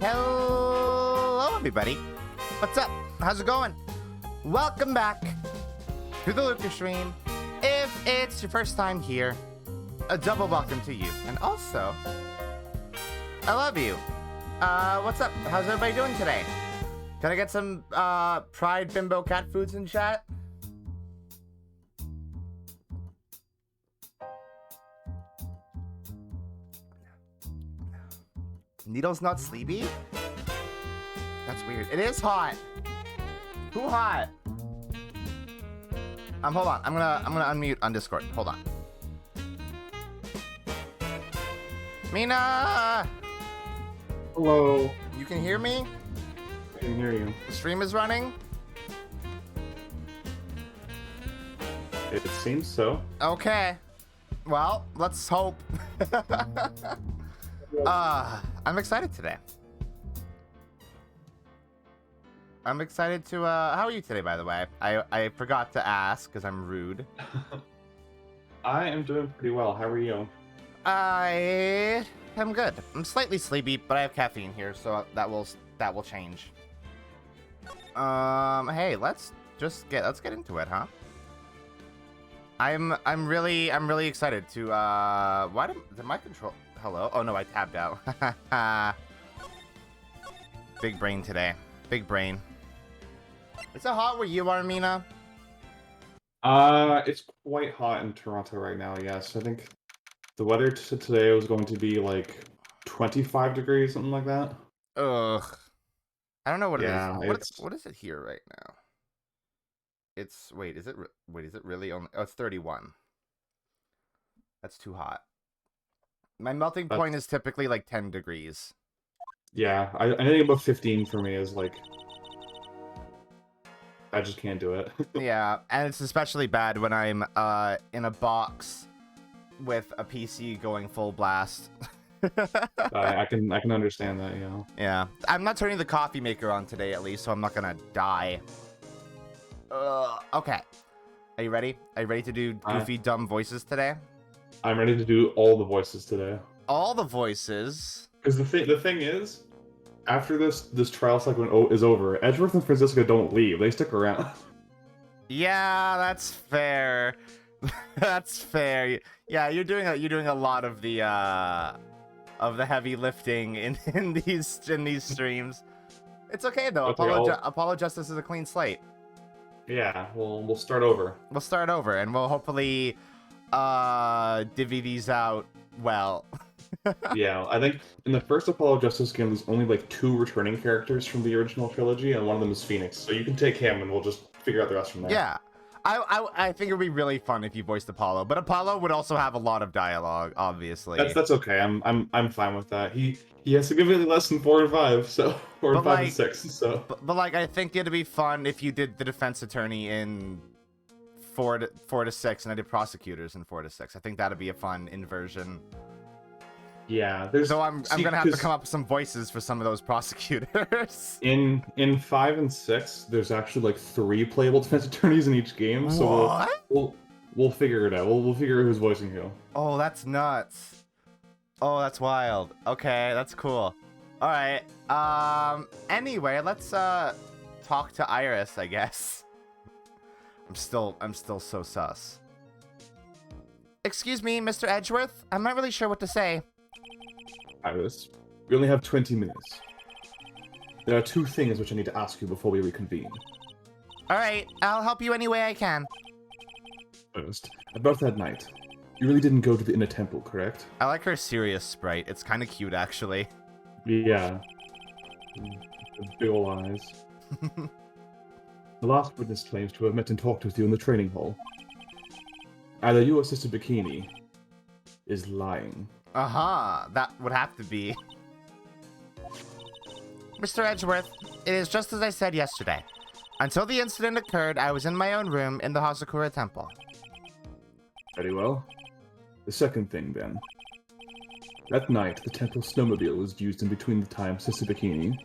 Hello, everybody. What's up? How's it going? Welcome back to the Luka stream. If it's your first time here, a double welcome to you. And also, I love you. What's up? How's everybody doing today? Can I get some Pride Bimbo cat foods in chat? Needle's not sleepy? That's weird. It is hot. Too hot. Hold on. I'm gonna unmute on Discord. Hold on. Mina! Hello. You can hear me? I can hear you. The stream is running? It seems so. Okay. Well, let's hope. I'm excited today. I'm excited to, how are you today, by the way? I forgot to ask, because I'm rude. I am doing pretty well. How are you? I am good. I'm slightly sleepy, but I have caffeine here, so that will change. Hey, let's get into it, huh? I'm really excited to, why did my control... Hello? Oh, no, I tabbed out. Big brain today. Big brain. Is it hot where you are, Mina? It's quite hot in Toronto right now, yes. I think the weather today was going to be like 25 degrees, something like that. Ugh. I don't know what it Yeah, is. What is it here right now? It's... Wait, is it really only... Oh, it's 31. That's too hot. My melting point is typically like 10 degrees. Yeah, I think above 15 for me is like... I just can't do it. Yeah, and it's especially bad when I'm in a box with a PC going full blast. I can understand that, yeah. Yeah, I'm not turning the coffee maker on today at least, so I'm not gonna die. Okay. Are you ready? Are you ready to do goofy, dumb voices today? I'm ready to do all the voices today. All the voices? Because the thing is, after this trial cycle is over, Edgeworth and Franziska don't leave. They stick around. Yeah, that's fair. That's fair. Yeah, you're doing a lot of the heavy lifting in these streams. It's okay though. Apollo Justice is a clean slate. Yeah, we'll start over. We'll start over, and we'll hopefully divvy these out well. Yeah, I think in the first Apollo Justice game, there's only like 2 returning characters from the original trilogy, and one of them is Phoenix. So you can take him, and we'll just figure out the rest from there. Yeah, I think it would be really fun if you voiced Apollo, but Apollo would also have a lot of dialogue, obviously. That's okay. I'm fine with that. He has significantly less than 4 and 5, so 4 and 5 and 6. So, but like I think it'd be fun if you did the defense attorney in 4 to 6, and I did prosecutors in 4 to 6. I think that'd be a fun inversion. Yeah, so I'm gonna have to come up with some voices for some of those prosecutors. In 5 and 6, there's actually like 3 playable defense attorneys in each game. So we'll figure it out. We'll figure out who's voicing who. Oh, that's nuts. Oh, that's wild. Okay, that's cool. All right. Anyway, let's talk to Iris, I guess. I'm still so sus. Excuse me, Mr. Edgeworth. I'm not really sure what to say. Iris, we only have 20 minutes. There are 2 things which I need to ask you before we reconvene. Alright, I'll help you any way I can. First, about that night. You really didn't go to the inner temple, correct? I like her serious sprite. It's kind of cute, actually. Yeah. Big ol' eyes. The last witness claims to have met and talked with you in the training hall. Either you or Sister Bikini is lying. That would have to be. Mr. Edgeworth, it is just as I said yesterday. Until the incident occurred, I was in my own room in the Hasakura Temple. Very well. The second thing, then. That night, the temple snowmobile was used in between the times Sister Bikini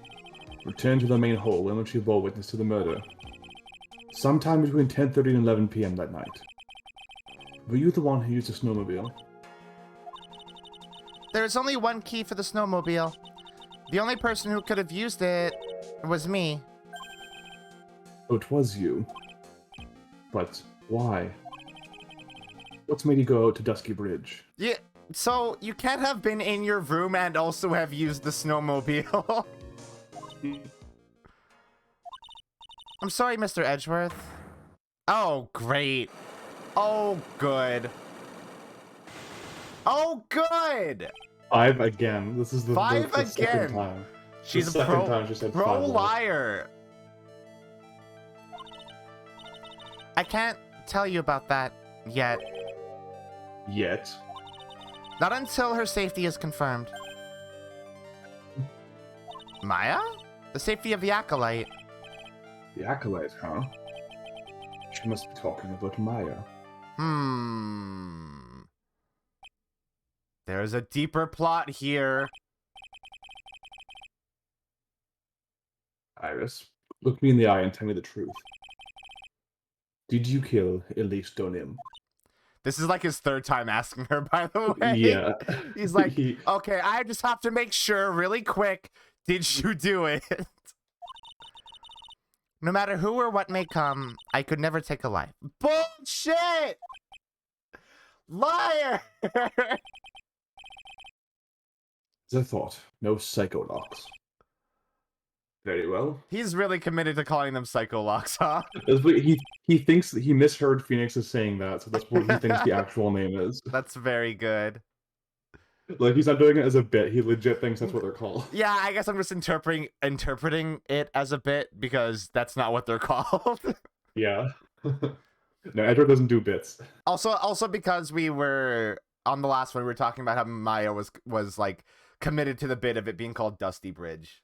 returned to the main hall in which she bore witness to the murder. Sometime between 10:30 and 11 p.m. that night. Were you the one who used the snowmobile? There is only one key for the snowmobile. The only person who could have used it was me. Oh, it was you. But why? What's made you go out to Dusky Bridge? Yeah, so you can't have been in your room and also have used the snowmobile. I'm sorry, Mr. Edgeworth. Oh, great. Oh, good. Oh, good. 5 again. This is the 5 the second again. time. She's the a second pro, time she said pro 5. liar. I can't tell you about that yet. Yet. Not until her safety is confirmed. Maya? The safety of the Acolyte. The Acolyte, huh? She must be talking about Maya. There's a deeper plot here. Iris, look me in the eye and tell me the truth. Did you kill Elise Donim? This is like his 3rd time asking her, by the way. Yeah. He's like, okay, I just have to make sure really quick. Did you do it? No matter who or what may come, I could never take a life. Bullshit! Liar! As I thought, no psycho locks. Very well. He's really committed to calling them psycholocks, huh? He thinks that he misheard Phoenix as saying that, so that's what he thinks the actual name is. That's very good. Like, he's not doing it as a bit, he legit thinks that's what they're called. Yeah, I guess I'm just interpreting it as a bit because that's not what they're called. Yeah. No, Edward doesn't do bits. Also because we were on the last one, we were talking about how Maya was like committed to the bit of it being called Dusty Bridge.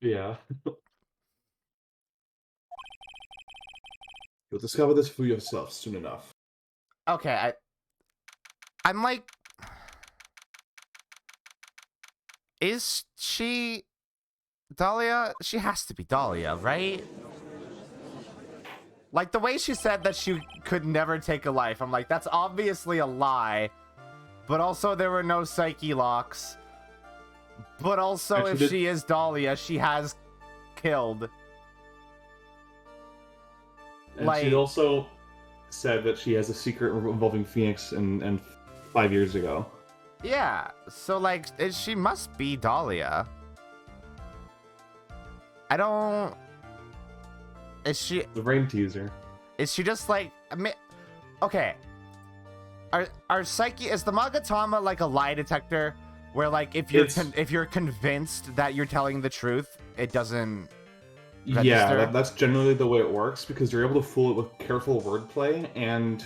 Yeah. You'll discover this for yourself soon enough. Okay, I'm like, is she Dahlia? She has to be Dahlia, right? Like, the way she said that she could never take a life, I'm like, that's obviously a lie. But also, there were no psyche locks. But also, if she is Dahlia, she has killed. And like, she also said that she has a secret involving Phoenix and 5 years ago. Yeah, so, like, she must be Dahlia. I don't... Is she... The brain teaser. Is she just, like... Okay. Are Psyche... Is the Magatama, like, a lie detector? Where, like, if you're convinced that you're telling the truth, it doesn't register? Yeah, that's generally the way it works, because you're able to fool it with careful wordplay and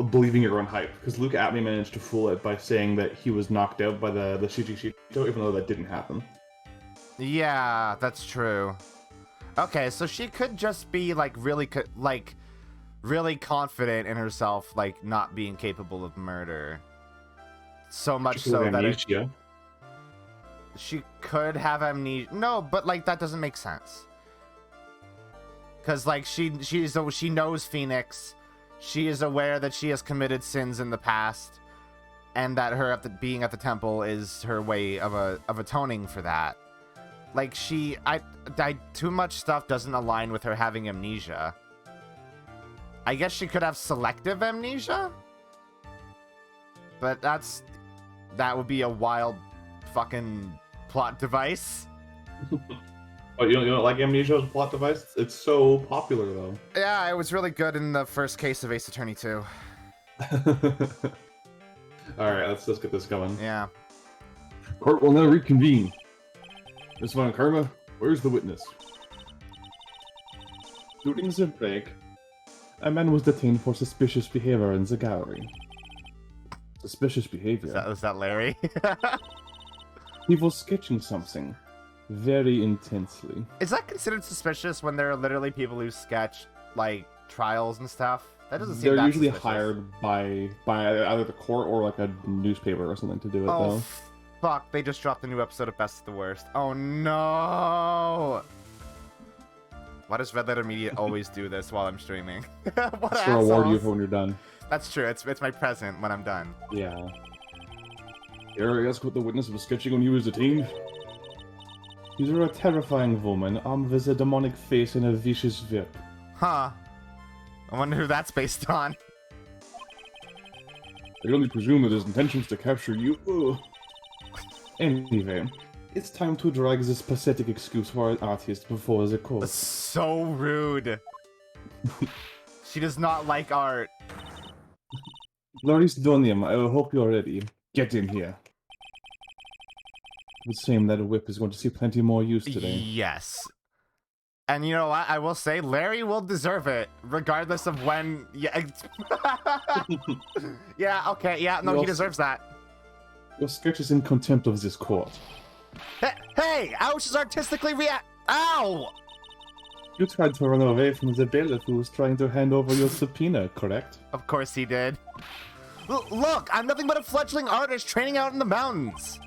believing your own hype. Because Luka Étoile managed to fool it by saying that he was knocked out by the Shiji Shito, even though that didn't happen. Yeah, that's true. Okay, so she could just be, like, really confident in herself, like, not being capable of murder. So much so that she could have amnesia. No, but, like, that doesn't make sense. Because, like, she knows Phoenix. She is aware that she has committed sins in the past, and that her being at the temple is her way of atoning for that. Like, too much stuff doesn't align with her having amnesia. I guess she could have selective amnesia? But that would be a wild fucking plot device. Oh, you don't like amnesia as a plot device? It's so popular, though. Yeah, it was really good in the first case of Ace Attorney 2. Alright, let's get this going. Yeah. Court will now reconvene. Miss Von Karma, where's the witness? During the break, a man was detained for suspicious behavior in the gallery. Suspicious behavior? Was that Larry? He was sketching something very intensely. Is that considered suspicious when there are literally people who sketch, like, trials and stuff? That doesn't seem They're usually suspicious. hired by either the court or like a newspaper or something to do it, though. Fuck, they just dropped a new episode of Best of the Worst. Oh no! Why does Red Letter Media always do this while I'm streaming? What It's to reward you assholes. for when you're done. That's true, it's my present when I'm done. Yeah. Here, I ask what the witness was sketching when you was detained. You're a terrifying woman, armed with a demonic face and a vicious whip. Huh. I wonder who that's based on. I can only presume that his intentions to capture you. Ugh. Anyway, it's time to drag this pathetic excuse for an artist before the court. So rude. She does not like art. Loris Donium, I hope you're ready. Get in here. It would seem that a whip is going to see plenty more use today. Yes. And you know what? I will say Larry will deserve it, regardless of when. Yeah. Yeah. Okay. Yeah. No, he deserves that. Your sketch is in contempt of this court. Hey! I was just artistically Ow! You tried to run away from the bailiff who was trying to hand over your subpoena, correct? Of course he did. Look, I'm nothing but a fledgling artist training out in the mountains.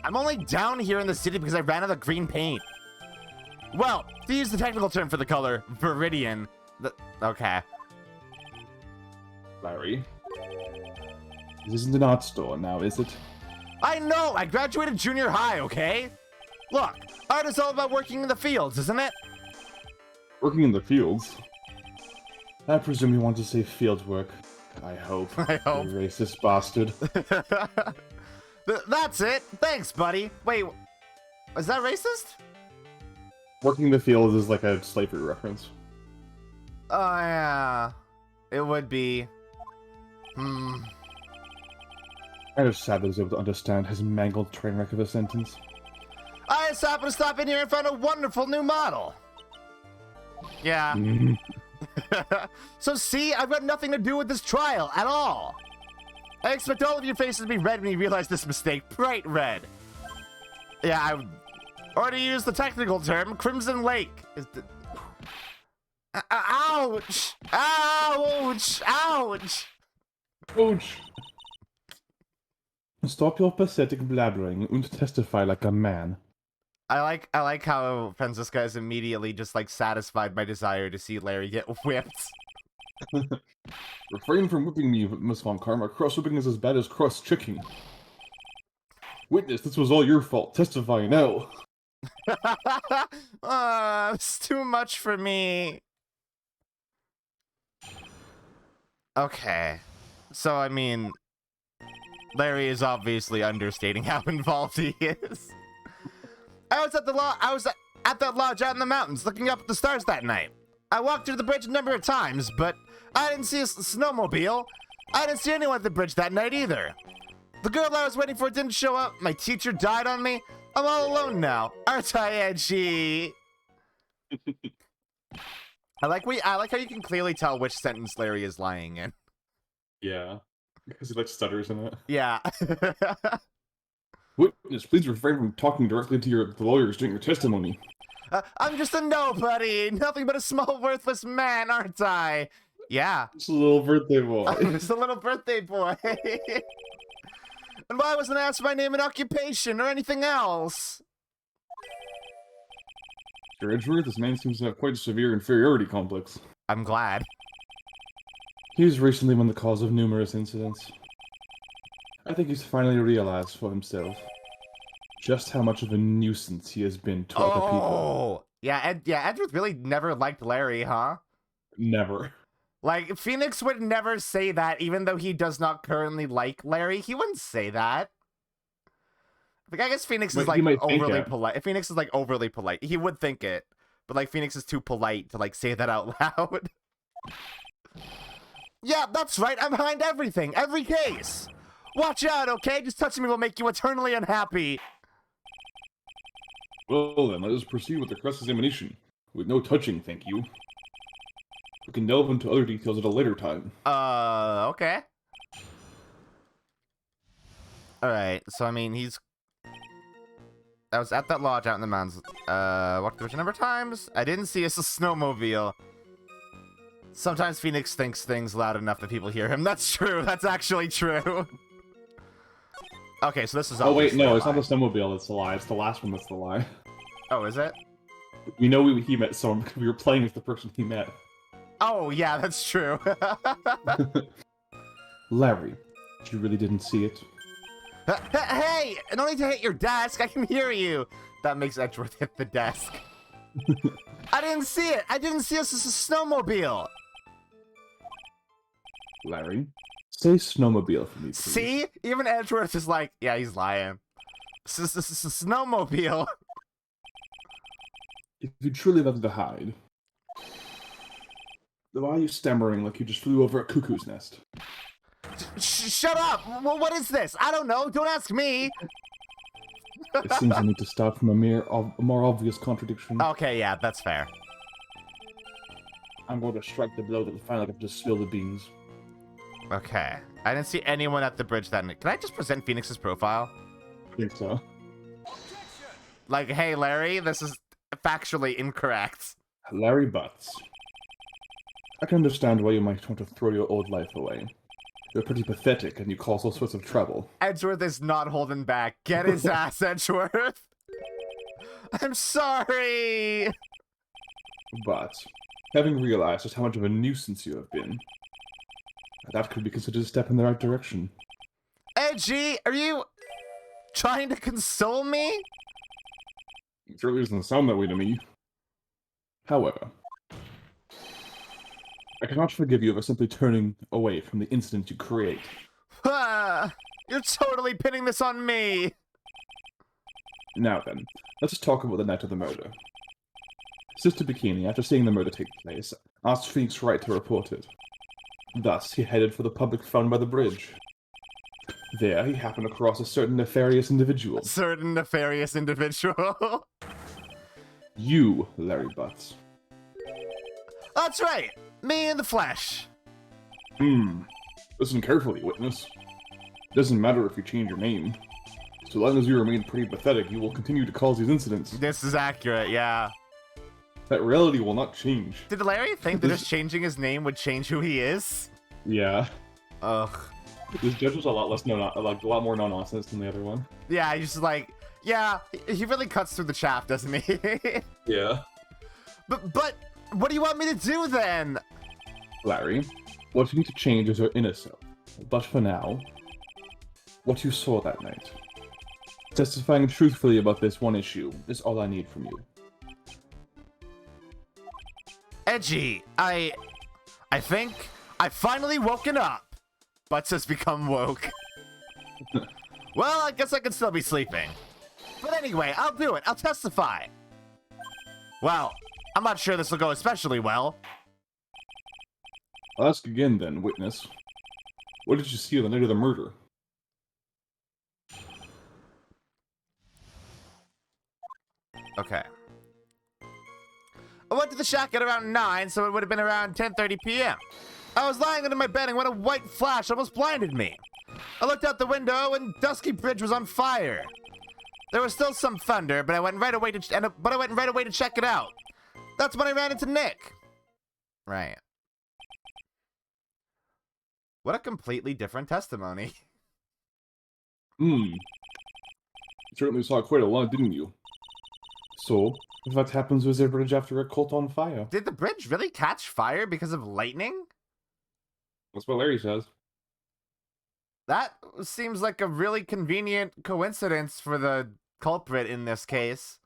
I'm only down here in the city because I ran out of green paint. Well, to use the technical term for the color, viridian. Okay. Larry, this isn't an art store now, is it? I know! I graduated junior high, okay? Look, art is all about working in the fields, isn't it? Working in the fields? I presume you want to say field work. I hope. I hope. You racist bastard. That's it! Thanks, buddy! Wait, is that racist? Working in the fields is like a slavery reference. Oh, yeah. It would be. Kind of sad that I was able to understand his mangled train wreck of a sentence. I just happened to stop in here and found a wonderful new model. Yeah. So see, I've got nothing to do with this trial at all. I expect all of your faces to be red when you realize this mistake. Bright red. Yeah, or to use the technical term, Crimson Lake. Ouch! Ouch! Ouch! Ouch! Stop your pathetic blabbering and testify like a man. I like how Franziska is immediately just like satisfied by desire to see Larry get whipped. Refrain from whipping me, Miss Von Karma. Cross-whipping is as bad as cross-checking. Witness, this was all your fault. Testify now. It's too much for me. Okay. So, I mean, Larry is obviously understating how involved he is. I was at that lodge out in the mountains looking up at the stars that night. I walked through the bridge a number of times, but I didn't see a snowmobile. I didn't see anyone at the bridge that night either. The girl I was waiting for didn't show up. My teacher died on me. I'm all alone now. Aren't I edgy? I like how you can clearly tell which sentence Larry is lying in. Yeah, because he like stutters in it. Yeah. Witness, please refrain from talking directly to the lawyers during your testimony. I'm just a nobody, nothing but a small worthless man, aren't I? Yeah. Just a little birthday boy. I'm just a little birthday boy. And why wasn't I asked my name and occupation or anything else? Mr. Edgeworth, this man seems to have quite a severe inferiority complex. I'm glad. He's recently been the cause of numerous incidents. I think he's finally realized for himself just how much of a nuisance he has been to other people. Yeah, Edgeworth really never liked Larry, huh? Never. Like, Phoenix would never say that, even though he does not currently like Larry. He wouldn't say that. Like, I guess Phoenix is, like, overly polite. If Phoenix is, like, overly polite, he would think it. But, like, Phoenix is too polite to, like, say that out loud. Yeah, that's right. I'm behind everything. Every case. Watch out, okay? Just touching me will make you eternally unhappy. Well, then, let us proceed with the cross-examination. With no touching, thank you. We can delve into other details at a later time. Okay. Alright, so, I mean, I was at that lodge out in the mountains. Walked the bridge a number of times. I didn't see a snowmobile. Sometimes Phoenix thinks things loud enough that people hear him. That's true. That's actually true. Okay, so this is. Oh wait, no, it's not the snowmobile that's the lie. It's the last one that's the lie. Oh, is it? We know he met someone because we were playing as the person he met. Oh yeah, that's true. Larry, you really didn't see it? Hey! No need to hit your desk. I can hear you. That makes Edgeworth hit the desk. I didn't see it. I didn't see us as a snowmobile. Larry, say snowmobile for me, please. See? Even Edgeworth is like, yeah, he's lying. Snowmobile. If you truly love to hide, then why are you stammering like you just flew over a cuckoo's nest? Shut up! Well, what is this? I don't know. Don't ask me. It seems I need to start from a more obvious contradiction. Okay, yeah, that's fair. I'm going to strike the blow that will finally get to spill the beans. Okay. I didn't see anyone at the bridge that night. Can I just present Phoenix's profile? I think so. Like, hey, Larry, this is factually incorrect. Larry Butts. I can understand why you might want to throw your old life away. You're pretty pathetic and you cause all sorts of trouble. Edgeworth is not holding back. Get his ass, Edgeworth. I'm sorry. But, having realized just how much of a nuisance you have been, that could be considered a step in the right direction. Edgy, are you trying to console me? It certainly doesn't sound that way to me. However, I cannot forgive you for simply turning away from the incident you create. You're totally pinning this on me. Now then, let's talk about the night of the murder. Sister Bikini, after seeing the murder take place, asked Phoenix Wright to report it. Thus, he headed for the public found by the bridge. There, he happened across a certain nefarious individual. A certain nefarious individual. You, Larry Butts. That's right. Me in the flesh. Listen carefully, witness. It doesn't matter if you change your name. So long as you remain pretty pathetic, you will continue to cause these incidents. This is accurate, yeah. That reality will not change. Did Larry think that just changing his name would change who he is? Yeah. Ugh. This judge was a lot less a lot more no-nonsense than the other one. Yeah, he's just like, yeah, he really cuts through the chaff, doesn't he? Yeah. But what do you want me to do then? Larry, what you need to change is your inner self. But for now, what you saw that night. Testifying truthfully about this one issue is all I need from you. Edgy, I think I've finally woken up. Butts has become woke. Well, I guess I can still be sleeping. But anyway, I'll do it. I'll testify. Well, I'm not sure this will go especially well. I'll ask again then, witness. What did you see on the night of the murder? Okay. I went to the shack at around 9, so it would have been around 10:30 p.m. I was lying under my bedding when a white flash almost blinded me. I looked out the window and Dusky Bridge was on fire. There was still some thunder, but I went right away to check it out. That's when I ran into Nick. Right. What a completely different testimony. You certainly saw quite a lot, didn't you? So, what happens with the bridge after a cult on fire? Did the bridge really catch fire because of lightning? That's what Larry says. That seems like a really convenient coincidence for the culprit in this case.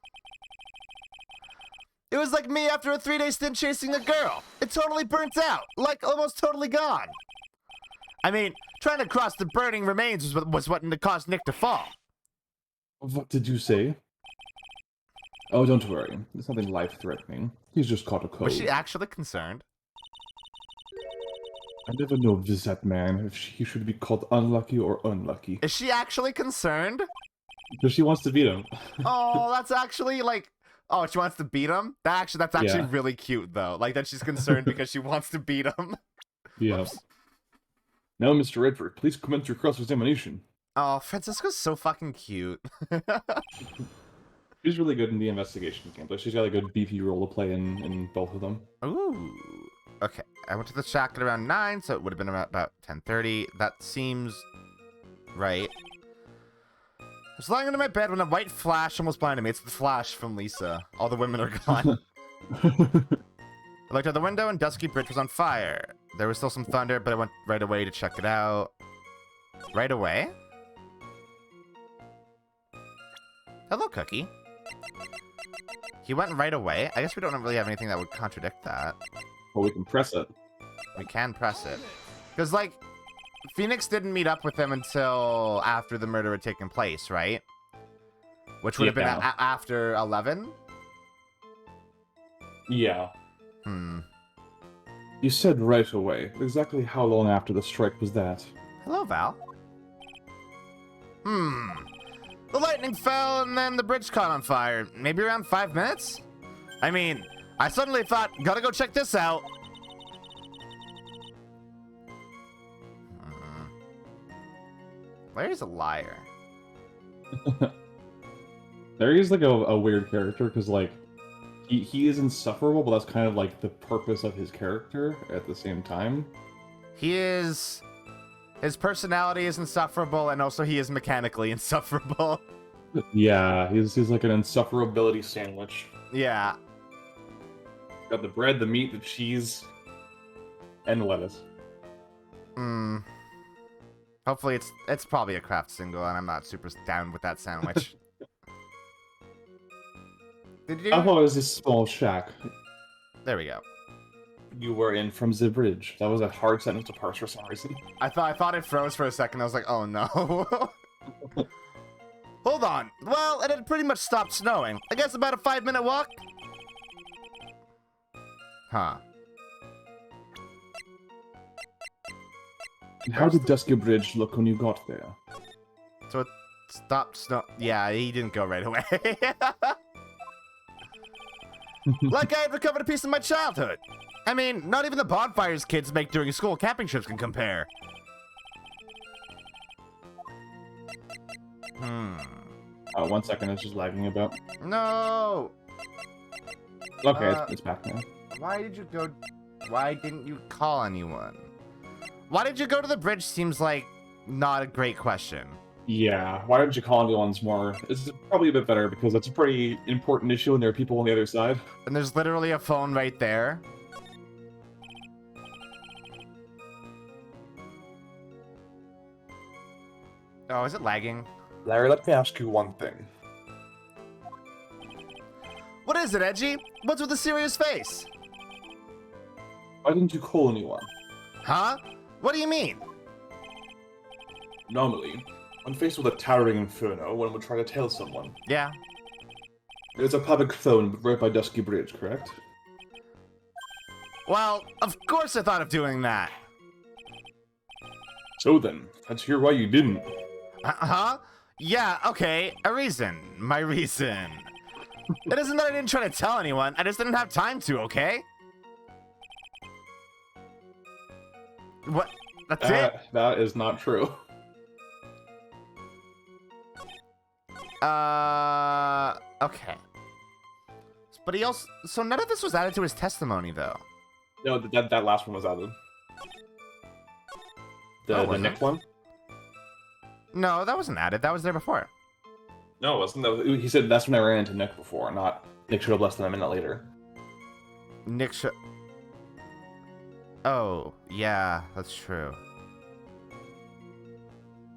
It was like me after a 3-day stint chasing a girl. It totally burnt out, like almost totally gone. I mean, trying to cross the burning remains was what caused Nick to fall. What did you say? Oh, don't worry. It's nothing life-threatening. He's just caught a cold. Was she actually concerned? I never know with that man if he should be called unlucky or unlucky. Is she actually concerned? Because she wants to beat him. Oh, that's actually like... Oh, she wants to beat him? That's actually really cute, though. Like, that she's concerned because she wants to beat him. Yeah. Whoops. Now, Mr. Redford, please commence your cross-examination. Oh, Franziska's so fucking cute. She's really good in the investigation game, but she's got a good beefy role to play in both of them. Ooh. Okay, I went to the shack at around 9, so it would have been around about 10:30. That seems right. I was lying under my bed when a white flash almost blinded me. It's the Flash from Lisa. All the women are gone. I looked out the window and Dusky Bridge was on fire. There was still some thunder, but I went right away to check it out. Right away? Hello, Cookie. He went right away? I guess we don't really have anything that would contradict that. Well, we can press it. We can press it. Because, like, Phoenix didn't meet up with him until after the murder had taken place, right? Which would have been after 11? Yeah. Hmm. You said right away. Exactly how long after the strike was that? Hello, Val. The lightning fell and then the bridge caught on fire. Maybe around 5 minutes? I mean, I suddenly thought, gotta go check this out. Larry's a liar. Larry's like a weird character because like he is insufferable, but that's kind of like the purpose of his character at the same time. He is... His personality is insufferable, and also he is mechanically insufferable. Yeah, he's like an insufferability sandwich. Yeah. Got the bread, the meat, the cheese, and the lettuce. Hopefully it's probably a craft single, and I'm not super down with that sandwich. Did you? I thought it was this small shack There we go. you were in from the bridge. That was a hard sentence to parse for some reason. I thought it froze for a second. I was like, oh no. Hold on. Well, it had pretty much stopped snowing. I guess about a 5-minute walk? Huh. And how did Dusky Bridge look when you got there? So it stopped snow. Yeah, he didn't go right away. Like I had recovered a piece of my childhood. I mean, not even the bonfires kids make during school camping trips can compare. 1 second, it's just lagging about. No. Okay, it's back now. Why did you go? Why didn't you call anyone? Why did you go to the bridge? Seems like not a great question. Yeah, why didn't you call ambulance more? It's probably a bit better because that's a pretty important issue and there are people on the other side. And there's literally a phone right there. Oh, is it lagging? Larry, let me ask you one thing. What is it, Edgy? What's with the serious face? Why didn't you call anyone? Huh? What do you mean? Normally, when faced with a towering inferno, one would try to tell someone. Yeah. There's a public phone right by Dusky Bridge, correct? Well, of course I thought of doing that. So then, let's hear why you didn't. Huh? Yeah, okay. A reason. My reason. It isn't that I didn't try to tell anyone. I just didn't have time to, okay? What? That's it? That is not true. Okay. But he also... So none of this was added to his testimony, though. No, that last one was added. The Nick one? No, that wasn't added. That was there before. No, it wasn't. He said that's when I ran into Nick before, not Nick showed up less than a minute later. Nick Oh, yeah, that's true.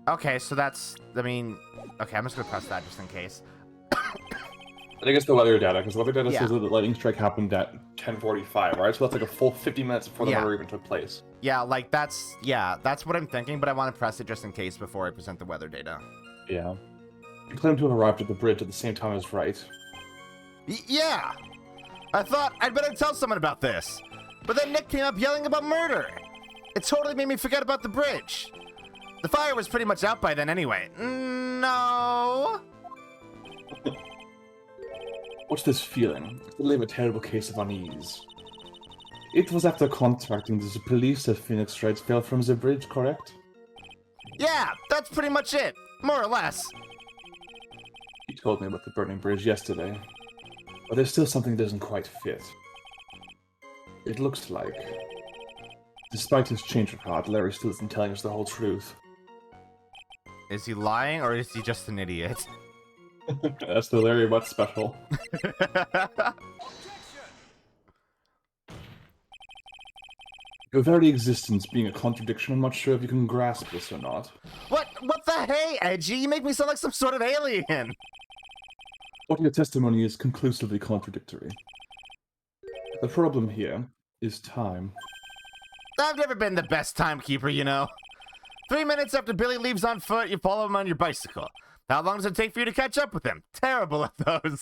Okay, so that's... I mean... Okay, I'm just gonna press that just in case. I think it's the weather data, because the weather data Yeah. says that the lightning strike happened at 10:45, right? So that's like a full 50 minutes before the murder even took place. Yeah, like that's... Yeah, that's what I'm thinking, but I want to press it just in case before I present the weather data. Yeah. You claim to have arrived at the bridge at the same time as Wright. Yeah! I thought I'd better tell someone about this. But then Nick came up yelling about murder. It totally made me forget about the bridge. The fire was pretty much out by then anyway. No. What's this feeling? I live a terrible case of unease. It was after contacting the police that Phoenix Wright fell from the bridge, correct? Yeah, that's pretty much it. More or less. You told me about the burning bridge yesterday. But there's still something that doesn't quite fit. It looks like, despite his change of heart, Larry still isn't telling us the whole truth. Is he lying or is he just an idiot? That's the Larry Butt special. Your very existence being a contradiction, I'm not sure if you can grasp this or not. What the hey, Edgy? You make me sound like some sort of alien. But your testimony is conclusively contradictory. The problem here is time. I've never been the best timekeeper, you know. 3 minutes after Billy leaves on foot, you follow him on your bicycle. How long does it take for you to catch up with him? Terrible at those.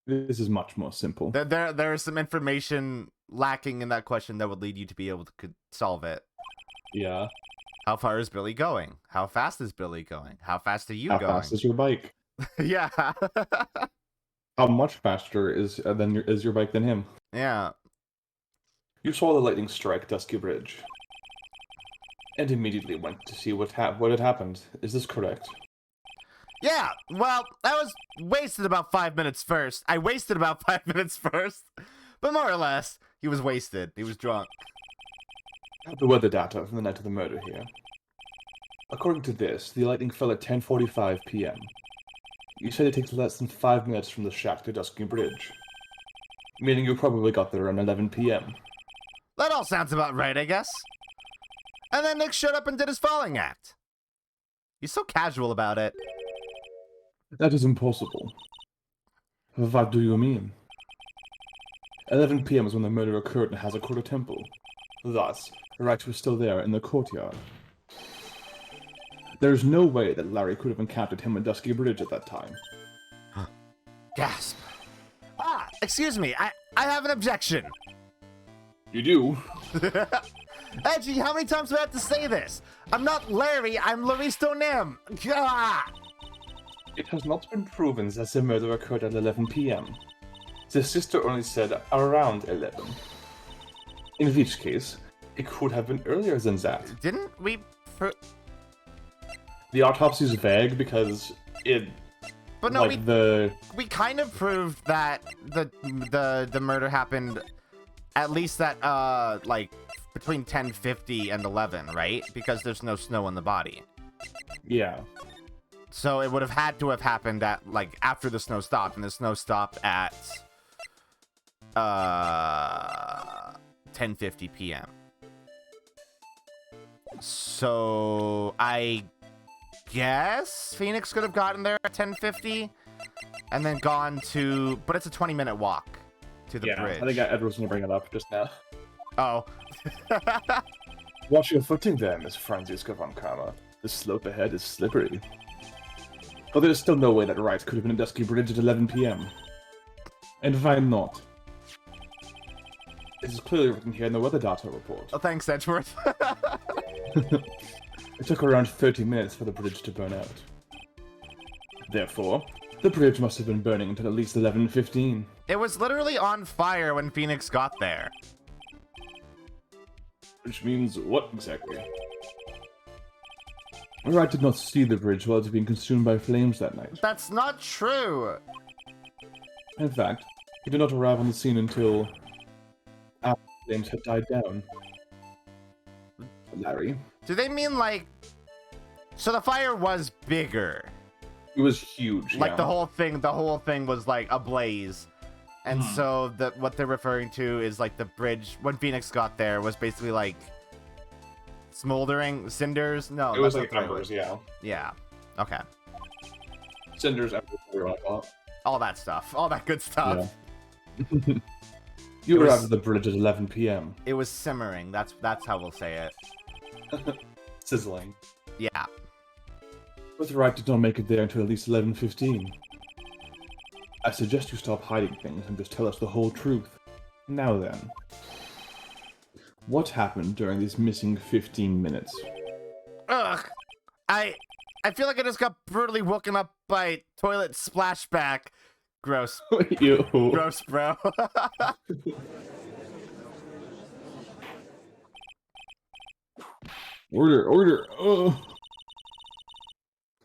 This is much more simple. There is some information lacking in that question that would lead you to be able to solve it. Yeah. How far is Billy going? How fast is Billy going? How fast are you going? How fast is your bike? Yeah. How much faster is your bike than him? Yeah. You saw the lightning strike Dusky Bridge, and immediately went to see what had happened. Is this correct? Yeah, well, I was wasted about 5 minutes first. I wasted about 5 minutes first. But more or less, he was wasted. He was drunk. The weather data from the night of the murder here. According to this, the lightning fell at 10:45 p.m. You said it takes less than 5 minutes from the shack to Dusky Bridge, meaning you probably got there around 11 p.m. That all sounds about right, I guess. And then Nick showed up and did his falling act. He's so casual about it. That is impossible. What do you mean? 11 p.m. is when the murder occurred in Hazakura Temple. Thus, Wright was still there in the courtyard. There is no way that Larry could have encountered him at Dusky Bridge at that time. Gasp. Ah, excuse me, I have an objection. You do? Edgy, how many times do I have to say this? I'm not Larry, I'm Laristo Nim. Gah! It has not been proven that the murder occurred at 11 p.m. The sister only said around 11. In which case, it could have been earlier than that. Didn't we... The autopsy is vague because it... But no, like we kind of proved that the murder happened at least at, like, between 10:50 and 11, right? Because there's no snow on the body. Yeah. So it would have had to have happened at, like, after the snow stopped, and the snow stopped at 10:50 p.m. So I guess Phoenix could have gotten there at 10:50 and then gone to, but it's a 20-minute walk to the bridge. I think Ed was going to bring it up just now. Oh. Watch your footing there, Miss Franziska von Karma. The slope ahead is slippery. But there's still no way that Wright could have been at Dusky Bridge at 11 p.m. And why not? This is clearly written here in the weather data report. Oh, thanks, Edgeworth. It took around 30 minutes for the bridge to burn out. Therefore, the bridge must have been burning until at least 11:15. It was literally on fire when Phoenix got there. Which means what exactly? Wright did not see the bridge while it was being consumed by flames that night. That's not true. In fact, he did not arrive on the scene until after the flames had died down. Larry? Do they mean, like... So the fire was bigger. It was huge. Like, the whole thing was, like, ablaze. And so what they're referring to is, like, the bridge, when Phoenix got there, was basically, like... smoldering cinders? No, it was that's like embers, yeah. Yeah. Okay. Cinders, embers, whatever you want to call it. All that stuff. All that good stuff. Yeah. You arrived at the bridge at 11 p.m. It was simmering. That's how we'll say it. Sizzling. Yeah. But Wright did not make it there until at least 11:15. I suggest you stop hiding things and just tell us the whole truth. Now then. What happened during these missing 15 minutes? Ugh. I feel like I just got brutally woken up by toilet splashback. Gross. Ew. Gross, bro. Order. Oh.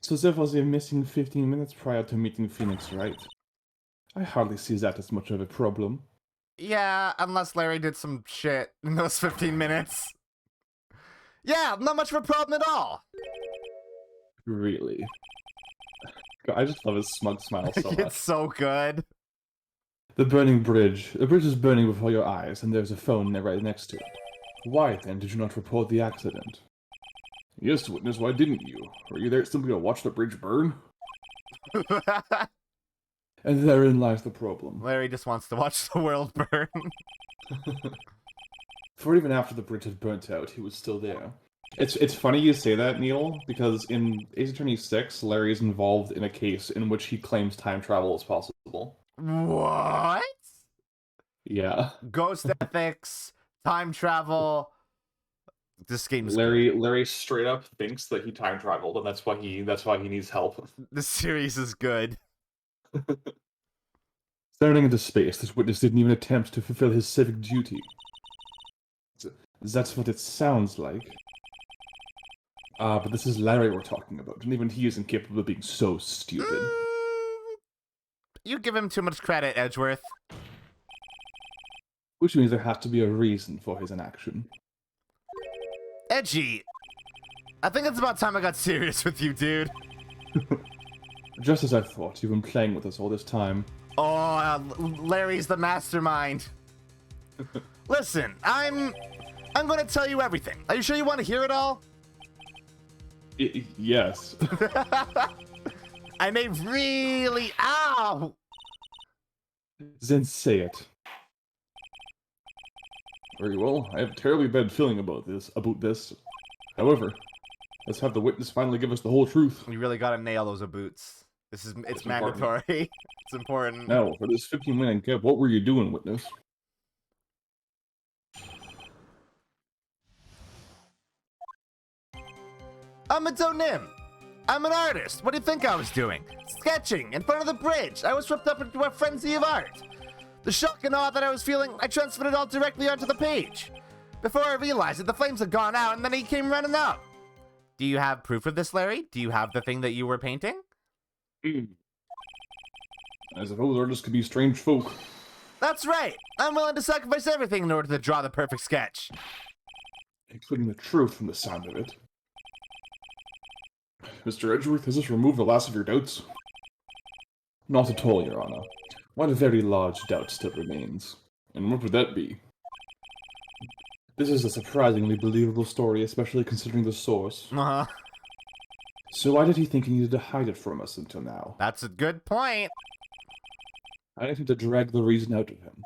So there was a missing 15 minutes prior to meeting Phoenix Wright. I hardly see that as much of a problem. Yeah, unless Larry did some shit in those 15 minutes. Yeah, not much of a problem at all. Really? God, I just love his smug smile so much. It's so good. The burning bridge. The bridge is burning before your eyes, and there's a phone there right next to it. Why, then, did you not report the accident? Yes, witness, why didn't you? Were you there simply to watch the bridge burn? And therein lies the problem. Larry just wants to watch the world burn. For even after the bridge had burnt out, he was still there. It's funny you say that, Neil, because in Ace Attorney 6, Larry is involved in a case in which he claims time travel is possible. What? Yeah. Ghost ethics, time travel. This game's Larry straight up thinks that he time traveled, and that's why he needs help. The series is good. Staring into space, this witness didn't even attempt to fulfill his civic duty. That's what it sounds like. But this is Larry we're talking about, and even he isn't capable of being so stupid. You give him too much credit, Edgeworth. Which means there has to be a reason for his inaction. Edgy, I think it's about time I got serious with you, dude. Just as I thought, you've been playing with us all this time. Oh, Larry's the mastermind. Listen, I'm going to tell you everything. Are you sure you want to hear it all? Yes. I may really... Ow! Then say it. Very well, I have a terribly bad feeling about this. However, let's have the witness finally give us the whole truth. You really got to nail those boots. It's mandatory. It's important. Now, for this 15-minute gap, what were you doing, witness? I'm a donim. I'm an artist. What do you think I was doing? Sketching in front of the bridge. I was swept up into a frenzy of art. The shock and awe that I was feeling, I transferred it all directly onto the page. Before I realized it, the flames had gone out, and then he came running up. Do you have proof of this, Larry? Do you have the thing that you were painting? I suppose artists could be strange folk. That's right. I'm willing to sacrifice everything in order to draw the perfect sketch. Including the truth from the sound of it. Mr. Edgeworth, has this removed the last of your doubts? Not at all, Your Honor. One very large doubt still remains. And what would that be? This is a surprisingly believable story, especially considering the source. Uh-huh. So why did he think he needed to hide it from us until now? That's a good point. I didn't need to drag the reason out of him.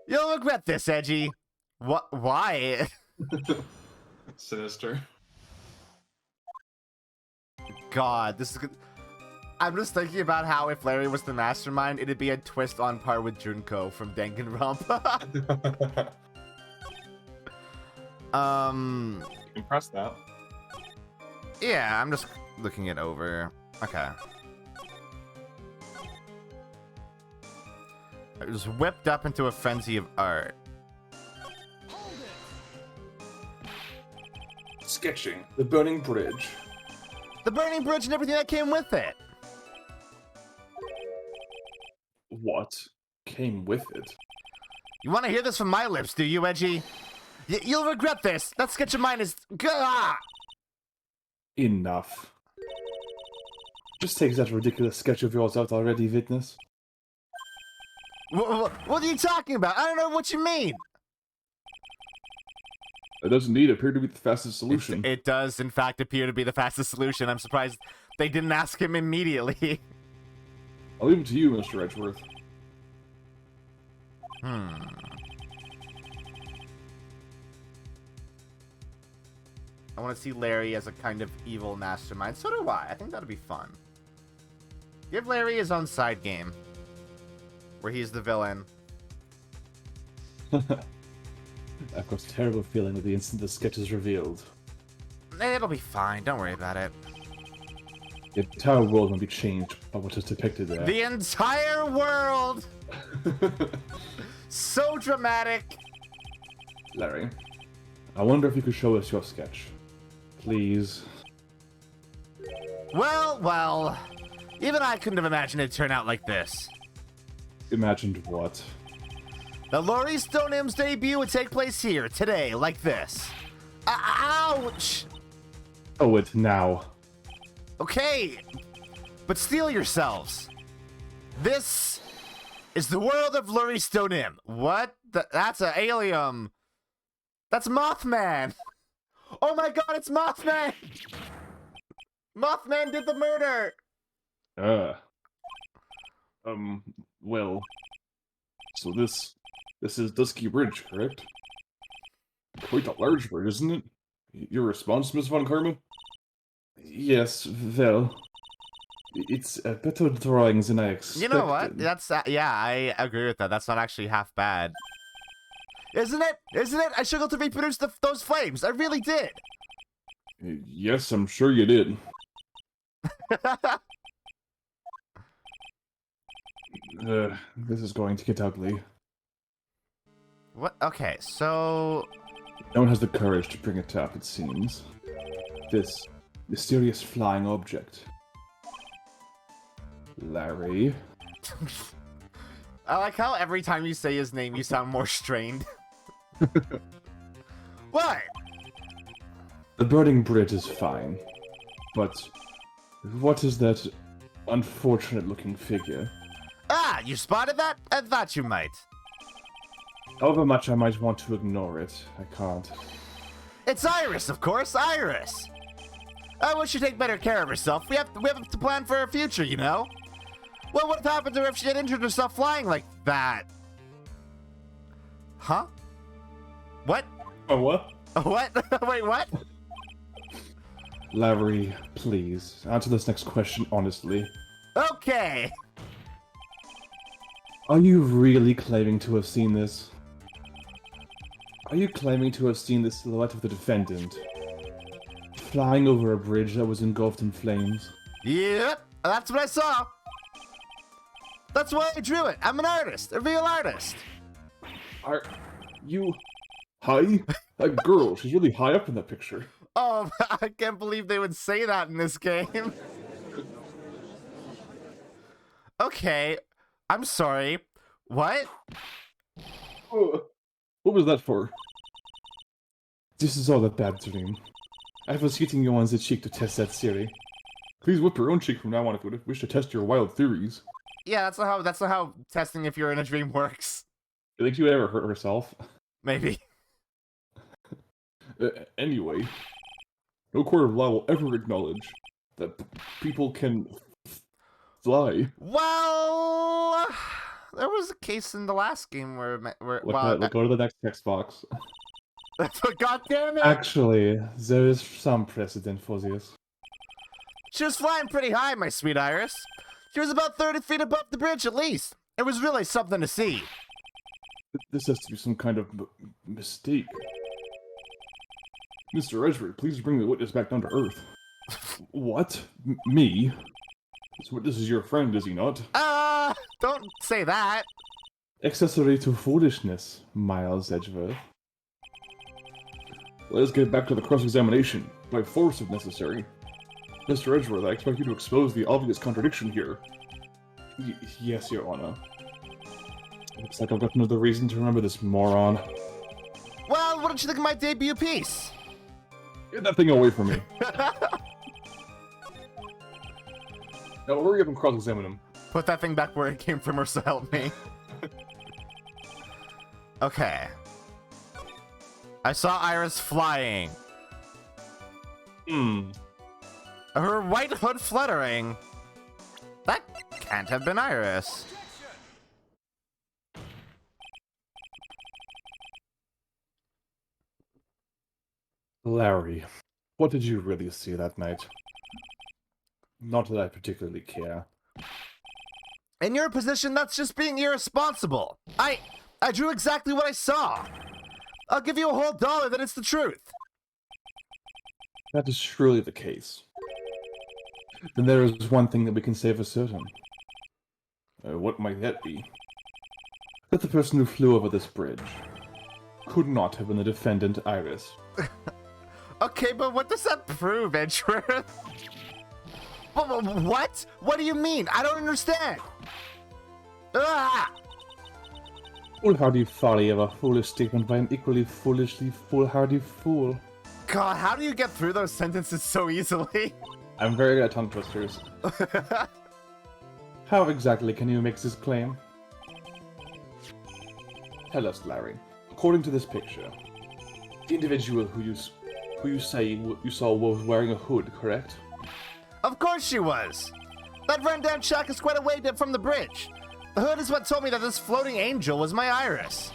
You'll regret this, Edgy. What? Why? Sinister. God, this is good. I'm just thinking about how if Larry was the mastermind, it'd be a twist on par with Junko from Danganronpa. Impress that. Yeah, I'm just looking it over. Okay. It was whipped up into a frenzy of art. Sketching the burning bridge. The burning bridge and everything that came with it. What came with it? You want to hear this from my lips, do you, Edgy? You'll regret this. That sketch of mine is... Gah! Enough. Just take that ridiculous sketch of yours out already, witness. What are you talking about? I don't know what you mean. It does indeed appear to be the fastest solution. It does, in fact, appear to be the fastest solution. I'm surprised they didn't ask him immediately. I'll leave it to you, Mr. Edgeworth. I want to see Larry as a kind of evil mastermind. So do I. I think that'd be fun. Give Larry his own side game. Where he's the villain. I've got a terrible feeling that the instant the sketch is revealed, It'll be fine. Don't worry about it. the entire world will be changed by what is depicted there. The entire world! So dramatic. Larry, I wonder if you could show us your sketch. Please. Well. Even I couldn't have imagined it'd turn out like this. Imagined what? The Laurie Stonehim's debut would take place here, today, like this. Ouch! Oh, it now. Okay, but steel yourselves. This is the world of Laurie Stonehim. What? That's an alien. That's Mothman. Oh my god, it's Mothman! Mothman did the murder! Well, so this is Dusky Bridge, correct? Quite a large bridge, isn't it? Your response, Miss Von Karma? Yes, well, it's a better drawing than I expected. You know what? That's yeah, I agree with that. That's not actually half bad. Isn't it? Isn't it? I struggled to reproduce those flames. I really did. Yes, I'm sure you did. This is going to get ugly. What? Okay, so... No one has the courage to bring it up, it seems. This mysterious flying object. Larry. I like how every time you say his name, you sound more strained. What? The burning bridge is fine, but what is that unfortunate-looking figure? Ah, you spotted that? I thought you might. However much I might want to ignore it, I can't. It's Iris, of course, Iris. I wish she'd take better care of herself. We have to plan for her future, you know? What would have happened to her if she had injured herself flying like that? Huh? What? Oh, what? What? Wait, what? Larry, please, answer this next question honestly. Okay. Are you really claiming to have seen this? Are you claiming to have seen the silhouette of the defendant flying over a bridge that was engulfed in flames? Yep, that's what I saw. That's why I drew it. I'm an artist, a real artist. Are you high? That girl, she's really high up in that picture. Oh, I can't believe they would say that in this game. Okay, I'm sorry. What? Oh, what was that for? This is all a bad dream. I was hitting you on the cheek to test that theory. Please whip your own cheek from now on if you wish to test your wild theories. Yeah, that's not how testing if you're in a dream works. You think she would ever hurt herself? Maybe. Anyway, no court of law will ever acknowledge that people can fly. Well, there was a case in the last game where Go to the next text box. God damn it! Actually, there is some precedent for this. She was flying pretty high, my sweet Iris. She was about 30 feet above the bridge, at least. It was really something to see. This has to be some kind of mistake. Mr. Edgeworth, please bring the witness back down to earth. What? Me? This witness is your friend, is he not? Don't say that. Accessory to foolishness, Miles Edgeworth. Let us get back to the cross-examination, by force if necessary. Mr. Edgeworth, I expect you to expose the obvious contradiction here. Yes, Your Honor. Looks like I've got another reason to remember this moron. Well, what did you think of my debut piece? Get that thing away from me. Now hurry up and cross-examine him. Put that thing back where it came from, or so help me. Okay. I saw Iris flying. Her white hood fluttering. That can't have been Iris. Larry, what did you really see that night? Not that I particularly care. In your position, that's just being irresponsible. I drew exactly what I saw. I'll give you a whole $1 that it's the truth. That is surely the case. Then there is one thing that we can say for certain. What might that be? That the person who flew over this bridge could not have been the defendant, Iris. Okay, but what does that prove, Edgeworth? What? What do you mean? I don't understand. Ah! Foolhardy folly of a foolish statement by an equally foolishly foolhardy fool. God, how do you get through those sentences so easily? I'm very good at tongue twisters. How exactly can you make this claim? Tell us, Larry. According to this picture, the individual who you say you saw was wearing a hood, correct? Of course she was. That rundown shack is quite a way from the bridge. The hood is what told me that this floating angel was my Iris.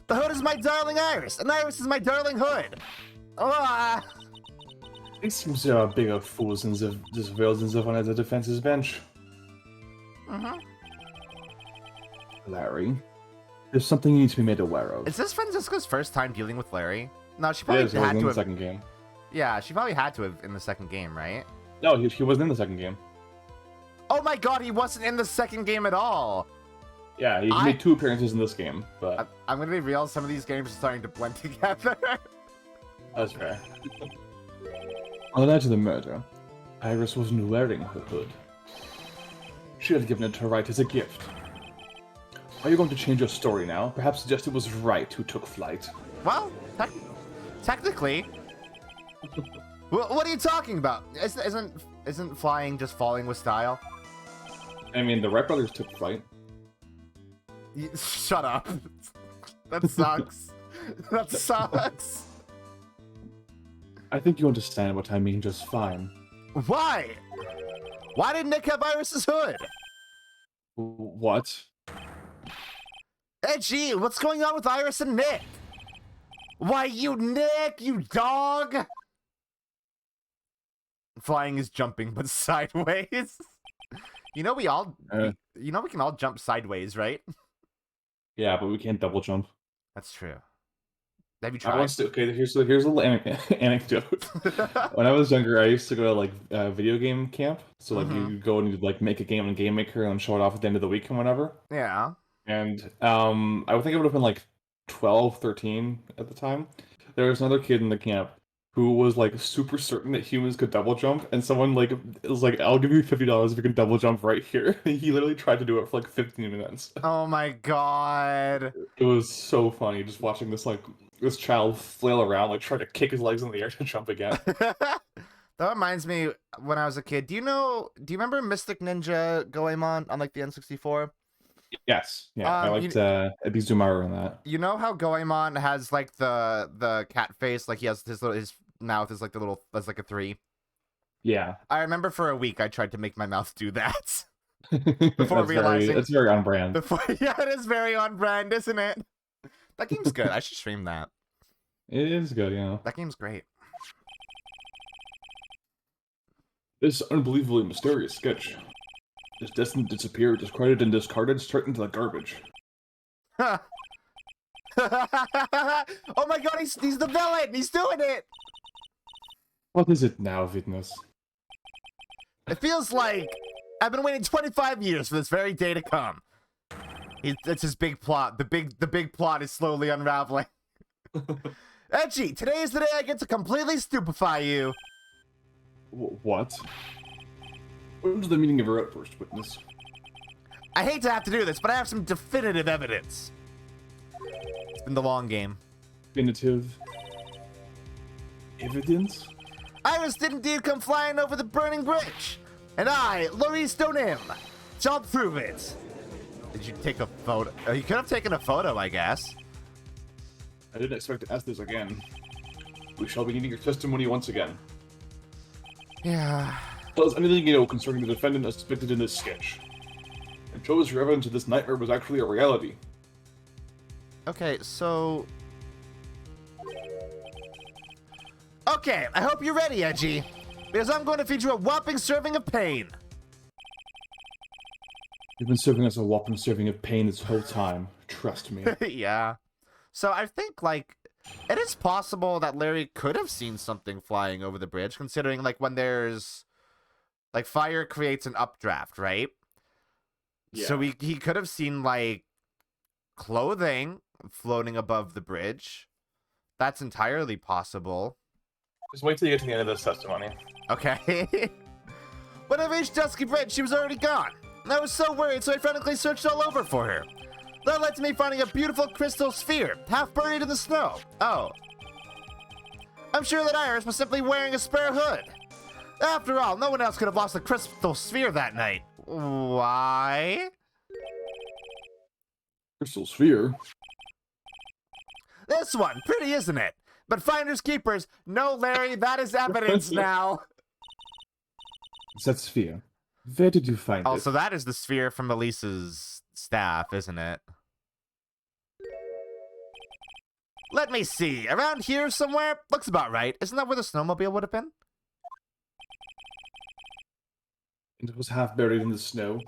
The hood is my darling Iris, and Iris is my darling hood. Ah. He seems bigger fools than just veils himself on the defense's bench. Larry, there's something you need to be made aware of. Is this Franziska's first time dealing with Larry? No, she It probably is, it had was in to the have. second game. Yeah, she probably had to have in the second game, right? No, he wasn't in the second game. Oh my god, he wasn't in the second game at all. Yeah, he made 2 appearances in this game, but I'm gonna be real, some of these games are starting to blend together. that's fair. On the night of the murder, Iris wasn't wearing her hood. She had given it to Wright as a gift. Are you going to change your story now? Perhaps suggest it was Wright who took flight. Well, technically. What are you talking about? Isn't flying just falling with style? I mean, the Wright brothers took flight. Shut up. That sucks. That sucks. I think you understand what I mean just fine. Why? Why did Nick have Iris's hood? What? Hey, gee, what's going on with Iris and Nick? Why, you Nick, you dog! Flying is jumping, but sideways. You know we can all jump sideways, right? Yeah, but we can't double jump. That's true. Have you I tried? once okay, here's a little anecdote. When I was younger, I used to go to like video game camp. So like you go and you like make a game in Game Maker and show it off at the end of the week and whatever. Yeah. And I would think it would have been like 12, 13 at the time. There was another kid in the camp who was like super certain that humans could double jump, and someone like was like, "I'll give you $50 if you can double jump right here." He literally tried to do it for like 15 minutes. Oh my god. It was so funny just watching this child flail around, like trying to kick his legs in the air to jump again. That reminds me, when I was a kid, do you remember Mystic Ninja Goemon on like the N64? Yes, yeah, I liked Ibizumaru in that. You know how Goemon has like the cat face, like he has his mouth is like that's like a 3. Yeah, I remember for a week I tried to make my mouth do that. before realizing- it's very on brand. Yeah, it is very on brand, isn't it? That game's good. I should stream that. It is good, yeah. That game's great. This unbelievably mysterious sketch is destined to disappear, discredited and discarded straight into the garbage. Oh my god, he's the villain! He's doing it! What is it now, Witness? It feels like I've been waiting 25 years for this very day to come. It's his big plot. The big plot is slowly unraveling. Edgy, today is the day I get to completely stupefy you. What? What was the meaning of your outburst, Witness? I hate to have to do this, but I have some definitive evidence. It's been the long game. Definitive evidence? Iris did indeed come flying over the burning bridge, and I, Maurice Donim, shall prove it. Did you take a photo? You could have taken a photo, I guess. I didn't expect to ask this again. We shall be needing your testimony once again. Yeah. Tell us anything you know concerning the defendant as depicted in this sketch. And show us your evidence that this nightmare was actually a reality. Okay, so... Okay, I hope you're ready, Edgy. Because I'm going to feed you a whopping serving of pain. You've been serving us a whopping serving of pain this whole time. Trust me. Yeah. So I think, like, it is possible that Larry could have seen something flying over the bridge, considering, like, when there's... Like, fire creates an updraft, right? Yeah. So he could have seen, like, clothing floating above the bridge. That's entirely possible. Just wait till you get to the end of this testimony. Okay. When I reached Dusky Bridge, she was already gone. And I was so worried, so I frantically searched all over for her. That led to me finding a beautiful crystal sphere, half buried in the snow. Oh. I'm sure that Iris was simply wearing a spare hood. After all, no one else could have lost the crystal sphere that night. Why? Crystal sphere? This one, pretty, isn't it? But finders keepers, no, Larry, that is evidence now. It's that sphere. Where did you find Also, it? that is the sphere from Elise's staff, isn't it? Let me see. Around here somewhere? Looks about right. Isn't that where the snowmobile would have been? It was half buried in the snow.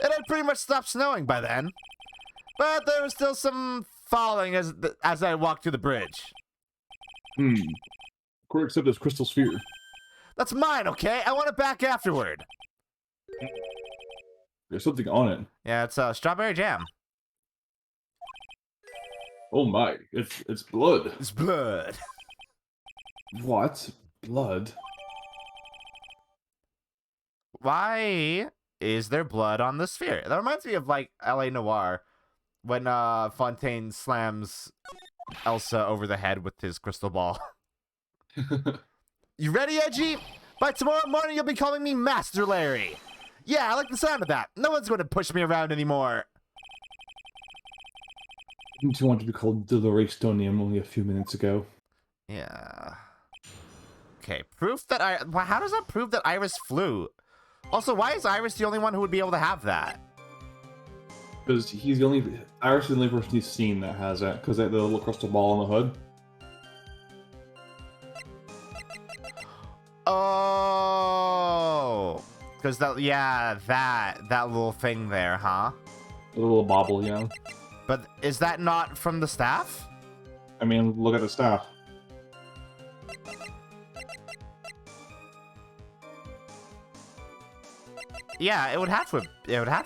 It had pretty much stopped snowing by then. But there was still some falling as I walked through the bridge. Correct, except this crystal sphere. That's mine, okay? I want it back afterward. There's something on it. Yeah, it's strawberry jam. Oh my, it's blood. It's blood. What? Blood? Why is there blood on the sphere? That reminds me of, like, L.A. Noire. When Fontaine slams Elsa over the head with his crystal ball. You ready, Edgy? By tomorrow morning, you'll be calling me Master Larry. Yeah, I like the sound of that. No one's going to push me around anymore. Didn't you want to be called Dolores Stonium only a few minutes ago? Yeah. Okay, proof that how does that prove that Iris flew? Also, why is Iris the only one who would be able to have that? Because he's the only... Iris is the only person he's seen that has it, because they had the little crystal ball on the hood. Oh! Because that little thing there, huh? The little bauble, yeah. But is that not from the staff? I mean, look at the staff. Yeah, it would have to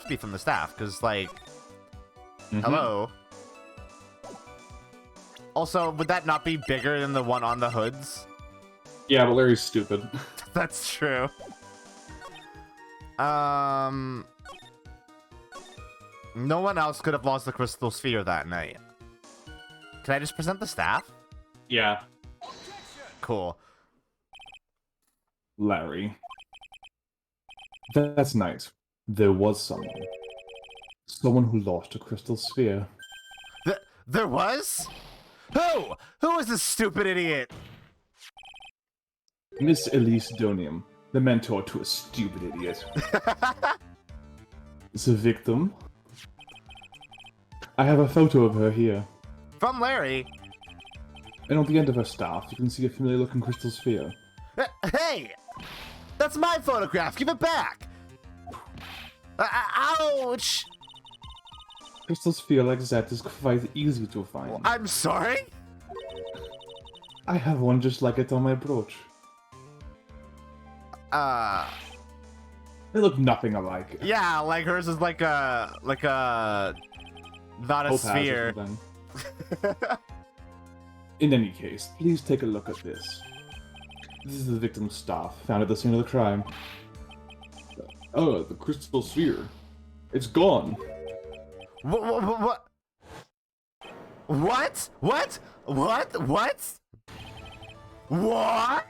be from the staff, because, like, hello. Also, would that not be bigger than the one on the hoods? Yeah, but Larry's stupid. That's true. No one else could have lost the crystal sphere that night. Can I just present the staff? Yeah. Cool. Larry. That's nice. There was someone. Someone who lost a crystal sphere. There was? Who? Who was this stupid idiot? Miss Elise Donium, the mentor to a stupid idiot. The victim? I have a photo of her here. From Larry. And on the end of her staff, you can see a familiar-looking crystal sphere. Hey! That's my photograph! Give it back! Ouch! Crystal sphere like that is quite easy to find. I'm sorry? I have one just like it on my brooch. They look nothing alike. Yeah, like hers is like a not a Topaz or sphere. something. In any case, please take a look at this. This is the victim's staff, found at the scene of the crime. Oh, the crystal sphere. It's gone. What? What? What? What? What? What?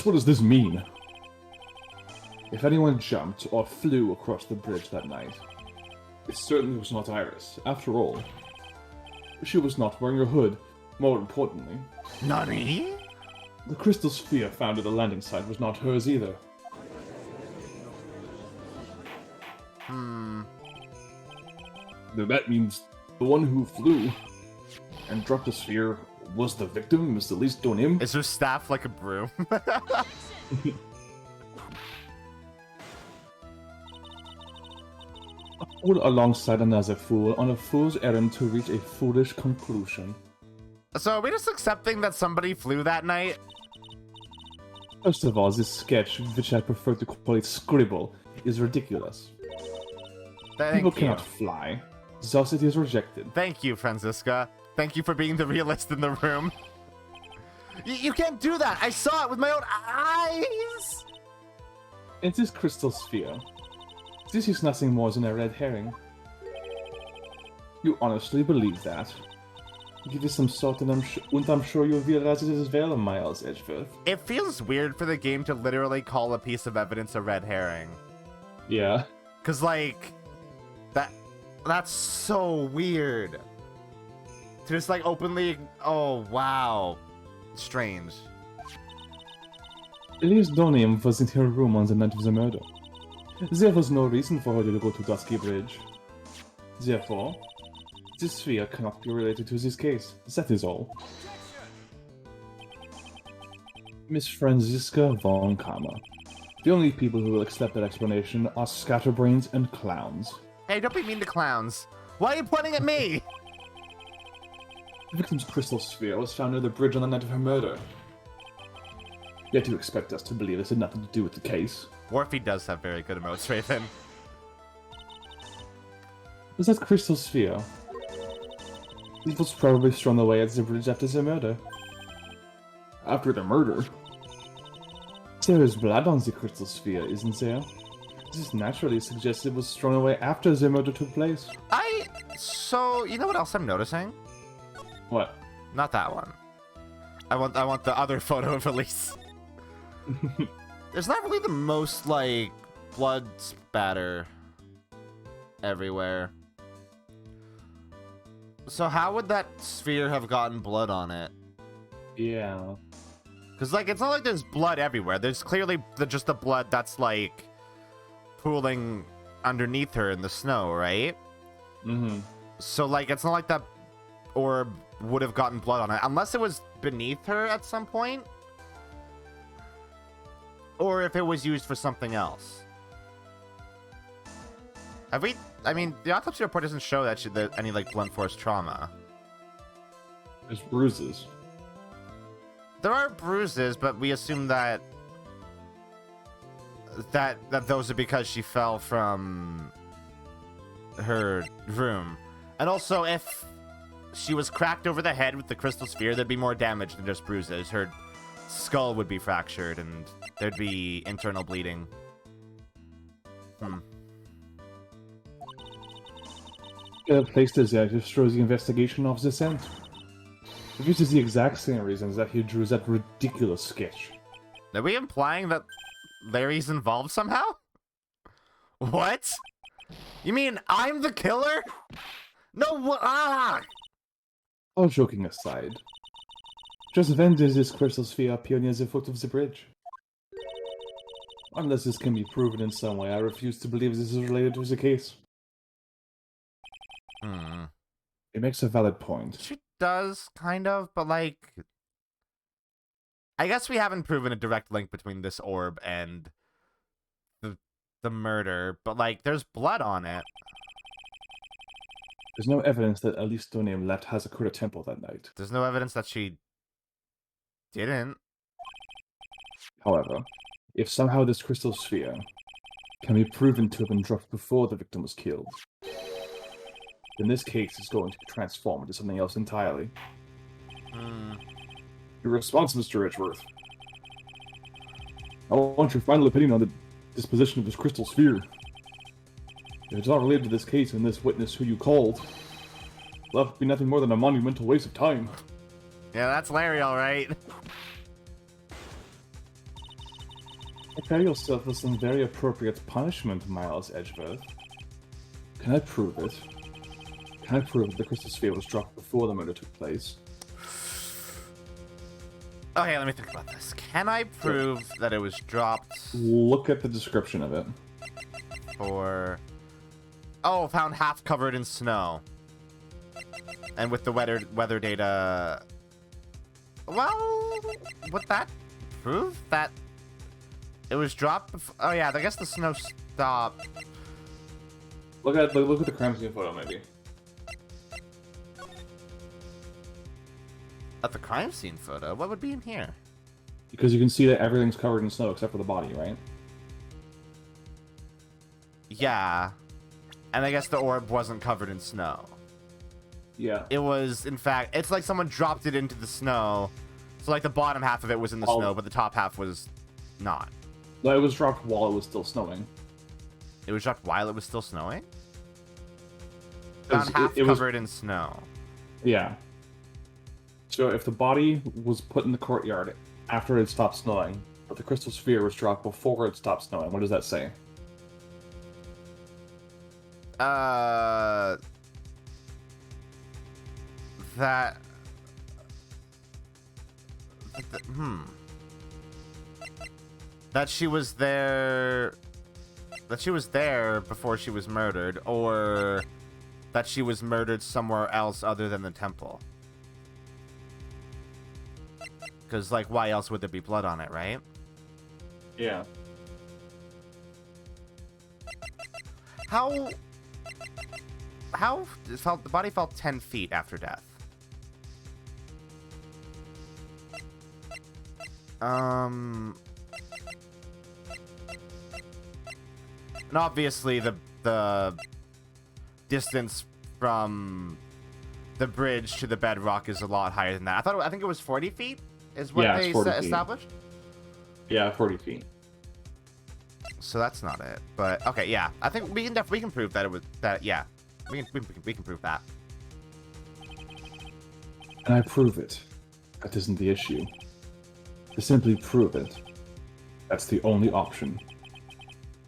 What does this mean? If anyone jumped or flew across the bridge that night, it certainly was not Iris. After all, she was not wearing a hood. More importantly, Nani? the crystal sphere found at the landing site was not hers either. Now that means the one who flew and dropped the sphere was the victim, Miss Elise Donim. Is her staff like a broom? A fool alongside another fool on a fool's errand to reach a foolish conclusion. So are we just accepting that somebody flew that night? First of all, this sketch, which I prefer to call it scribble, is ridiculous. People cannot fly, thus it is rejected. Thank you, Franziska. Thank you for being the realist in the room. You can't do that! I saw it with my own eyes! And this crystal sphere, this is nothing more than a red herring. You honestly believe that? Give it some thought and I'm sure you'll realize it as well, Miles Edgeworth. It feels weird for the game to literally call a piece of evidence a red herring. Yeah. Cause like, that's so weird. To just like openly, oh wow. Strange. Elise Donim was in her room on the night of the murder. There was no reason for her to go to Dusky Bridge. Therefore, this sphere cannot be related to this case. That is all. Miss Franziska von Kammer. The only people who will accept that explanation are scatterbrains and clowns. Hey, don't be mean to clowns. Why are you pointing at me? The victim's crystal sphere was found near the bridge on the night of her murder. Yet you expect us to believe this had nothing to do with the case. Warfy does have very good emotes, Raven. Was that crystal sphere? It was probably thrown away at the bridge after the murder. After the murder? There is blood on the crystal sphere, isn't there? This naturally suggests it was thrown away after the murder took place. So, you know what else I'm noticing? What? Not that one. I want the other photo of Elise. There's not really the most, like, blood spatter everywhere. So how would that sphere have gotten blood on it? Yeah. Because, like, it's not like there's blood everywhere. There's clearly just the blood that's, like, pooling underneath her in the snow, right? Mm-hmm. So, like, it's not like that orb would have gotten blood on it. Unless it was beneath her at some point. Or if it was used for something else. Have we... I mean, the autopsy report doesn't show that any, like, blunt force trauma. There's bruises. There are bruises, but we assume that those are because she fell from her room. And also, if she was cracked over the head with the crystal sphere, there'd be more damage than just bruises. Her skull would be fractured, and there'd be internal bleeding. Placed his there to throw the investigation off the scent. This is the exact same reasons that he drew that ridiculous sketch. Are we implying that Larry's involved somehow? What? You mean I'm the killer? No, All joking aside, just when did this crystal sphere appear near the foot of the bridge? Unless this can be proven in some way, I refuse to believe this is related to the case. It makes a valid point. She does, kind of, but, like... I guess we haven't proven a direct link between this orb and the murder, but, like, there's blood on it. There's no evidence that Elise Donim left Hazakura Temple that night. There's no evidence that she didn't. However, if somehow this crystal sphere can be proven to have been dropped before the victim was killed, then this case is going to be transformed into something else entirely. Your response, Mr. Edgeworth. I want your final opinion on the disposition of this crystal sphere. If it's not related to this case and this witness who you called, it'll have to be nothing more than a monumental waste of time. Yeah, that's Larry, alright. Prepare yourself for some very appropriate punishment, Miles Edgeworth. Can I prove it? Can I prove that the crystal sphere was dropped before the murder took place? Okay, let me think about this. Can I prove that it was dropped Look at the description of it. for... Oh, found half covered in snow. And with the weather data... Well, would that prove that it was dropped before... Oh yeah, I guess the snow stopped. Look at the crime scene photo, maybe. At the crime scene photo? What would be in here? Because you can see that everything's covered in snow except for the body, right? Yeah. And I guess the orb wasn't covered in snow. Yeah. It was, in fact, it's like someone dropped it into the snow. So, like, the bottom half of it was in the snow, but the top half was not. No, it was dropped while it was still snowing. It was dropped while it was still snowing? Found half it was covered in snow. Yeah. So if the body was put in the courtyard after it stopped snowing, but the crystal sphere was dropped before it stopped snowing, what does that say? That she was there... That she was there before she was murdered, or that she was murdered somewhere else other than the temple. Because, like, why else would there be blood on it, right? Yeah. How the body fell 10 feet after death? And obviously the distance from the bridge to the bedrock is a lot higher than that. I think it was 40 feet is what Yeah, they it's 40 feet. established. Yeah, 40 feet. So that's not it. But okay, yeah. I think we can prove that it was that. Yeah, we can prove that. And I prove it. That isn't the issue. To simply prove it. That's the only option.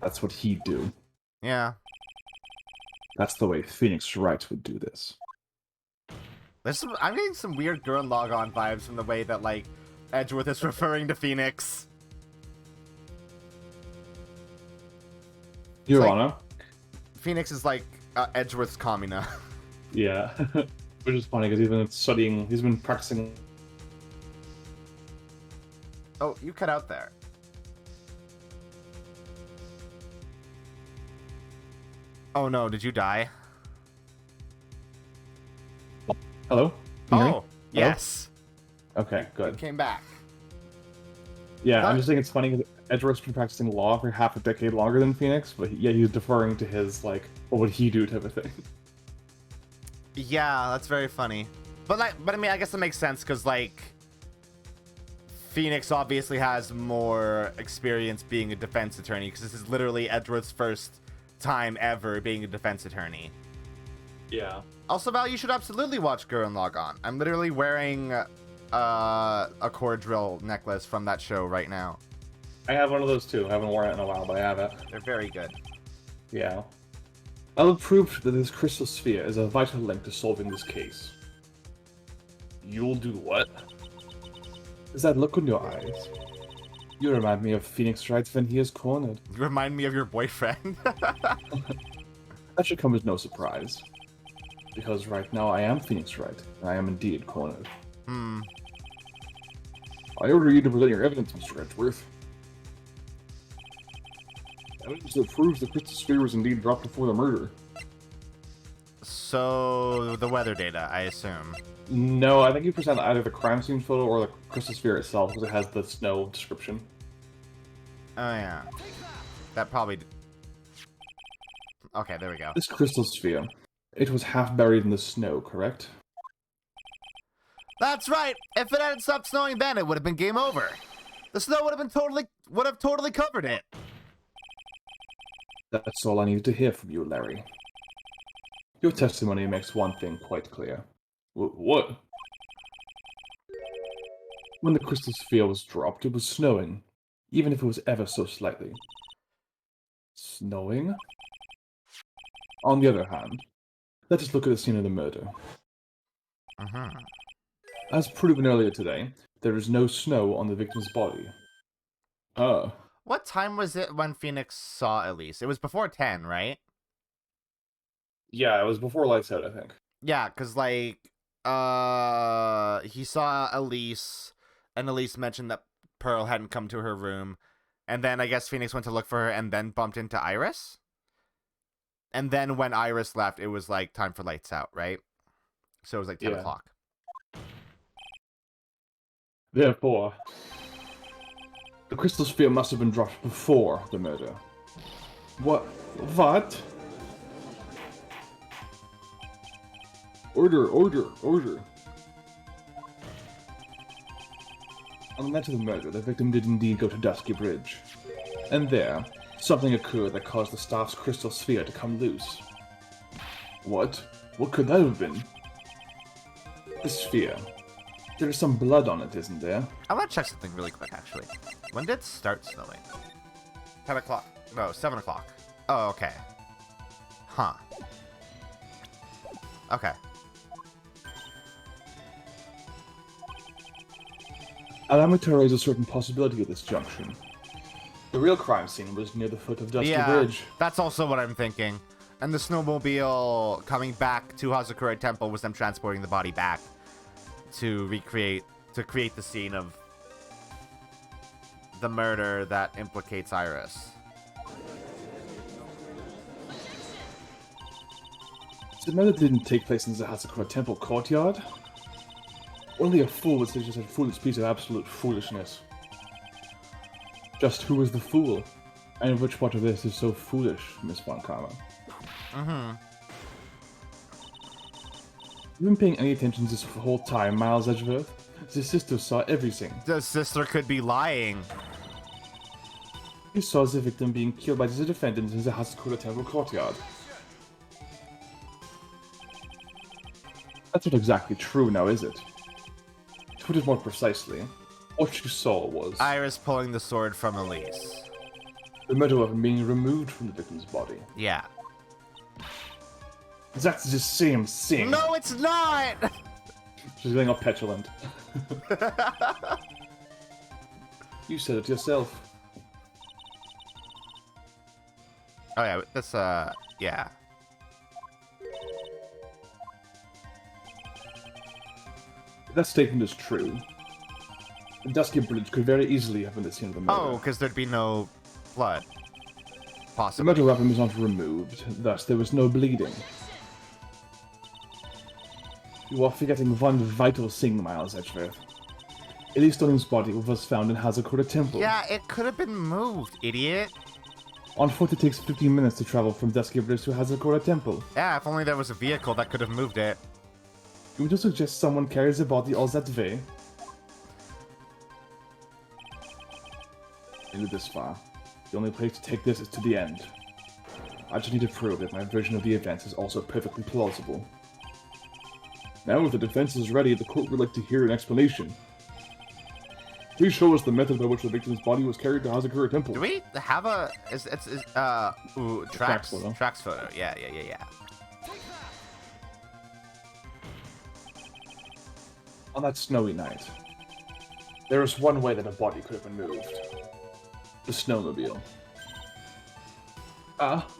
That's what he'd do. Yeah. That's the way Phoenix Wright would do this. I'm getting some weird Gurren Lagann vibes from the way that, like, Edgeworth is referring to Phoenix. Your like- Honor. Phoenix is like Edgeworth's Kamina. Yeah. Which is funny because he's been practicing. Oh, you cut out there. Oh no, did you die? Hello? Can you hear me? Oh, yes. Okay, You good. came back. Yeah, I'm That- just thinking it's funny because Edgeworth's been practicing law for half a decade longer than Phoenix, but he's deferring to his, like, what would he do type of thing. Yeah, that's very funny. But I mean, I guess that makes sense because, like, Phoenix obviously has more experience being a defense attorney because this is literally Edgeworth's first time ever being a defense attorney. Yeah. Also, Val, you should absolutely watch Gurren Lagann. I'm literally wearing a core drill necklace from that show right now. I have one of those too. I haven't worn it in a while, but I have it. They're very good. Yeah. I'll prove that this crystal sphere is a vital link to solving this case. You'll do what? Is that look in your eyes? You remind me of Phoenix Wright when he is cornered. You remind me of your boyfriend. That should come as no surprise. Because right now I am Phoenix Wright, and I am indeed cornered. Hmm. I order you to present your evidence, Mr. Edgeworth. Evidence that proves the crystal sphere was indeed dropped before the murder. So, the weather data, I assume. No, I think you present either the crime scene photo or the crystal sphere itself, because it has the snow description. Oh, yeah. That probably... Okay, there we go. This crystal sphere, it was half buried in the snow, correct? That's right! If it hadn't stopped snowing then, it would have been game over. The snow would have totally covered it. That's all I needed to hear from you, Larry. Your testimony makes one thing quite clear. What? When the crystal sphere was dropped, it was snowing, even if it was ever so slightly. Snowing? On the other hand, let us look at the scene of the murder. Mm-hmm. As proven earlier today, there is no snow on the victim's body. What time was it when Phoenix saw Elise? It was before 10, right? Yeah, it was before lights out, I think. Yeah, because, like, he saw Elise, and Elise mentioned that Pearl hadn't come to her room, and then I guess Phoenix went to look for her and then bumped into Iris? And then when Iris left, it was, like, time for lights out, right? So it was, like, 10 o'clock. Therefore, the crystal sphere must have been dropped before the murder. What? Order. On the night of the murder, the victim did indeed go to Dusky Bridge. And there, something occurred that caused the staff's crystal sphere to come loose. What? What could that have been? The sphere. There is some blood on it, isn't there? I want to check something really quick, actually. When did it start snowing? 10 o'clock. No, 7 o'clock. Oh, okay. Huh. Okay. Allow me to raise a certain possibility at this junction. The real crime scene was near the foot of Dusky Yeah, Bridge. that's also what I'm thinking. And the snowmobile coming back to Hazakura Temple was them transporting the body back to create the scene of the murder that implicates Iris. The murder didn't take place in the Hazakura Temple courtyard. Only a fool would say just a foolish piece of absolute foolishness. Just who was the fool? And which part of this is so foolish, Miss Von Karma? You've been paying any attention this whole time, Miles Edgeworth? The sister saw everything. The sister could be lying. He saw the victim being killed by the defendant in the Hazakura Temple courtyard. That's not exactly true now, is it? To put it more precisely, what you saw was Iris pulling the sword from Elise. the murder weapon being removed from the victim's body. Yeah. That's the same thing. No, it's not! She's getting all petulant. You said it yourself. Oh yeah, that's yeah. If that statement is true, the Dusky Bridge could very easily have been the scene of the murder. Oh, because there'd be no blood. The Possibly. murder weapon was not removed, thus there was no bleeding. You are forgetting one vital thing, Miles Edgeworth. Ellie Stoning's body was found in Hazakura Temple. Yeah, it could have been moved, idiot. On foot, it takes 15 minutes to travel from Dusky Bridge to Hazakura Temple. Yeah, if only there was a vehicle that could have moved it. You would just suggest someone carries the body all that way? Into this far. The only place to take this is to the end. I just need to prove that my version of the events is also perfectly plausible. Now, if the defense is ready, the court would like to hear an explanation. Please show us the method by which the victim's body was carried to Hazakura Temple. Do we have a ooh, tracks photo. tracks photo? Yeah. On that snowy night, there is one way that a body could have been moved. The snowmobile.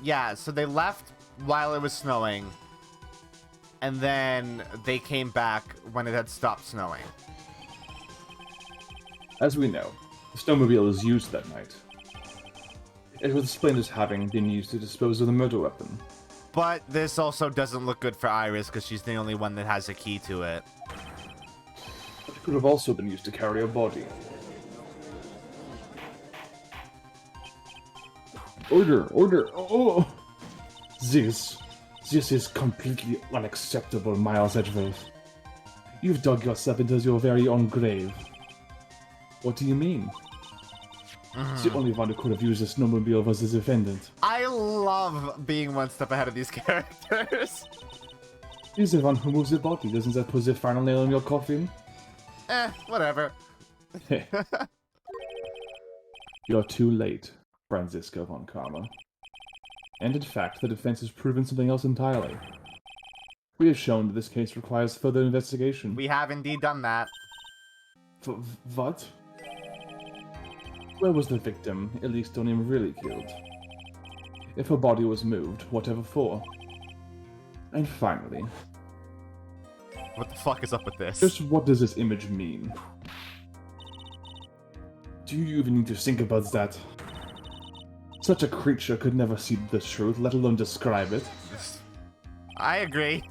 Yeah, so they left while it was snowing, and then they came back when it had stopped snowing. As we know, the snowmobile was used that night. It was explained as having been used to dispose of the murder weapon. But this also doesn't look good for Iris because she's the only one that has a key to it. But it could have also been used to carry a body. Order! Oh! This is completely unacceptable, Miles Edgeworth. You've dug yourself into your very own grave. What do you mean? The only one who could have used a snowmobile was the defendant. I love being one step ahead of these characters. He's the one who moves the body. Doesn't that put the final nail in your coffin? Whatever. You're too late, Franziska von Karma. And in fact, the defense has proven something else entirely. We have shown that this case requires further investigation. We have indeed done that. What? Where was the victim, Ellie Stoning, really killed? If her body was moved, whatever for? And finally, What the fuck is up with this? just what does this image mean? Do you even need to think about that? Such a creature could never see the truth, let alone describe it. I agree.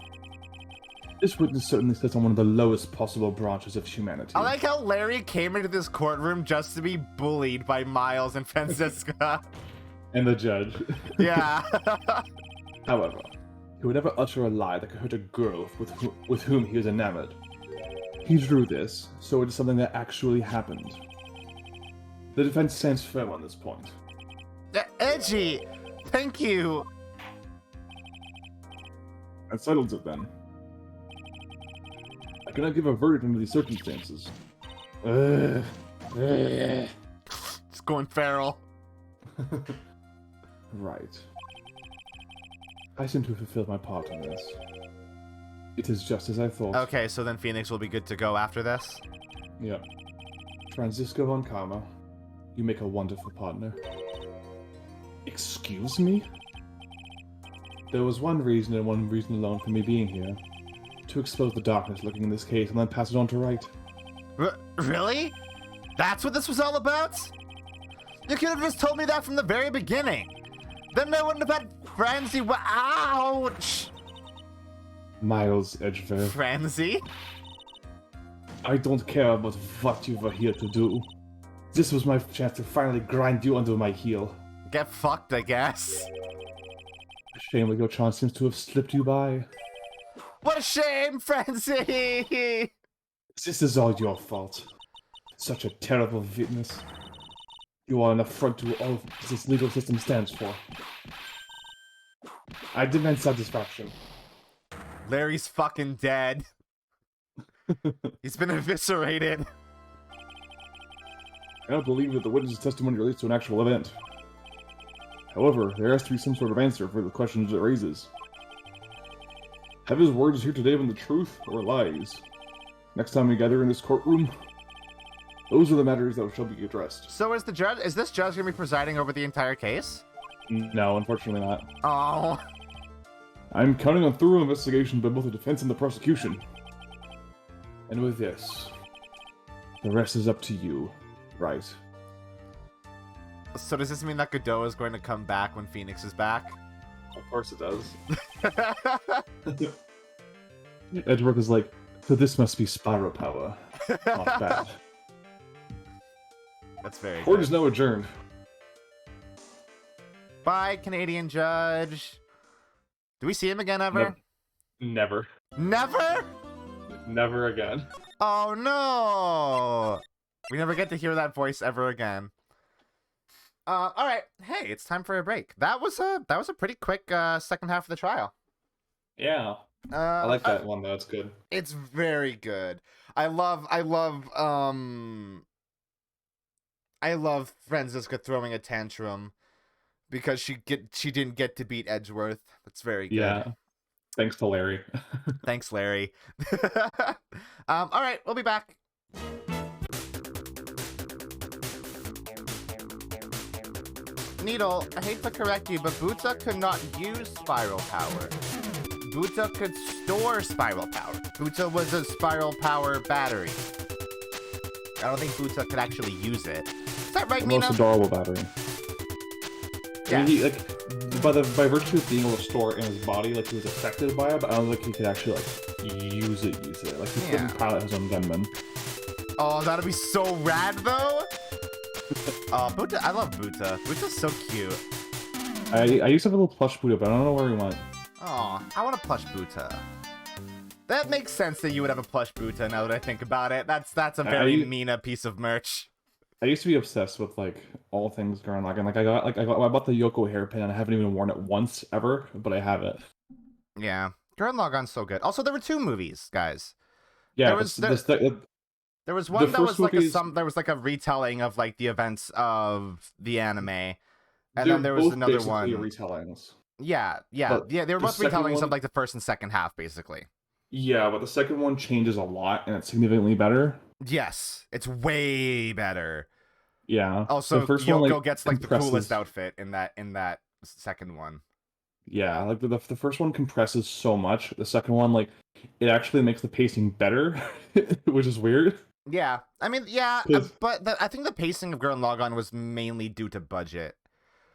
This witness certainly sits on one of the lowest possible branches of humanity. I like how Larry came into this courtroom just to be bullied by Miles and Franziska. And the judge. Yeah. However, he would never utter a lie that could hurt a girl with whom he was enamored. He drew this, so it is something that actually happened. The defense stands firm on this point. Edgy. Thank you. That settles it then. I cannot give a verdict under these circumstances. It's going feral. Right. I seem to have fulfilled my part in this. It is just as I thought. Okay, so then Phoenix will be good to go after this? Yep. Franziska von Karma, You make a wonderful partner. Excuse me? There was one reason and one reason alone for me being here. To expose the darkness lurking in this case and then pass it on to Wright. Really? That's what this was all about? You could have just told me that from the very beginning. Then I wouldn't have had Franzi. Ouch! Miles Edgever. Franzi? I don't care about what you were here to do. This was my chance to finally grind you under my heel. Get fucked, I guess. Shame that your chance seems to have slipped you by. What a shame, Franzi! This is all your fault. Such a terrible witness. You are an affront to all this legal system stands for. I demand satisfaction. Larry's fucking dead. He's been eviscerated. I don't believe that the witness's testimony relates to an actual event. However, there has to be some sort of answer for the questions it raises. Have his words here today been the truth or lies? Next time we gather in this courtroom, those are the matters that shall be addressed. So is this judge gonna be presiding over the entire case? No, unfortunately not. Oh. I'm counting on thorough investigation by both the defense and the prosecution. And with this, the rest is up to you, right? So does this mean that Godot is going to come back when Phoenix is back? Of course it does. Edgeworth is like, so this must be Spyro power. Not bad. That's very Court good. is now adjourned. Bye, Canadian judge. Do we see him again ever? Never. Never? Never again. Oh no! We never get to hear that voice ever again. All right. Hey, it's time for a break. That was a pretty quick second half of the trial. Yeah. I like that one though. It's good. It's very good. I love Franziska throwing a tantrum because she didn't get to beat Edgeworth. That's very good. Yeah. Thanks to Larry. Thanks, Larry. All right, we'll be back. Needle, I hate to correct you, but Buta could not use spiral power. Buta could store spiral power. Buta was a spiral power battery. I don't think Buta could actually use it. Is that right, The Mina? most adorable battery. Yeah. I mean, by virtue of being able to store it in his body, like he was affected by it, but I don't think he could actually use it. Like he couldn't pilot his own gunman. Oh, that'd be so rad though. Oh, Buta, I love Buta. Buta's so cute. I used to have a little plush Buddha, but I don't know where he went. Oh, I want a plush Buta. That makes sense that you would have a plush Buta now that I think about it. That's a very Mina piece of merch. I used to be obsessed with all things Gurren Lagann. I bought the Yoko hairpin and I haven't even worn it once ever, but I have it. Yeah, Gurren Lagann's so good. Also, there were 2 movies, guys. Yeah, there was one that was like a retelling of like the events of the anime, and then there was another one. Retellings. Yeah. They were both retellings of like the first and second half, basically. Yeah, but the second one changes a lot, and it's significantly better. Yes, it's way better. Yeah. Also, the first Yoko one, gets like the coolest outfit in that second one. Yeah, like the first one compresses so much. The second one, it actually makes the pacing better, which is weird. Yeah, I mean, but I think the pacing of Gurren Lagann was mainly due to budget.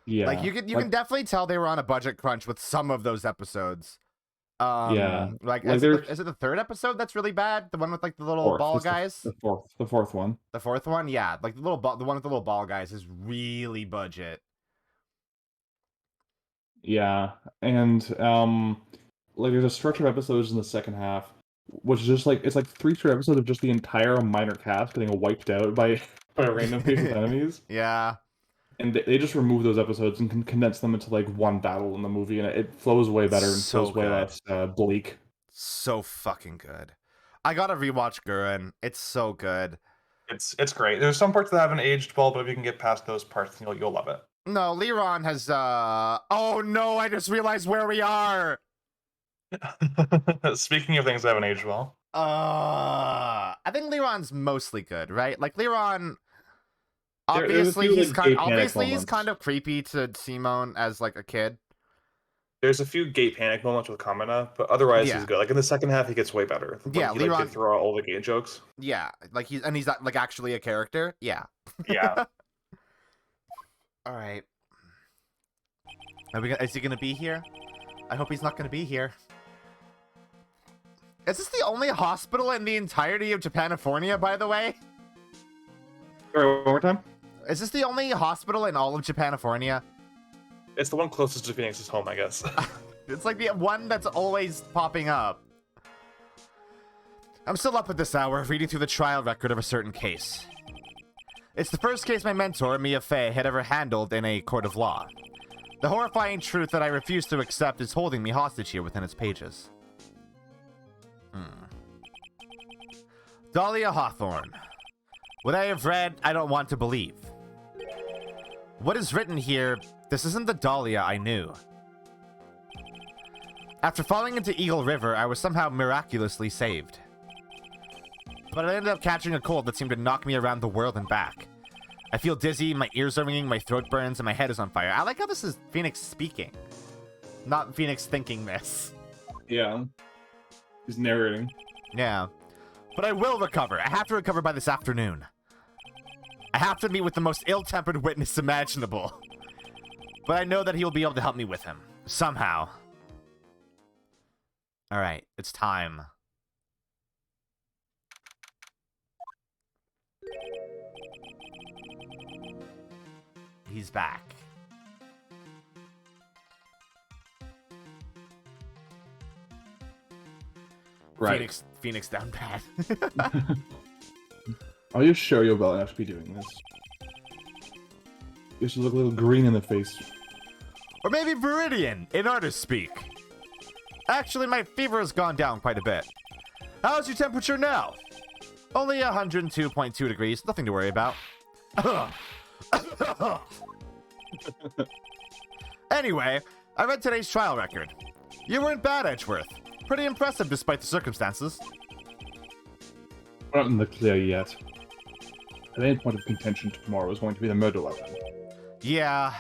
Yeah, like you can definitely tell they were on a budget crunch with some of those episodes. Is it the third episode that's really bad? The one with like the little ball guys. The fourth one. The fourth one, yeah, like the one with the little ball guys is really budget. Yeah, and there's a structure of episodes in the second half, which is just it's 3 straight episodes of just the entire minor cast getting wiped out by a random face of enemies. Yeah. And they just remove those episodes and can condense them into one battle in the movie, and it flows way better and feels way less bleak. So fucking good. I gotta rewatch Gurren. It's so good. It's great. There's some parts that haven't aged well, but if you can get past those parts, you'll love it. No, Liron has oh no, I just realized where we are. Speaking of things that haven't aged well. I think Liron's mostly good, right? Like Liron there's a Obviously, few, he's like, kind. gay panic Obviously, he's moments. kind of creepy to Simone as like a kid. There's a few gay panic moments with Kamina, but otherwise Yeah. he's good. Like in the second half, he gets way better when Yeah, he like Leron. did throw out all the gay jokes. Yeah, like he's like actually a character. Yeah. Yeah. All right. Is he gonna be here? I hope he's not gonna be here. Is this the only hospital in the entirety of Japanifornia, by the way? Sorry, one more time? Is this the only hospital in all of Japanifornia? It's the one closest to Phoenix's home, I guess. It's like the one that's always popping up. I'm still up at this hour, reading through the trial record of a certain case. It's the first case my mentor, Mia Fey, had ever handled in a court of law. The horrifying truth that I refuse to accept is holding me hostage here within its pages. Dahlia Hawthorne. What I have read, I don't want to believe. What is written here, this isn't the Dahlia I knew. After falling into Eagle River, I was somehow miraculously saved. But I ended up catching a cold that seemed to knock me around the world and back. I feel dizzy, my ears are ringing, my throat burns, and my head is on fire. I like how this is Phoenix speaking, not Phoenix thinking this. Yeah. He's narrating. Yeah. But I will recover. I have to recover by this afternoon. I have to meet with the most ill-tempered witness imaginable. But I know that he'll be able to help me with him. Somehow. Alright, it's time. He's back. Right. Phoenix down bad. Are you sure you're well enough to be doing this? You should look a little green in the face. Or maybe Viridian, in artist speak. Actually, my fever has gone down quite a bit. How's your temperature now? Only 102.2 degrees, nothing to worry about. Anyway, I read today's trial record. You weren't bad, Edgeworth. Pretty impressive despite the circumstances. We're not in the clear yet. The main point of contention tomorrow is going to be the murder weapon. Yeah.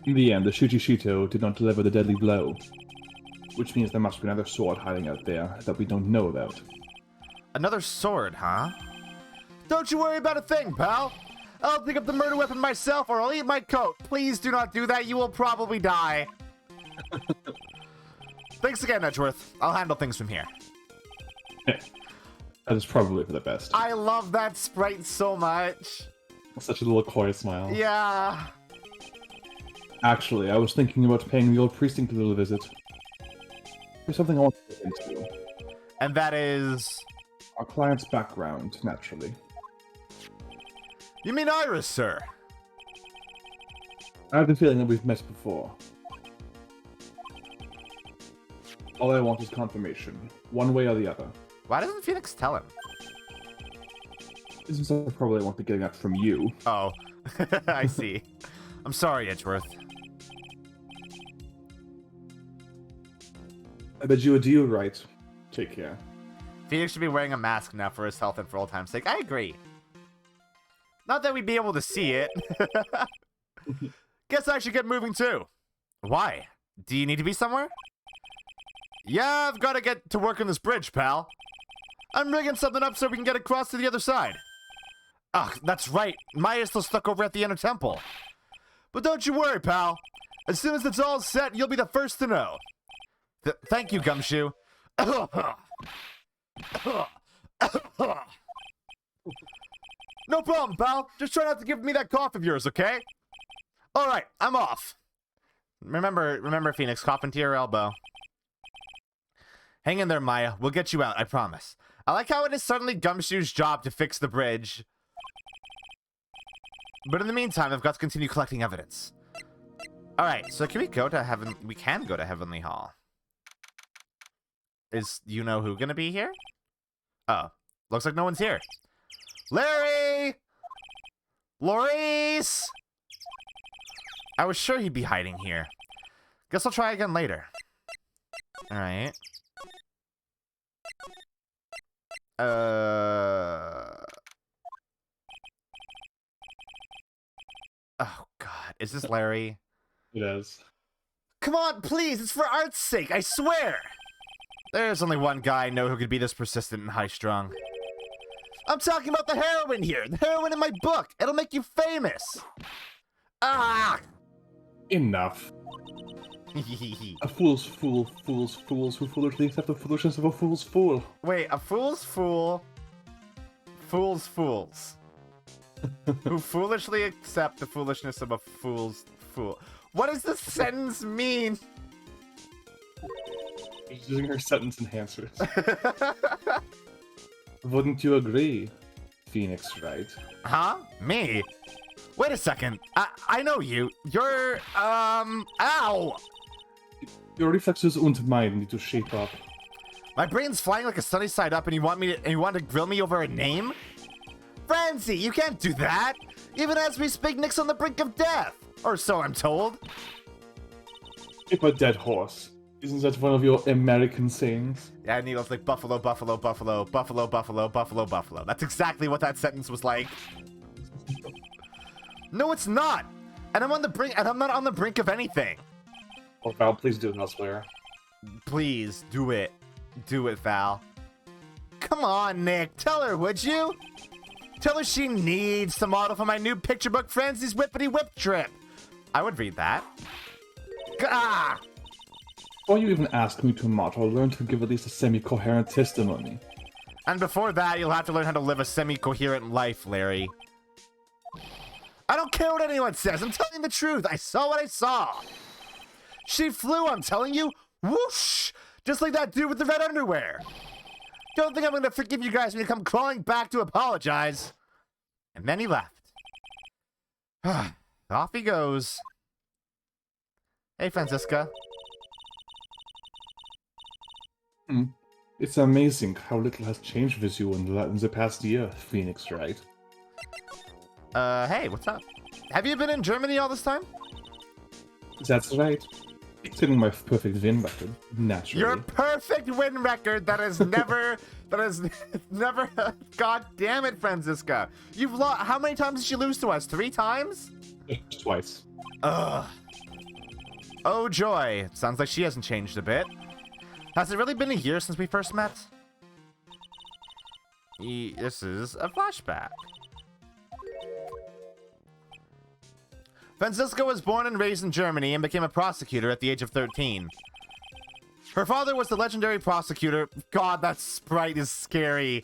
In the end, the Shujishito did not deliver the deadly blow. Which means there must be another sword hiding out there that we don't know about. Another sword, huh? Don't you worry about a thing, pal. I'll pick up the murder weapon myself or I'll eat my coat. Please do not do that. You will probably die. Thanks again, Edgeworth. I'll handle things from here. That is probably for the best. I love that sprite so much. Such a little coy smile. Yeah. Actually, I was thinking about paying the old precinct a little visit. There's something I want to get into. And that is... Our client's background, naturally. You mean Iris, sir? I have the feeling that we've met before. All I want is confirmation, one way or the other. Why doesn't Phoenix tell him? This is probably I want to get that from you. Oh. I see. I'm sorry, Edgeworth. I bid you adieu, Wright. Take care. Phoenix should be wearing a mask now for his health and for old time's sake. I agree. Not that we'd be able to see it. Guess I should get moving too. Why? Do you need to be somewhere? Yeah, I've got to get to work on this bridge, pal. I'm rigging something up so we can get across to the other side. Ugh, that's right. Maya's still stuck over at the inner temple. But don't you worry, pal. As soon as it's all set, you'll be the first to know. Thank you, Gumshoe. No problem, pal. Just try not to give me that cough of yours, okay? All right, I'm off. Remember, Phoenix, cough into your elbow. Hang in there, Maya. We'll get you out, I promise. I like how it is suddenly Gumshoe's job to fix the bridge. But in the meantime, I've got to continue collecting evidence. All right, so can we go to Heaven? We can go to Heavenly Hall. Is you-know-who gonna be here? Oh, looks like no one's here. Larry! Maurice! I was sure he'd be hiding here. Guess I'll try again later. Alright. Is this Larry? It is. Come on, please. It's for art's sake. I swear. There's only one guy I know who could be this persistent and high-strung. I'm talking about the heroine here. The heroine in my book. It'll make you famous. Ah! Enough. A fool's fool fools fools who foolishly accept the foolishness of a fool's fool. Wait, a fool's fool fools fools. Who foolishly accept the foolishness of a fool's fool. What does this sentence mean? She's using her sentence enhancers. Wouldn't you agree, Phoenix Wright? Huh? Me? Wait a second. I know you. You're, ow! Your reflexes and mine need to shape up. My brain's flying like a sunny side up and you want to grill me over a name? Franzi, you can't do that! Even as we speak, Nick's on the brink of death! Or so I'm told. Shape a dead horse. Isn't that one of your American sayings? Yeah, Needle's like buffalo, buffalo, buffalo, buffalo, buffalo, buffalo, buffalo. That's exactly what that sentence was like. No, it's not! And I'm on the brink, and I'm not on the brink of anything. Oh, Val, please do it elsewhere. Please, do it. Do it, Val. Come on, Nick. Tell her, would you? Tell her she needs to model for my new picture book, Franzi's Whippity Whip Trip. I would read that. Ah! Before you even ask me to model, learn to give at least a semi-coherent testimony. And before that, you'll have to learn how to live a semi-coherent life, Larry. I don't care what anyone says. I'm telling the truth. I saw what I saw. She flew, I'm telling you. Whoosh! Just like that dude with the red underwear. Don't think I'm going to forgive you guys when you come crawling back to apologize. And then he left. Off he goes. Hey, Franziska. It's amazing how little has changed with you in the past year, Phoenix Wright. Hey, what's up? Have you been in Germany all this time? That's right. Considering my perfect win record, naturally. Your perfect win record that has never, God damn it, Franziska. You've lost, how many times did she lose to us? 3 times? Twice. Ugh. Oh joy, sounds like she hasn't changed a bit. Has it really been a year since we first met? This is a flashback. Franziska was born and raised in Germany and became a prosecutor at the age of 13. Her father was the legendary prosecutor. God, that sprite is scary.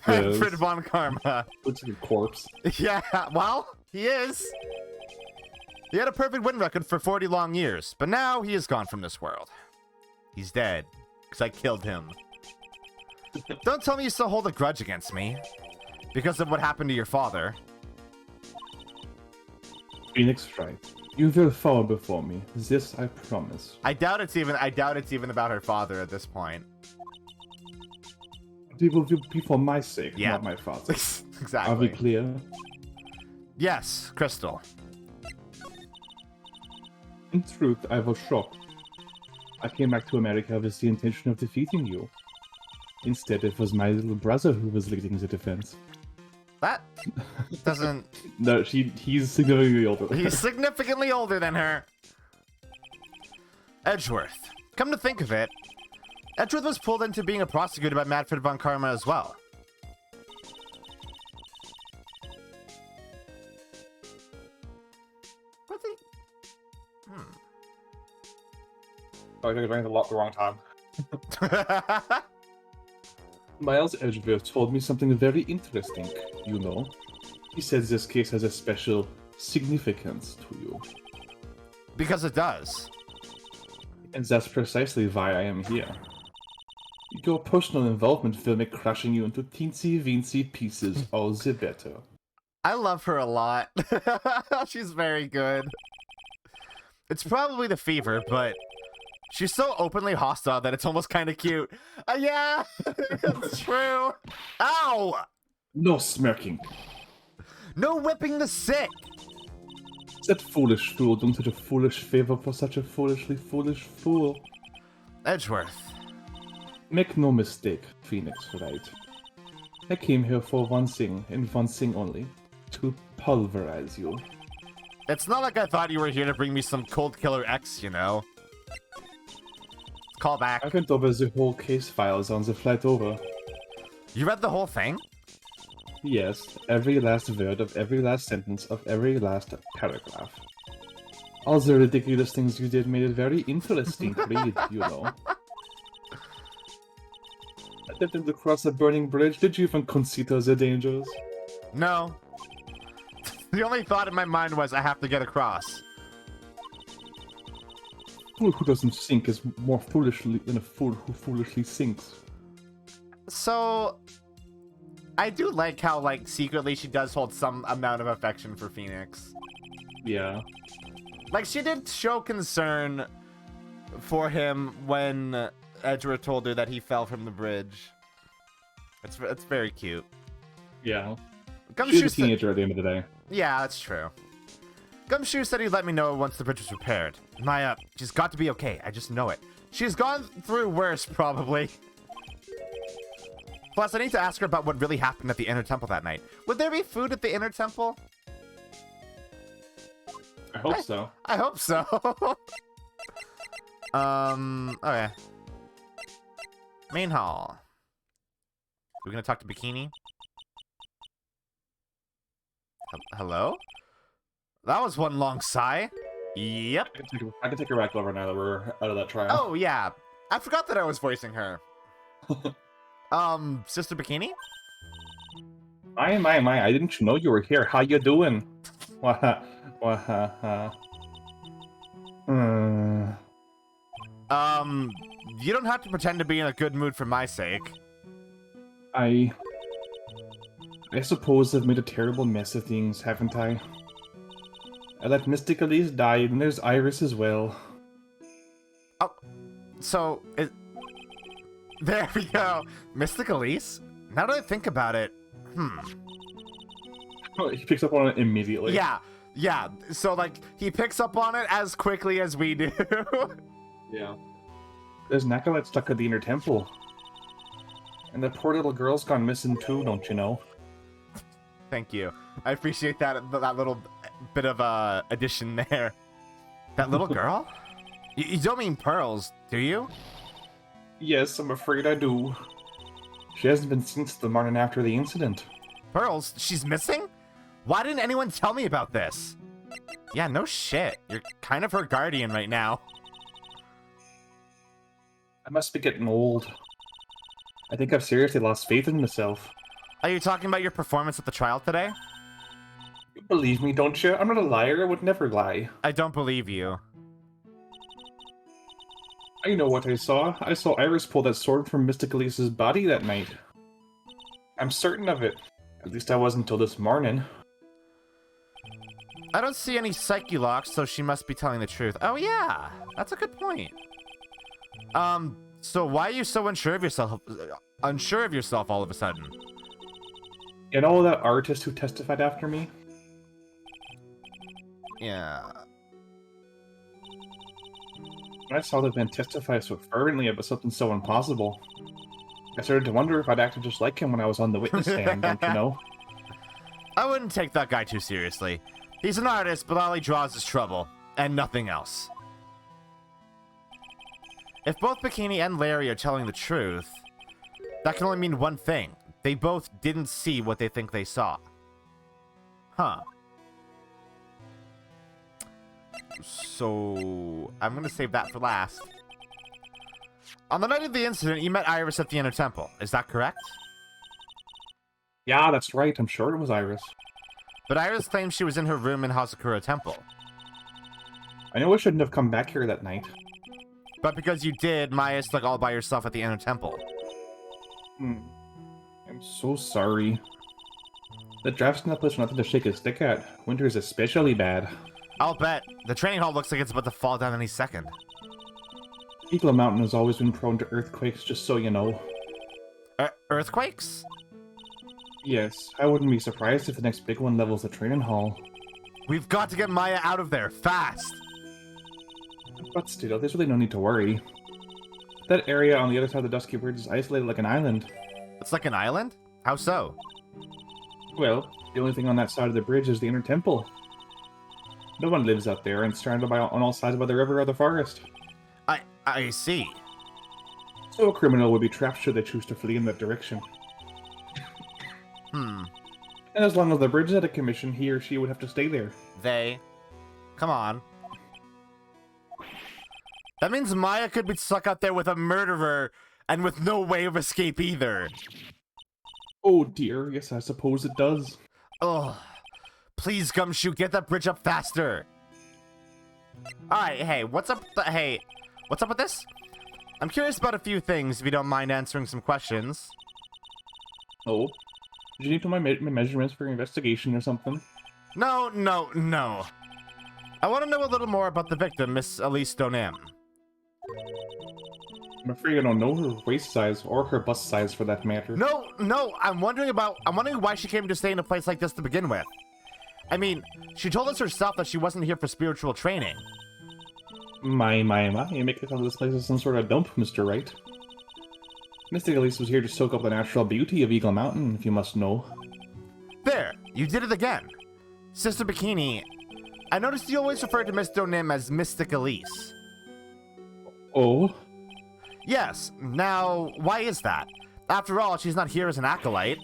Manfred von Karma. Looks like a corpse. Yeah, well, he is. He had a perfect win record for 40 long years, but now he is gone from this world. He's dead, because I killed him. Don't tell me you still hold a grudge against me, because of what happened to your father. Phoenix Wright, you will fall before me. This I promise. I doubt it's even about her father at this point. It will be for my sake, Yeah. not my father's. Exactly. Are we clear? Yes, Crystal. In truth, I was shocked. I came back to America with the intention of defeating you. Instead, it was my little brother who was leading the defense. That doesn't... No, he's significantly older. He's significantly older than her. Edgeworth. Come to think of it, Edgeworth was pulled into being a prosecutor by Manfred von Karma as well. What Oh, you're doing the wrong time. Miles Edgeworth told me something very interesting, you know. He said this case has a special significance to you. Because it does. And that's precisely why I am here. Your personal involvement will make crushing you into teensy-weensy pieces all the better. I love her a lot. She's very good. It's probably the fever, but she's so openly hostile that it's almost kind of cute. Yeah, it's true. Ow! No smirking. No whipping the sick. That foolish fool done such a foolish favor for such a foolishly foolish fool. Edgeworth. Make no mistake, Phoenix Wright. I came here for one thing, and one thing only. To pulverize you. It's not like I thought you were here to bring me some Cold Killer X, you know? Call back. I went over the whole case files on the flight over. You read the whole thing? Yes, every last word of every last sentence of every last paragraph. All the ridiculous things you did made it very interesting to read, you know. Attempting to cross a burning bridge, did you even consider the dangers? No. The only thought in my mind was I have to get across. Fool who doesn't sink is more foolishly than a fool who foolishly sinks. So, I do like how, like, secretly she does hold some amount of affection for Phoenix. Yeah. Like, she did show concern for him when Edgeworth told her that he fell from the bridge. It's very cute. Yeah. Gumshoe She's a teenager at the end of the day. Yeah, that's true. Gumshoe said he'd let me know once the bridge was repaired. Maya, she's got to be okay. I just know it. She's gone through worse, probably. Plus, I need to ask her about what really happened at the Inner Temple that night. Would there be food at the Inner Temple? I hope so. I hope so. Okay. Main hall. We're gonna talk to Bikini? Hello? That was one long sigh. Yep. I can take her back over now that we're out of that trial. Oh, yeah. I forgot that I was voicing her. Sister Bikini? My, I didn't know you were here. How you doing? You don't have to pretend to be in a good mood for my sake. I suppose I've made a terrible mess of things, haven't I? I let Mystic Elise die, and there's Iris as well. Oh, so, there we go. Mystic Elise? Now that I think about it, He picks up on it immediately. Yeah. So, like, he picks up on it as quickly as we do. Yeah. There's an acolyte stuck at the Inner Temple. And that poor little girl's gone missing too, don't you know? Thank you. I appreciate that little bit of addition there. That little girl? You don't mean Pearls, do you? Yes, I'm afraid I do. She hasn't been seen since the morning after the incident. Pearls? She's missing? Why didn't anyone tell me about this? Yeah, no shit. You're kind of her guardian right now. I must be getting old. I think I've seriously lost faith in myself. Are you talking about your performance at the trial today? You believe me, don't you? I'm not a liar. I would never lie. I don't believe you. I know what I saw. I saw Iris pull that sword from Mystic Elise's body that night. I'm certain of it. At least I was until this morning. I don't see any psyche locks, so she must be telling the truth. Oh yeah, that's a good point. So why are you so unsure of yourself all of a sudden? You know that artist who testified after me? Yeah. When I saw the man testify so fervently about something so impossible, I started to wonder if I'd acted just like him when I was on the witness stand, don't you know? I wouldn't take that guy too seriously. He's an artist, but all he draws is trouble, and nothing else. If both Bikini and Larry are telling the truth, that can only mean one thing. They both didn't see what they think they saw. Huh. So, I'm gonna save that for last. On the night of the incident, you met Iris at the Inner Temple. Is that correct? Yeah, that's right. I'm sure it was Iris. But Iris claims she was in her room in Hazakura Temple. I know I shouldn't have come back here that night. But because you did, Maya stuck all by yourself at the Inner Temple. I'm so sorry. The draft's in that place for nothing to shake a stick at. Winter is especially bad. I'll bet. The training hall looks like it's about to fall down any second. Eagle Mountain has always been prone to earthquakes, just so you know. Earthquakes? Yes, I wouldn't be surprised if the next big one levels the training hall. We've got to get Maya out of there, fast! But still, there's really no need to worry. That area on the other side of the Dusky Bridge is isolated like an island. It's like an island? How so? Well, the only thing on that side of the bridge is the Inner Temple. No one lives out there, and it's surrounded by on all sides by the river or the forest. I see. So a criminal would be trapped should they choose to flee in that direction. Hmm. And as long as the bridge is out of commission, he or she would have to stay there. They. Come on. That means Maya could be stuck out there with a murderer and with no way of escape either. Oh dear, yes, I suppose it does. Ugh. Please, Gumshoe, get that bridge up faster. Alright, hey, what's up with this? I'm curious about a few things, if you don't mind answering some questions. Oh? Did you need to know my measurements for your investigation or something? No. I want to know a little more about the victim, Miss Elise Donim. I'm afraid I don't know her waist size, or her bust size for that matter. No, I'm wondering why she came to stay in a place like this to begin with. I mean, she told us herself that she wasn't here for spiritual training. My, you make it sound this place as some sort of dump, Mr. Wright. Mystic Elise was here to soak up the natural beauty of Eagle Mountain, if you must know. There, you did it again. Sister Bikini, I noticed you always referred to Miss Donim as Mystic Elise. Oh? Yes, now, why is that? After all, she's not here as an acolyte.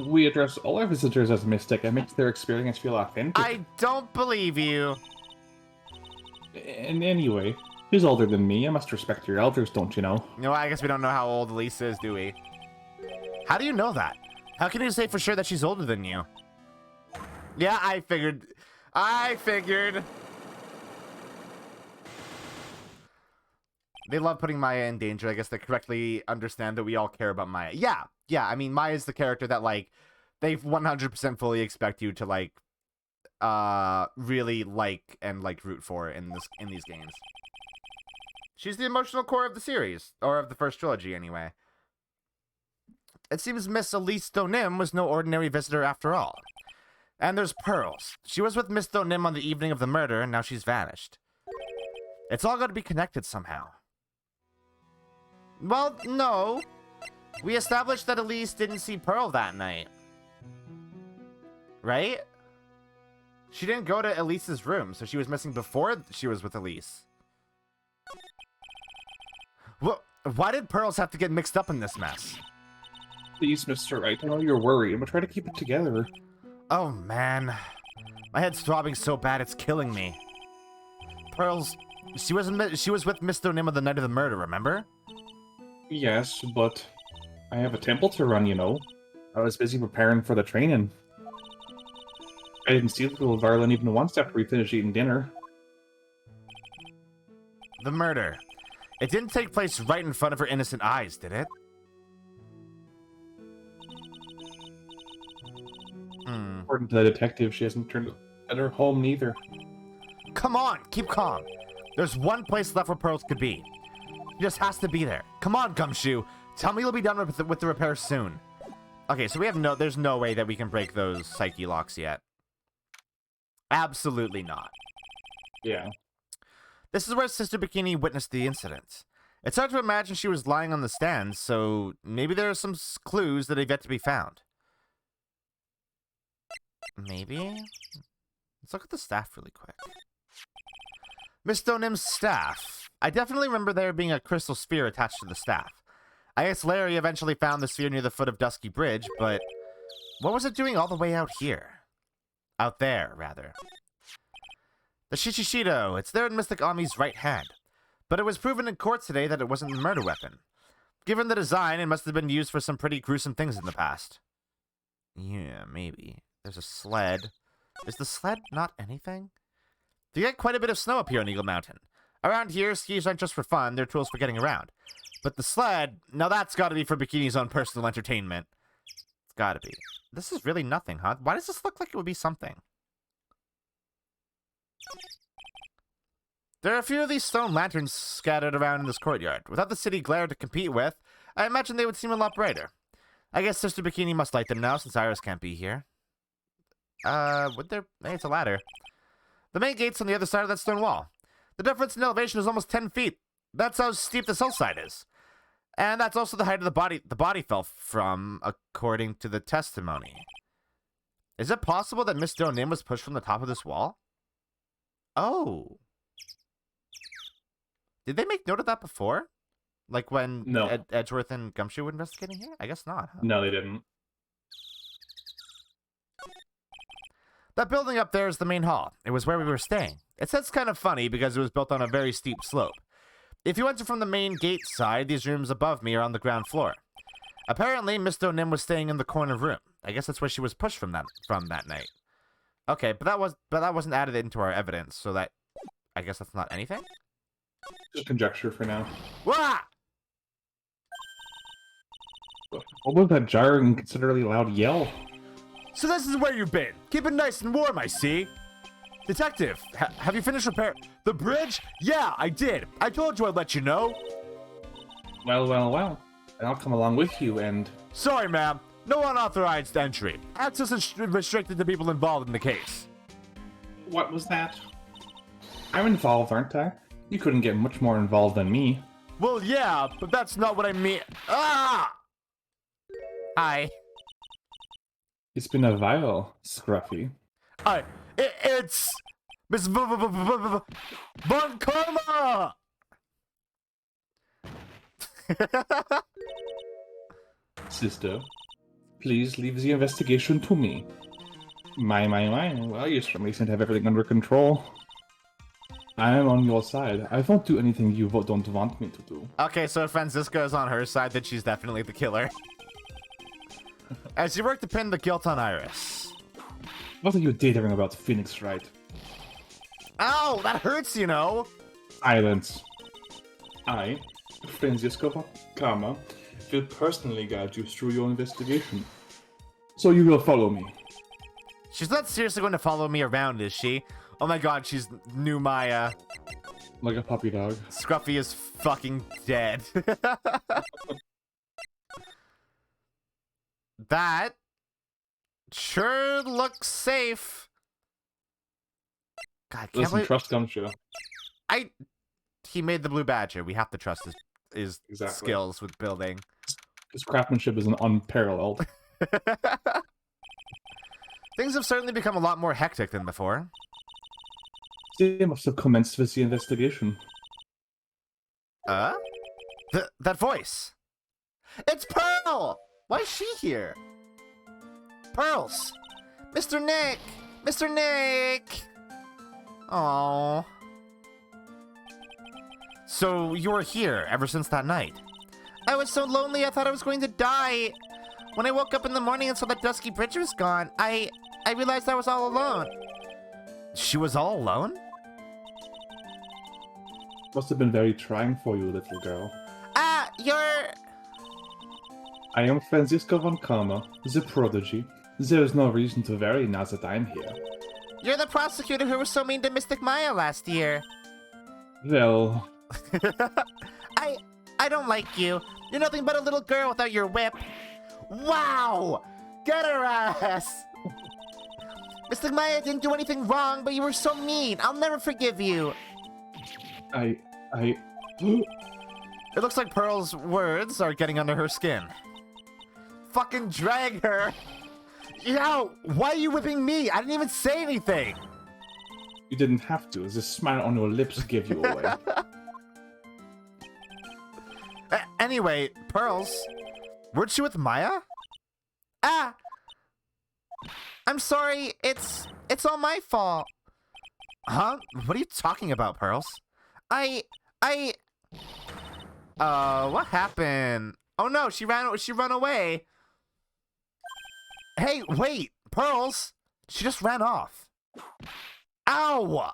We address all our visitors as mystic. It makes their experience feel authentic. I don't believe you. And anyway, she's older than me. I must respect your elders, don't you know? You know, I guess we don't know how old Elise is, do we? How do you know that? How can you say for sure that she's older than you? Yeah, I figured. They love putting Maya in danger. I guess they correctly understand that we all care about Maya. Yeah, I mean, Maya's the character that, like, they 100% fully expect you to, like, really like and, like, root for in these games. She's the emotional core of the series, or of the first trilogy, anyway. It seems Miss Elise Donim was no ordinary visitor after all. And there's Pearls. She was with Miss Donim on the evening of the murder, and now she's vanished. It's all got to be connected somehow. Well, no. We established that Elise didn't see Pearl that night. Right? She didn't go to Elise's room, so she was missing before she was with Elise. Well, why did Pearls have to get mixed up in this mess? Please, Mr. Wright, I know you're worried, but try to keep it together. Oh, man. My head's throbbing so bad it's killing me. Pearls, she was with Miss Donim on the night of the murder, remember? Yes, but I have a temple to run, you know. I was busy preparing for the training. I didn't see little Varlin even once after we finished eating dinner. The murder. It didn't take place right in front of her innocent eyes, did it? According to the detective, she hasn't returned at her home neither. Come on, keep calm. There's one place left where Pearls could be. She just has to be there. Come on, Gumshoe. Tell me you'll be done with the repairs soon. Okay, so there's no way that we can break those psyche locks yet. Absolutely not. Yeah. This is where Sister Bikini witnessed the incident. It's hard to imagine she was lying on the stand, so maybe there are some clues that have yet to be found. Maybe? Let's look at the staff really quick. Miss Donim's staff. I definitely remember there being a crystal sphere attached to the staff. I guess Larry eventually found the sphere near the foot of Dusky Bridge, but what was it doing all the way out here? Out there, rather. The Shishishido. It's there in Mystic Ami's right hand. But it was proven in court today that it wasn't a murder weapon. Given the design, it must have been used for some pretty gruesome things in the past. Yeah, maybe. There's a sled. Is the sled not anything? You get quite a bit of snow up here on Eagle Mountain. Around here, skis aren't just for fun, they're tools for getting around. But the sled, now that's gotta be for Bikini's own personal entertainment. It's gotta be. This is really nothing, huh? Why does this look like it would be something? There are a few of these stone lanterns scattered around in this courtyard. Without the city glare to compete with, I imagine they would seem a lot brighter. I guess Sister Bikini must light them now since Iris can't be here. Would there... Hey, it's a ladder. The main gate's on the other side of that stone wall. The difference in elevation is almost 10 feet. That's how steep this hillside is. And that's also the height of the body fell from, according to the testimony. Is it possible that Miss Donim was pushed from the top of this wall? Oh. Did they make note of that before? Like when No. Edgeworth and Gumshoe were investigating here? I guess not, huh? No, they didn't. That building up there is the main hall. It was where we were staying. It says kind of funny because it was built on a very steep slope. If you enter from the main gate side, these rooms above me are on the ground floor. Apparently, Miss O'Nim was staying in the corner room. I guess that's where she was pushed from that night. Okay, but that wasn't added into our evidence, so that I guess that's not anything? Just conjecture for now. Wah! What was that jarring, considerably loud yell? So this is where you've been. Keep it nice and warm, I see. Detective, have you finished repair the bridge? Yeah, I did. I told you I'd let you know. Well. And I'll come along with you and... Sorry, ma'am. No unauthorized entry. Access is restricted to people involved in the case. What was that? I'm involved, aren't I? You couldn't get much more involved than me. Well, yeah, but that's not what I mean. Ah! Hi. It's been a while, Scruffy. It's Miss Von Karma! Sister, please leave the investigation to me. My. Well, you certainly seem to have everything under control. I am on your side. I won't do anything you don't want me to do. Okay, so if Franziska is on her side, then she's definitely the killer. As you work to pin the guilt on Iris. What are you daydreaming about, Phoenix Wright? Ow, that hurts, you know. Silence. I, Franziska Karma, will personally guide you through your investigation. So you will follow me. She's not seriously going to follow me around, is she? Oh my god, she's new Maya. Like a puppy dog. Scruffy is fucking dead. That sure looks safe. God, can't Listen, believe... trust Gumshoe. He made the blue badger. We have to trust his Exactly. skills with building. His craftsmanship is unparalleled. Things have certainly become a lot more hectic than before. They must have commenced with the investigation. That voice. It's Pearl! Why is she here? Pearls! Mr. Nick! Mr. Nick! Aww. So you were here ever since that night? I was so lonely I thought I was going to die. When I woke up in the morning and saw that dusky bridge was gone, I realized I was all alone. She was all alone? Must have been very trying for you, little girl. You're... I am Franziska von Karma, the prodigy. There is no reason to worry now that I'm here. You're the prosecutor who was so mean to Mystic Maya last year. Well... I don't like you. You're nothing but a little girl without your whip. Wow! Get her ass! Mystic Maya didn't do anything wrong, but you were so mean. I'll never forgive you. It looks like Pearl's words are getting under her skin. Fucking drag her! Yo, why are you whipping me? I didn't even say anything! You didn't have to. The smile on your lips gave you away. Anyway, Pearls, weren't you with Maya? I'm sorry, it's all my fault. Huh? What are you talking about, Pearls? What happened? Oh no, she ran away. Hey, wait, Pearls! She just ran off. Ow!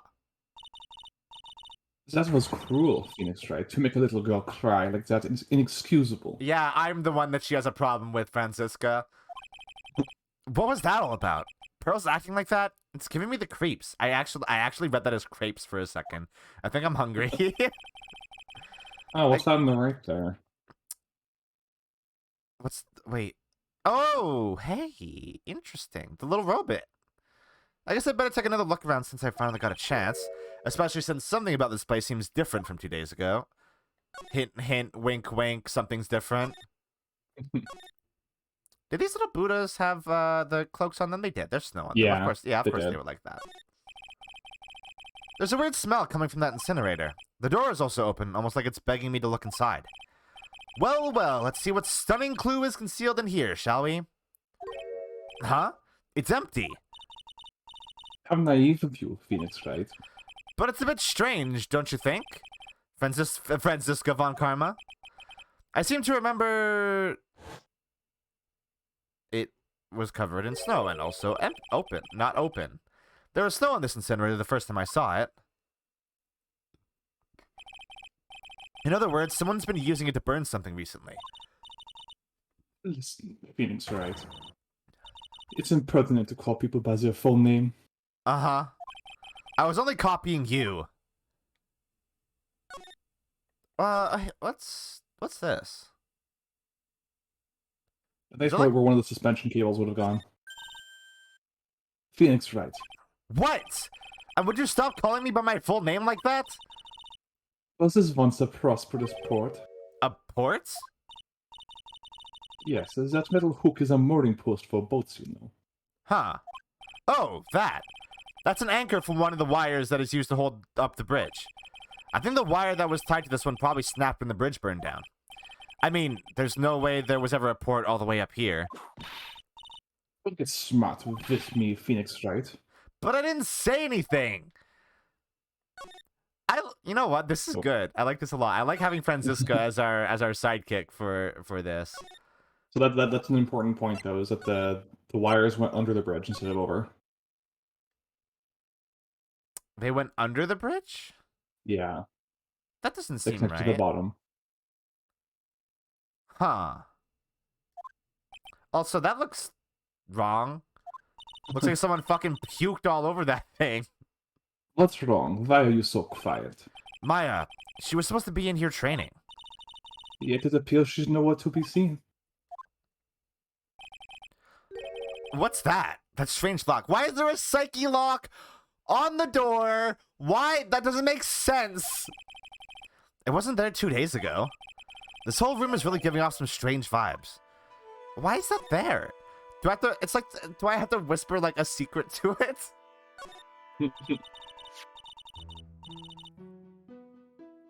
That was cruel, Phoenix Wright, to make a little girl cry like that. It's inexcusable. Yeah, I'm the one that she has a problem with, Franziska. What was that all about? Pearl's acting like that? It's giving me the creeps. I actually read that as crepes for a second. I think I'm hungry. Oh, what's that on the right there? Wait. Oh, hey, interesting. The little robot. I guess I better take another look around since I finally got a chance. Especially since something about this place seems different from 2 days ago. Hint, hint, wink, wink, something's different. Did these little Buddhas have the cloaks on them? They did. There's snow on them. Yeah, Of course they they did. were like that. There's a weird smell coming from that incinerator. The door is also open, almost like it's begging me to look inside. Well, well, let's see what stunning clue is concealed in here, shall we? Huh? It's empty. How naive of you, Phoenix Wright. But it's a bit strange, don't you think? Franziska von Karma? I seem to remember... It was covered in snow and also not open. There was snow on this incinerator the first time I saw it. In other words, someone's been using it to burn something recently. Listen, Phoenix Wright. It's impertinent to call people by their full name. Uh-huh. I was only copying you. What's this? That's probably where one of the suspension cables would have gone. Phoenix Wright. What? And would you stop calling me by my full name like that? Was this once a prosperous port? A port? Yes, as that metal hook is a mooring post for boats, you know. Huh. Oh, that. That's an anchor from one of the wires that is used to hold up the bridge. I think the wire that was tied to this one probably snapped when the bridge burned down. I mean, there's no way there was ever a port all the way up here. Don't get smart with me, Phoenix Wright. But I didn't say anything! You know what? This is good. I like this a lot. I like having Franziska as our sidekick for this. So that's an important point, though, is that the wires went under the bridge instead of over. They went under the bridge? Yeah. That doesn't They seem connect right. to the bottom. Huh. Also, that looks wrong. Looks like someone fucking puked all over that thing. What's wrong? Why are you so quiet? Maya, she was supposed to be in here training. Yet it appears she's nowhere to be seen. What's that? That strange lock. Why is there a psyche lock on the door? Why? That doesn't make sense. It wasn't there 2 days ago. This whole room is really giving off some strange vibes. Why is that there? Do I have to, it's like, do I have to whisper like a secret to it?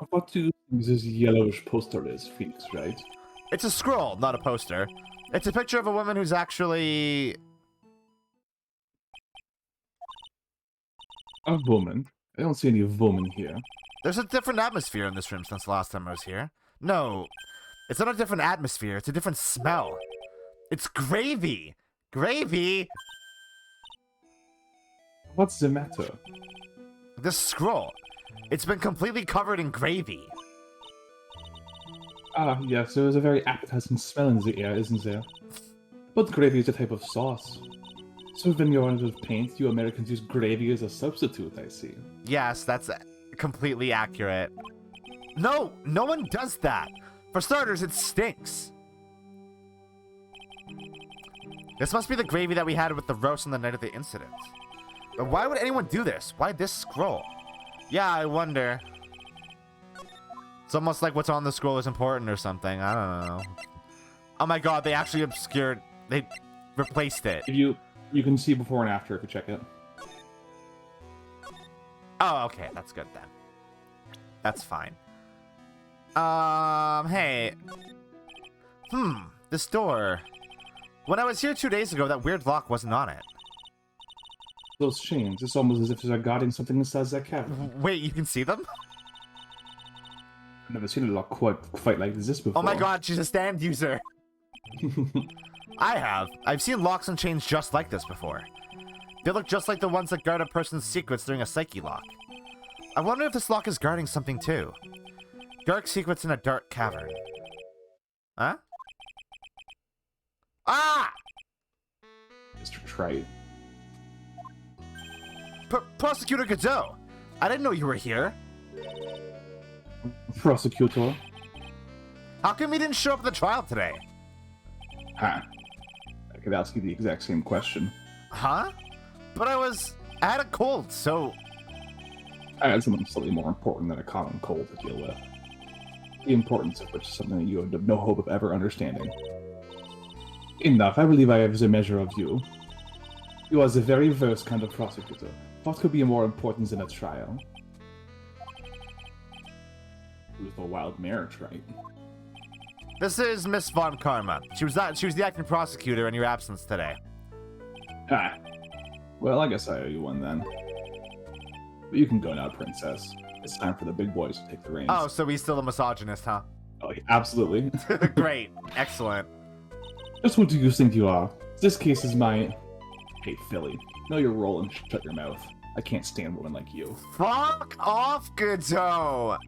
What do you think this yellowish poster is, Phoenix Wright? It's a scroll, not a poster. It's a picture of a woman who's actually... A woman? I don't see any woman here. There's a different atmosphere in this room since the last time I was here. No, it's not a different atmosphere. It's a different smell. It's gravy. Gravy? What's the matter? This scroll. It's been completely covered in gravy. Ah, yes, there is a very appetizing smell in the air, isn't there? But gravy is a type of sauce. So when you're under paint, you Americans use gravy as a substitute, I see. Yes, that's completely accurate. No, no one does that. For starters, it stinks. This must be the gravy that we had with the roast on the night of the incident. But why would anyone do this? Why this scroll? Yeah, I wonder. It's almost like what's on the scroll is important or something. I don't know. Oh my god, they actually obscured... They replaced it. You can see before and after if you check it. Oh, okay. That's good then. That's fine. Hey. This door. When I was here 2 days ago, that weird lock wasn't on it. Those chains, it's almost as if there's a guarding something inside that cavern. Wait, you can see them? I've never seen a lock quite like this before. Oh my god, she's a stand user. I have. I've seen locks and chains just like this before. They look just like the ones that guard a person's secrets during a psyche lock. I wonder if this lock is guarding something too. Dark secrets in a dark cavern. Huh? Ah! Mr. Trite. Prosecutor Godot! I didn't know you were here. Prosecutor. How come you didn't show up at the trial today? Huh. I could ask you the exact same question. Huh? But I had a cold, so... I had something slightly more important than a common cold to deal with. The importance of which is something that you have no hope of ever understanding. Enough, I believe I have the measure of you. You are the very worst kind of prosecutor. What could be more important than a trial? Who's the wild mare, right? This is Miss Von Karma. She was the acting prosecutor in your absence today. Ah. Well, I guess I owe you one then. But you can go now, princess. It's time for the big boys to take the reins. Oh, so he's still a misogynist, huh? Oh, absolutely. Great. Excellent. Just what do you think you are? This case is my... Hey, Philly. Know your role and shut your mouth. I can't stand women like you. Fuck off, Godot!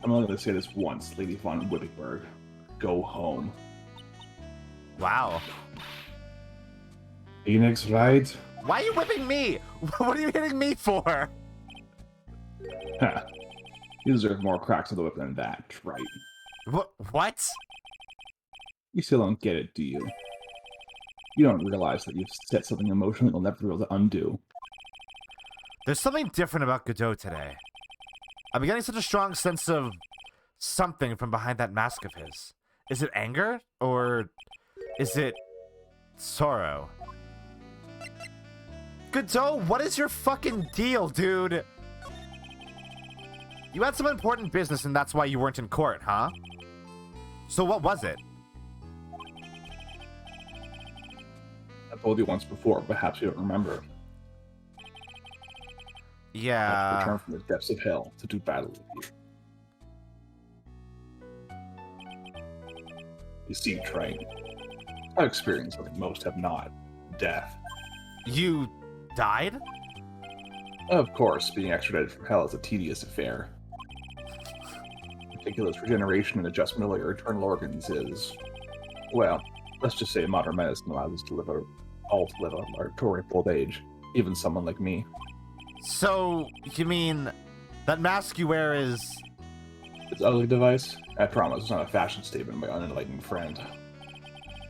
I'm only going to say this once, Lady von Wittenberg. Go home. Wow. Phoenix Wright? Why are you whipping me? What are you hitting me for? Ha. You deserve more cracks of the whip than that, right? What? You still don't get it, do you? You don't realize that you've set something emotional you'll never be able to undo. There's something different about Godot today. I'm getting such a strong sense of something from behind that mask of his. Is it anger? Or is it sorrow? Godot, what is your fucking deal, dude? You had some important business and that's why you weren't in court, huh? So what was it? I told you once before, perhaps you don't remember. Yeah. I've returned from the depths of hell to do battle with you. You see, Train, I've experienced something most have not. Death. You died? Of course, being extradited from hell is a tedious affair. Meticulous regeneration and adjustment of your internal organs is, well, let's just say modern medicine allows us to live a large old age, even someone like me. So, you mean that mask you wear is... This ugly device? I promise it's not a fashion statement, my unenlightened friend.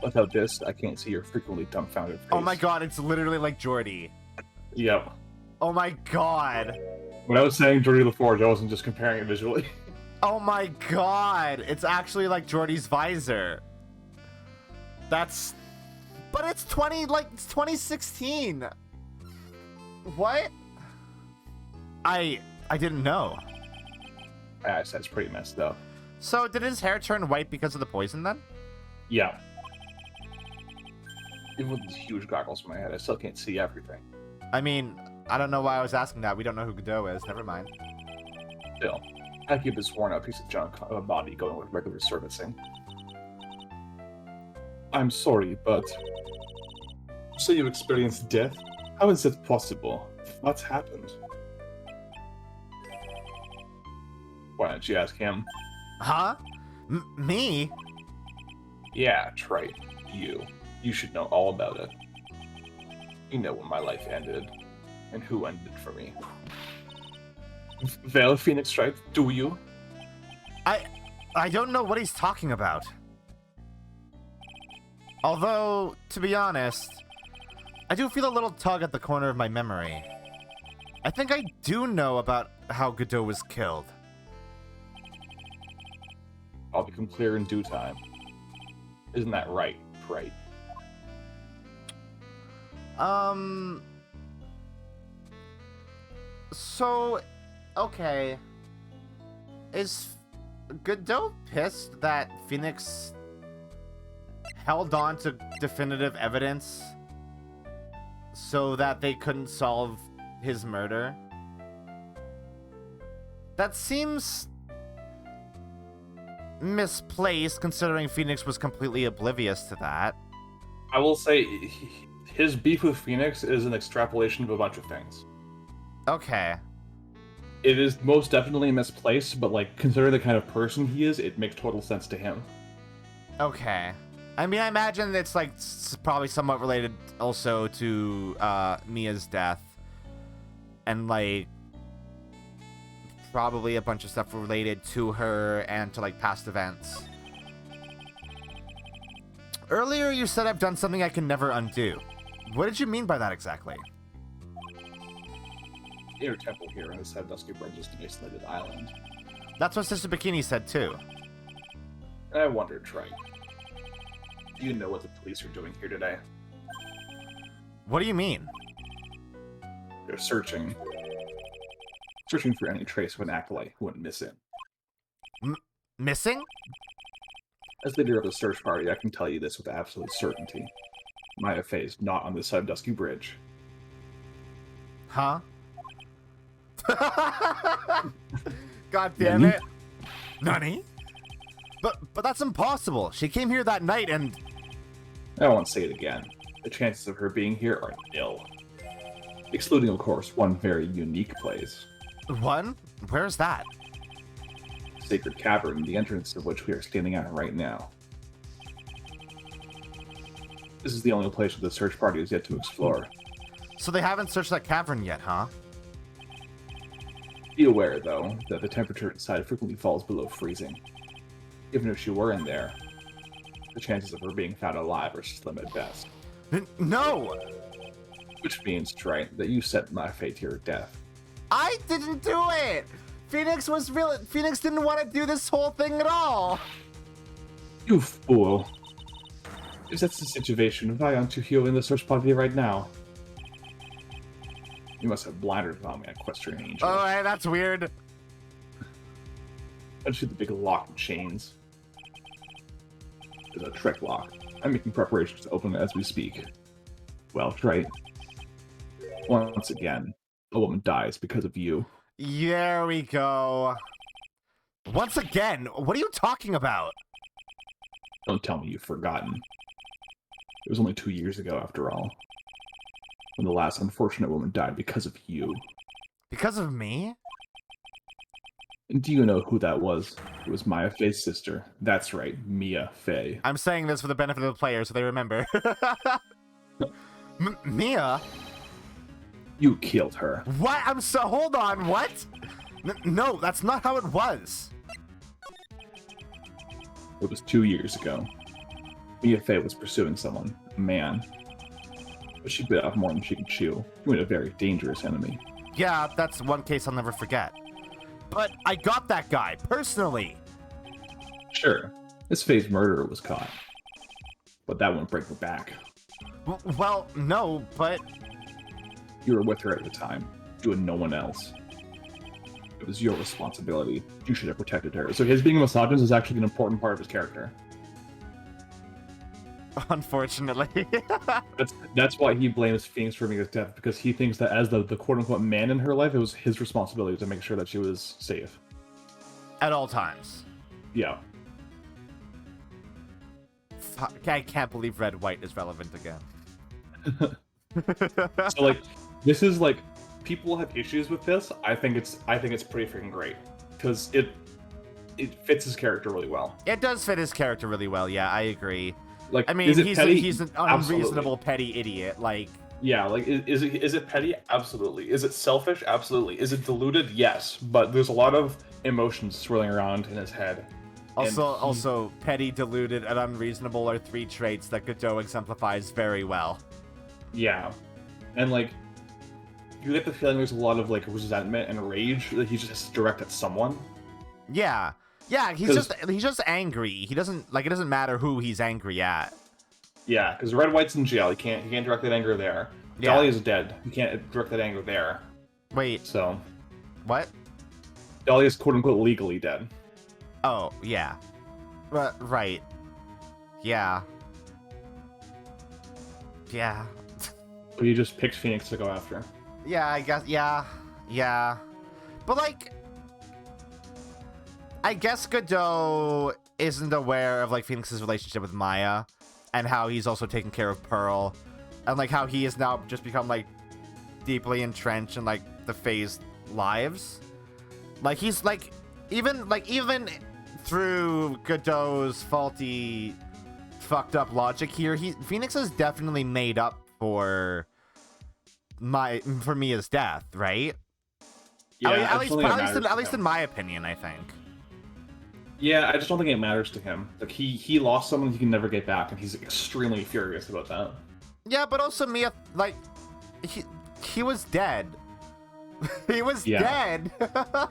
Without this, I can't see your frequently dumbfounded face. Oh my god, it's literally like Jordy. Yep. Oh my god. When I was saying Jordy LaForge, I wasn't just comparing it visually. Oh my god. It's actually like Jordy's visor. That's... But it's 2016. What? I didn't know. That's pretty messed up. So did his hair turn white because of the poison then? Yeah. Even with these huge goggles in my head, I still can't see everything. I mean, I don't know why I was asking that. We don't know who Godot is. Never mind. Still, I keep this worn out piece of junk of a body going with regular servicing. I'm sorry, but... So you experienced death? How is that possible? What's happened? Why don't you ask him? Huh? Me? Yeah, Trey. You. You should know all about it. You know when my life ended, and who ended it for me. Well, Phoenix Wright, do you? I don't know what he's talking about. Although, to be honest, I do feel a little tug at the corner of my memory. I think I do know about how Godot was killed. I'll become clear in due time. Isn't that right, Trey? So, okay. Is Godot pissed that Phoenix held on to definitive evidence so that they couldn't solve his murder? That seems misplaced, considering Phoenix was completely oblivious to that. I will say, his beef with Phoenix is an extrapolation of a bunch of things. Okay. It is most definitely misplaced, but like, considering the kind of person he is, it makes total sense to him. Okay. I mean, I imagine it's like probably somewhat related also to Mia's death. And like probably a bunch of stuff related to her and to like past events. Earlier you said I've done something I can never undo. What did you mean by that exactly? Inner temple here on the Sandusky Bridge is an isolated island. That's what Sister Bikini said too. And I wondered, Trey, do you know what the police are doing here today? What do you mean? They're searching searching for any trace of an acolyte who went missing. Missing? As leader of the search party, I can tell you this with absolute certainty. Maya Fey is not on this side of Dusky Bridge. Huh? God damn Nani? it. Nani? But that's impossible. She came here that night and... I won't say it again. The chances of her being here are nil. Excluding, of course, one very unique place. One? Where's that? Sacred Cavern, the entrance of which we are standing at right now. This is the only place the search party has yet to explore. So they haven't searched that cavern yet, huh? Be aware, though, that the temperature inside frequently falls below freezing. Even if she were in there, the chances of her being found alive are slim at best. No! Which means, Triton, that you sent my fate to your death. I didn't do it! Phoenix didn't want to do this whole thing at all! You fool. If that's the situation, why aren't you here in the search party right now? You must have blinders on me, Equestrian Angel. Oh, hey, that's weird. Let's see the big lock and chains. There's a trick lock. I'm making preparations to open it as we speak. Well, right. Once again, a woman dies because of you. There we go. Once again, what are you talking about? Don't tell me you've forgotten. It was only 2 years ago, after all, when the last unfortunate woman died because of you. Because of me? And do you know who that was? It was Maya Fey's sister. That's right, Mia Fey. I'm saying this for the benefit of the players so they remember. Mia? You killed her. What? Hold on, what? No, that's not how it was. It was 2 years ago. Mia Fey was pursuing someone, a man. But she bit off more than she could chew. You made a very dangerous enemy. Yeah, that's one case I'll never forget. But I got that guy, personally. Sure, this Fey's murderer was caught. But that won't break her back. Well, no, but... You were with her at the time, you and no one else. It was your responsibility. You should have protected her. So his being a misogynist is actually an important part of his character. Unfortunately. That's why he blames Phoenix for Mia's death, because he thinks that as the quote-unquote man in her life, it was his responsibility to make sure that she was safe. At all times. Yeah. Fuck, I can't believe red white is relevant again. So like, this is like, people have issues with this. I think it's pretty freaking great because it fits his character really well. It does fit his character really well. Yeah, I agree. Like, I mean, is it petty? he's an unreasonable, petty idiot. Like, yeah, like is it petty? Absolutely. Is it selfish? Absolutely. Is it deluded? Yes. But there's a lot of emotions swirling around in his head. Also, petty, deluded, and unreasonable are 3 traits that Godot exemplifies very well. Yeah, and like, you get the feeling there's a lot of like resentment and rage that he just has to direct at someone. Yeah, he's just angry. He doesn't it doesn't matter who he's angry at. Yeah, because Red White's in jail. He can't direct that anger there. Yeah. Dahlia's dead. He can't direct that anger there. Wait, So what? Dahlia's quote unquote legally dead. Oh, yeah. Right. Yeah. Yeah. But he just picks Phoenix to go after. Yeah, I guess, yeah. But, like, I guess Godot isn't aware of, like, Phoenix's relationship with Maya, and how he's also taking care of Pearl, and, like, how he has now just become, like, deeply entrenched in, like, the Fae's lives. Like, he's, like, even through Godot's faulty, fucked up logic here, Phoenix is definitely made up for Mia's death, right? Yeah, at least in my opinion, I think. Yeah, I just don't think it matters to him. Like he lost someone he can never get back, and he's extremely furious about that. Yeah, but also Mia, like, he was dead. He was dead.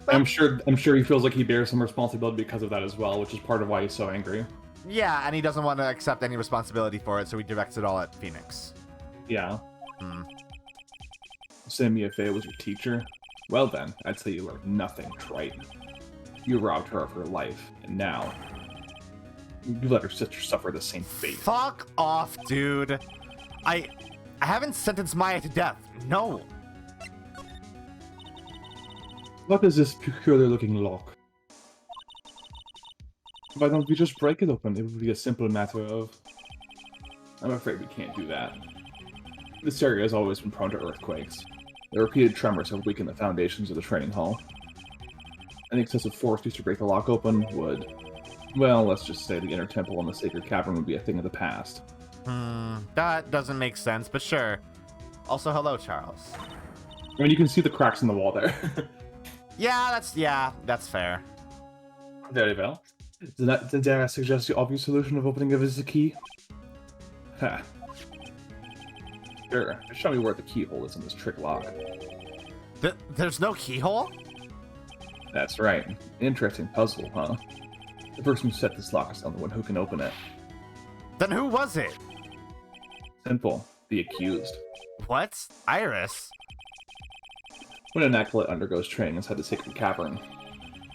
I'm sure he feels like he bears some responsibility because of that as well, which is part of why he's so angry. Yeah, and he doesn't want to accept any responsibility for it, so he directs it all at Phoenix. Yeah. Say Mia Fey was your teacher. Well then, I'd say you learned nothing, Triton. You robbed her of her life, and now you let her sister suffer the same fate. Fuck off, dude. I haven't sentenced Maya to death. No. What is this peculiar-looking lock? Why don't we just break it open? It would be a simple matter of... I'm afraid we can't do that. This area has always been prone to earthquakes. The repeated tremors have weakened the foundations of the training hall. Any excessive force used to break the lock open would... Well, let's just say the inner temple and the sacred cavern would be a thing of the past. That doesn't make sense, but sure. Also, hello, Charles. I mean, you can see the cracks in the wall there. Yeah, that's fair. Very well. Dare I suggest the obvious solution of opening it is the key? Ha. Sure, show me where the keyhole is in this trick lock. There's no keyhole? That's right. Interesting puzzle, huh? The person who set this lock is the only one who can open it. Then who was it? Simple. The accused. What? Iris? When an acolyte undergoes training inside the sacred cavern,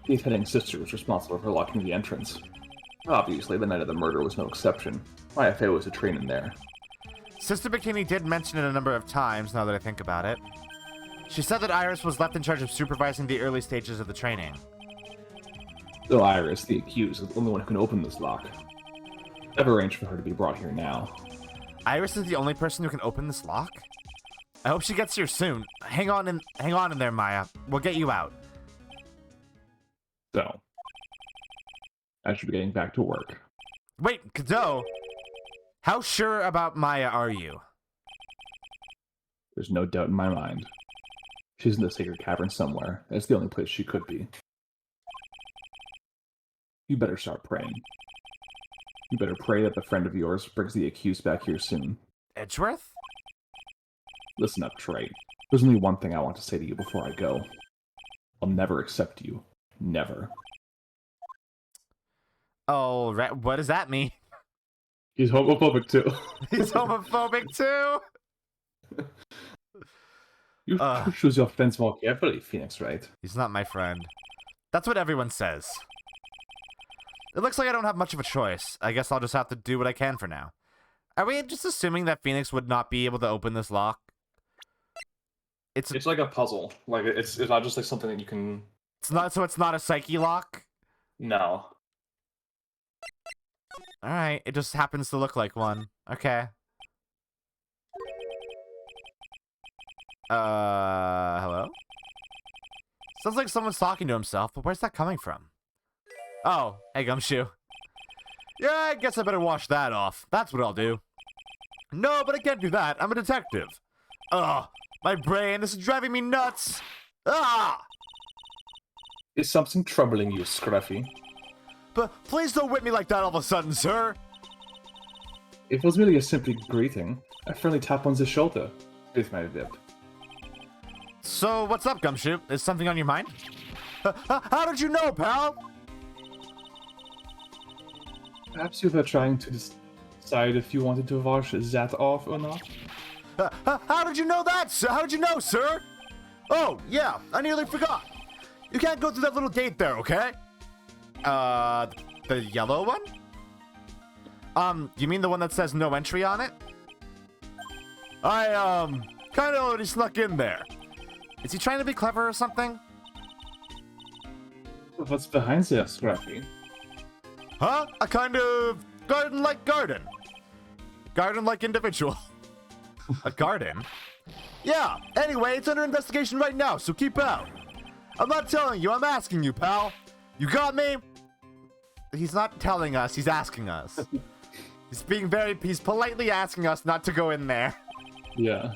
the attending sister was responsible for locking the entrance. Obviously, the night of the murder was no exception. My FA was to train in there. Sister Bikini did mention it a number of times, now that I think about it. She said that Iris was left in charge of supervising the early stages of the training. Though Iris, the accused, is the only one who can open this lock. I've arranged for her to be brought here now. Iris is the only person who can open this lock? I hope she gets here soon. Hang on in there, Maya. We'll get you out. So, I should be getting back to work. Wait, Kado! How sure about Maya are you? There's no doubt in my mind. She's in the sacred cavern somewhere. That's the only place she could be. You better start praying. You better pray that the friend of yours brings the accused back here soon. Edgeworth? Listen up, Trey. There's only one thing I want to say to you before I go. I'll never accept you. Never. Oh, what does that mean? He's homophobic too. He's homophobic too? You choose your friends more carefully, Phoenix Wright. He's not my friend. That's what everyone says. It looks like I don't have much of a choice. I guess I'll just have to do what I can for now. Are we just assuming that Phoenix would not be able to open this lock? It's like a puzzle. Like it's not just like something that you can. It's not a psyche lock? No. Alright, it just happens to look like one. Okay. Hello? Sounds like someone's talking to himself, but where's that coming from? Oh, hey, Gumshoe. Yeah, I guess I better wash that off. That's what I'll do. No, but I can't do that. I'm a detective. Ugh, my brain, this is driving me nuts. Ah! Is something troubling you, Scruffy? But please don't whip me like that all of a sudden, sir. It was merely a simple greeting. A friendly tap on the shoulder. With my whip. So, what's up, Gumshoe? Is something on your mind? How did you know, pal? Perhaps you were trying to decide if you wanted to wash that off or not? How did you know that, sir? How did you know, sir? Oh, yeah, I nearly forgot. You can't go through that little gate there, okay? The yellow one? You mean the one that says no entry on it? I, kinda already snuck in there. Is he trying to be clever or something? What's behind there, Scruffy? Huh? A kind of garden-like garden. Garden-like individual. A garden? Yeah, anyway, it's under investigation right now, so keep out. I'm not telling you, I'm asking you, pal. You got me? He's not telling us, he's asking us. He's politely asking us not to go in there. Yeah.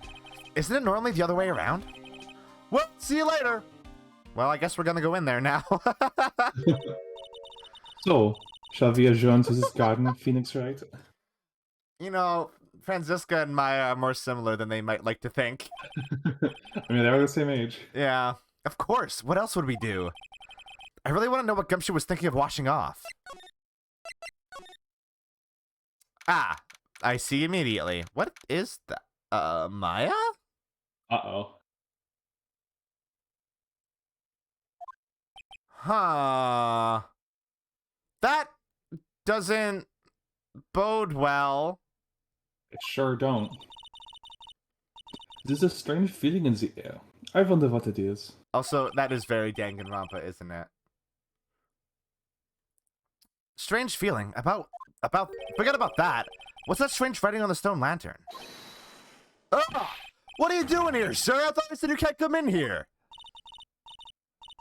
Isn't it normally the other way around? Well, see you later. Well, I guess we're gonna go in there now. So, shall we adjourn to this garden, Phoenix Wright? You know, Franziska and Maya are more similar than they might like to think. I mean, they were the same age. Yeah, of course. What else would we do? I really want to know what Gumshoe was thinking of washing off. Ah, I see immediately. What is that? Maya? Uh-oh. Huh. That doesn't bode well. I sure don't. There's a strange feeling in the air. I wonder what it is. Also, that is very Danganronpa, isn't it? Strange feeling about forget about that. What's that strange writing on the stone lantern? Ah! What are you doing here, sir? I thought you said you can't come in here.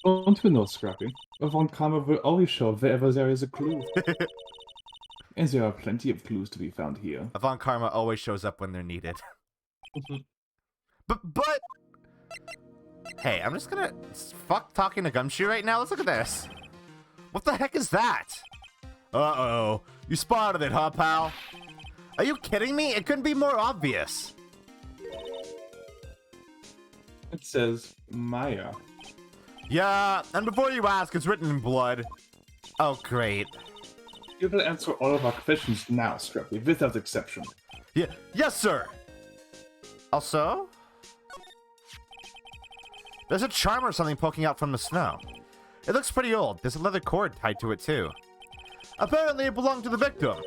Don't you know, Scrappy? Von Karma will always show wherever there is a clue. And there are plenty of clues to be found here. Avant Karma always shows up when they're needed. but hey, I'm just gonna fuck talking to Gumshoe right now. Let's look at this. What the heck is that? Uh-oh. You spotted it, huh, pal? Are you kidding me? It couldn't be more obvious. It says Maya. Yeah, and before you ask, it's written in blood. Oh, great. You will answer all of our questions now, Scrappy, without exception. Yeah, yes, sir. Also, there's a charm or something poking out from the snow. It looks pretty old. There's a leather cord tied to it, too. Apparently, it belonged to the victim.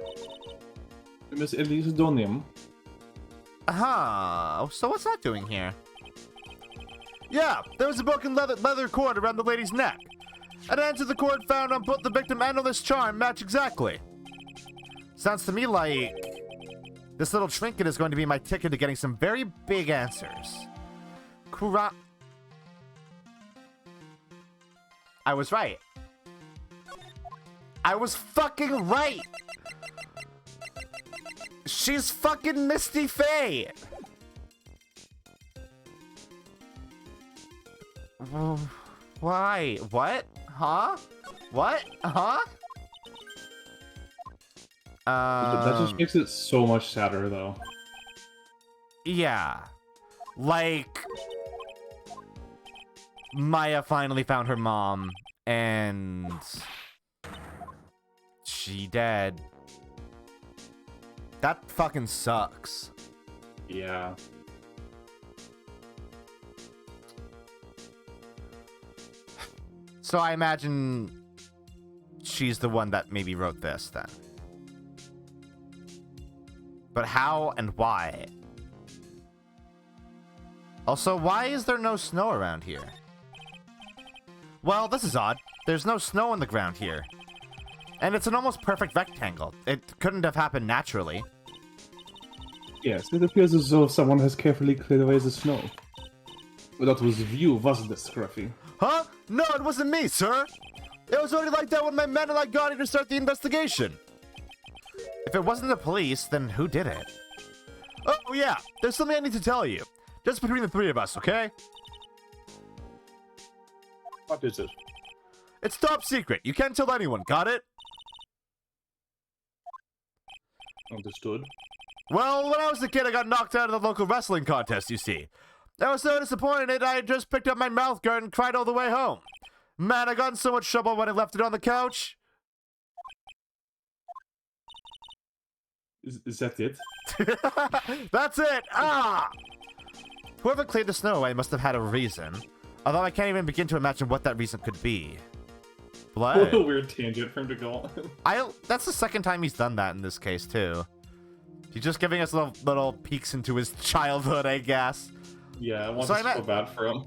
Miss Elise Donium. Uh-huh. So what's that doing here? Yeah, there was a broken leather cord around the lady's neck. An end to the cord found on both the victim and on this charm match exactly. Sounds to me like this little trinket is going to be my ticket to getting some very big answers. I was right. I was fucking right! She's fucking Misty Faye! Why? What? Huh? What? Huh? That just makes it so much sadder, though. Yeah. Like, Maya finally found her mom, and she dead. That fucking sucks. Yeah. So I imagine she's the one that maybe wrote this, then. But how and why? Also, why is there no snow around here? Well, this is odd. There's no snow on the ground here. And it's an almost perfect rectangle. It couldn't have happened naturally. Yes, it appears as though someone has carefully cleared away the snow. But that was you, wasn't it, Scruffy? Huh? No, it wasn't me, sir! It was already like that when my men and I got here to start the investigation. If it wasn't the police, then who did it? Oh, yeah, there's something I need to tell you. Just between the three of us, okay? What is it? It's top secret. You can't tell anyone, got it? Understood. Well, when I was a kid, I got knocked out of the local wrestling contest, you see. I was so disappointed, I had just picked up my mouth guard and cried all the way home. Man, I got in so much trouble when I left it on the couch. Is that it? That's it! Ah! Whoever cleared the snow away must have had a reason. Although I can't even begin to imagine what that reason could be. Blood. What a weird tangent for him to go on. That's the second time he's done that in this case, too. He's just giving us little peeks into his childhood, I guess. Yeah, I want to feel bad for him.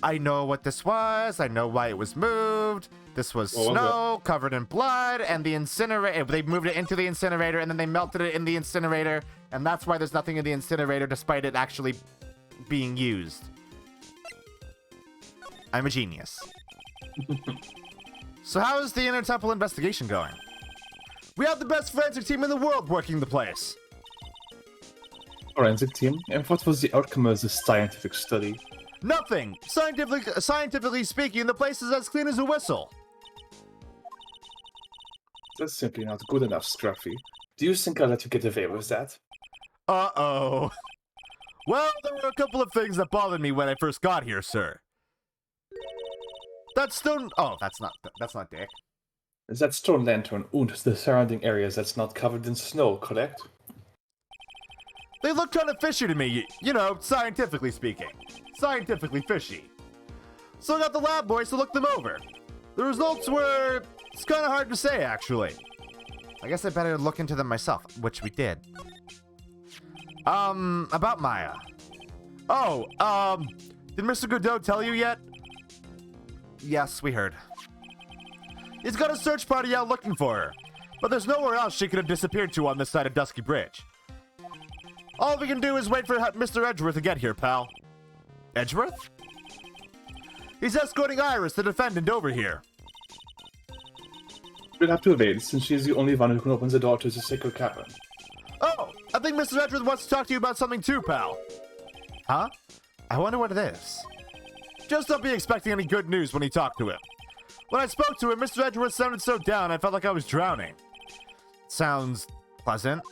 I know what this was. I know why it was moved. This was snow covered in blood, and the incinerator. They moved it into the incinerator, and then they melted it in the incinerator, and that's why there's nothing in the incinerator, despite it actually being used. I'm a genius. So how is the Inner Temple investigation going? We have the best forensic team in the world working the place. Forensic team? And what was the outcome of this scientific study? Nothing! Scientifically speaking, the place is as clean as a whistle. That's simply not good enough, Scruffy. Do you think I'll let you get away with that? Uh-oh. Well, there were a couple of things that bothered me when I first got here, sir. That stone... Oh, that's not Dick. That stone lantern and the surrounding areas that's not covered in snow, correct? They look kind of fishy to me, you know, scientifically speaking. Scientifically fishy. So I got the lab boys to look them over. The results were... it's kind of hard to say, actually. I guess I better look into them myself, which we did. About Maya. Oh, did Mr. Godot tell you yet? Yes, we heard. He's got a search party out looking for her, but there's nowhere else she could have disappeared to on this side of Dusky Bridge. All we can do is wait for Mr. Edgeworth to get here, pal. Edgeworth? He's escorting Iris, the defendant, over here. We'll have to wait, since she's the only one who can open the door to the sacred cavern. Oh, I think Mr. Edgeworth wants to talk to you about something too, pal. Huh? I wonder what it is. Just don't be expecting any good news when you talk to him. When I spoke to him, Mr. Edgeworth sounded so down, I felt like I was drowning. Sounds pleasant.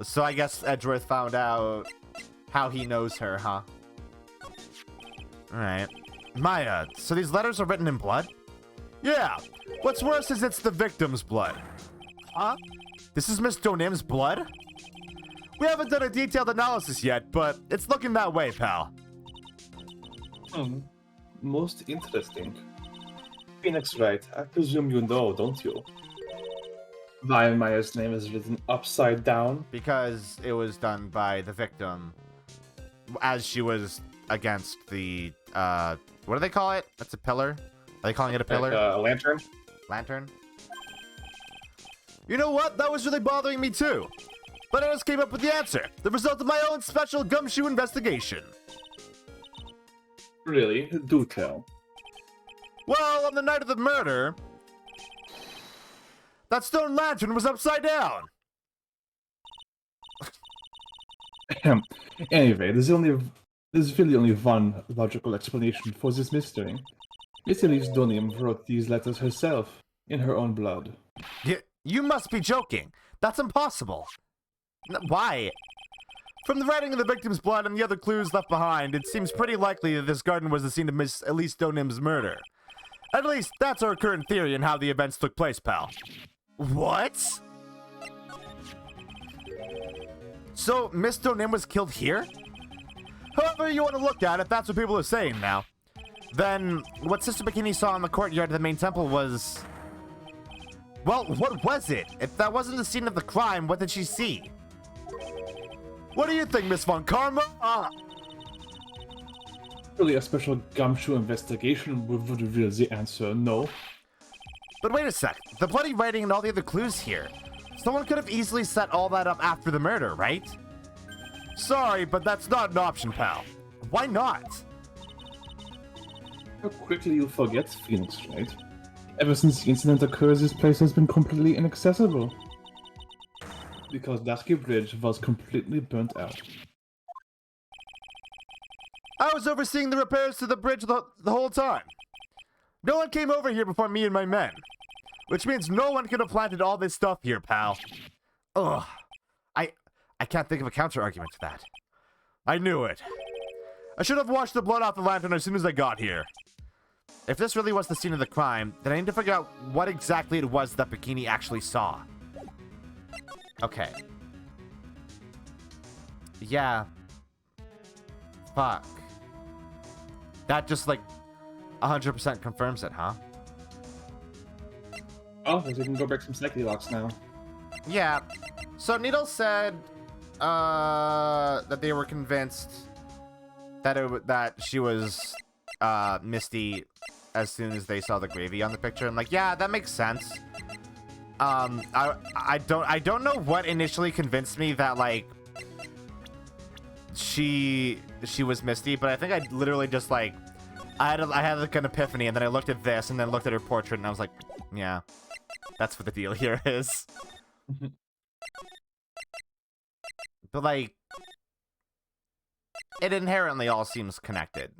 So I guess Edgeworth found out how he knows her, huh? Alright. Maya, so these letters are written in blood? Yeah. What's worse is it's the victim's blood. Huh? This is Miss Donim's blood? We haven't done a detailed analysis yet, but it's looking that way, pal. Most interesting. Phoenix Wright, I presume you know, don't you? Why Maya's name is written upside down? Because it was done by the victim as she was against the, what do they call it? That's a pillar? Are they calling it a pillar? Like a lantern? Lantern? You know what? That was really bothering me too. But I just came up with the answer. The result of my own special gumshoe investigation. Really? Do tell. Well, on the night of the murder, that stone lantern was upside down. Anyway, there's really only one logical explanation for this mystery. Miss Elise Donim wrote these letters herself, in her own blood. You must be joking. That's impossible. Why? From the writing of the victim's blood and the other clues left behind, it seems pretty likely that this garden was the scene of Miss Elise Donim's murder. At least, that's our current theory on how the events took place, pal. What? So, Miss Donim was killed here? However you want to look at it, that's what people are saying now. Then, what Sister Bikini saw in the courtyard of the main temple was... well, what was it? If that wasn't the scene of the crime, what did she see? What do you think, Miss Von Karma? Really, a special gumshoe investigation would reveal the answer, no. But wait a sec. The bloody writing and all the other clues here. Someone could have easily set all that up after the murder, right? Sorry, but that's not an option, pal. Why not? How quickly you forget, Phoenix Wright. Ever since the incident occurred, this place has been completely inaccessible. Because Dusky Bridge was completely burnt out. I was overseeing the repairs to the bridge the whole time. No one came over here before me and my men. Which means no one could have planted all this stuff here, pal. Ugh. I can't think of a counter-argument to that. I knew it. I should have washed the blood off the lantern as soon as I got here. If this really was the scene of the crime, then I need to figure out what exactly it was that Bikini actually saw. Okay. Yeah. Fuck. That just, like, 100% confirms it, huh? Oh, we can go break some Psyche locks now. Yeah. So Needle said that they were convinced that she was Misty as soon as they saw the gravy on the picture. I'm like, yeah, that makes sense. I don't know what initially convinced me that, like, she was Misty, but I think I literally just, like, I had like an epiphany, and then I looked at this and then looked at her portrait, and I was like, yeah, that's what the deal here is. But, like, it inherently all seems connected.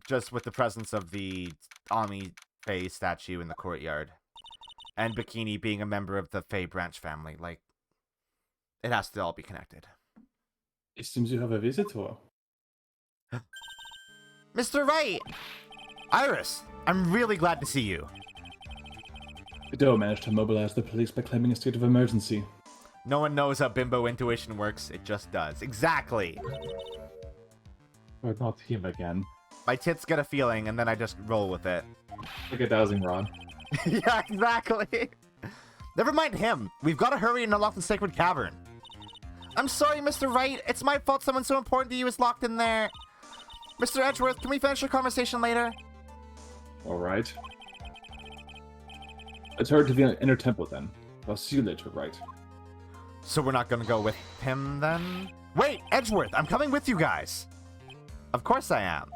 Just with the presence of the Ami Faye statue in the courtyard. And Bikini being a member of the Faye branch family. Like, it has to all be connected. It seems you have a visitor. Mr. Wright! Iris, I'm really glad to see you. Godot managed to mobilize the police by claiming a state of emergency. No one knows how bimbo intuition works. It just does. Exactly. But not him again. My tits get a feeling, and then I just roll with it. Like a dowsing rod. Yeah, exactly. Never mind him. We've got to hurry and unlock the sacred cavern. I'm sorry, Mr. Wright. It's my fault someone so important to you is locked in there. Mr. Edgeworth, can we finish our conversation later? Alright. Let's hurry to the inner temple then. I'll see you later, right? So we're not gonna go with him then? Wait, Edgeworth, I'm coming with you guys. Of course I am.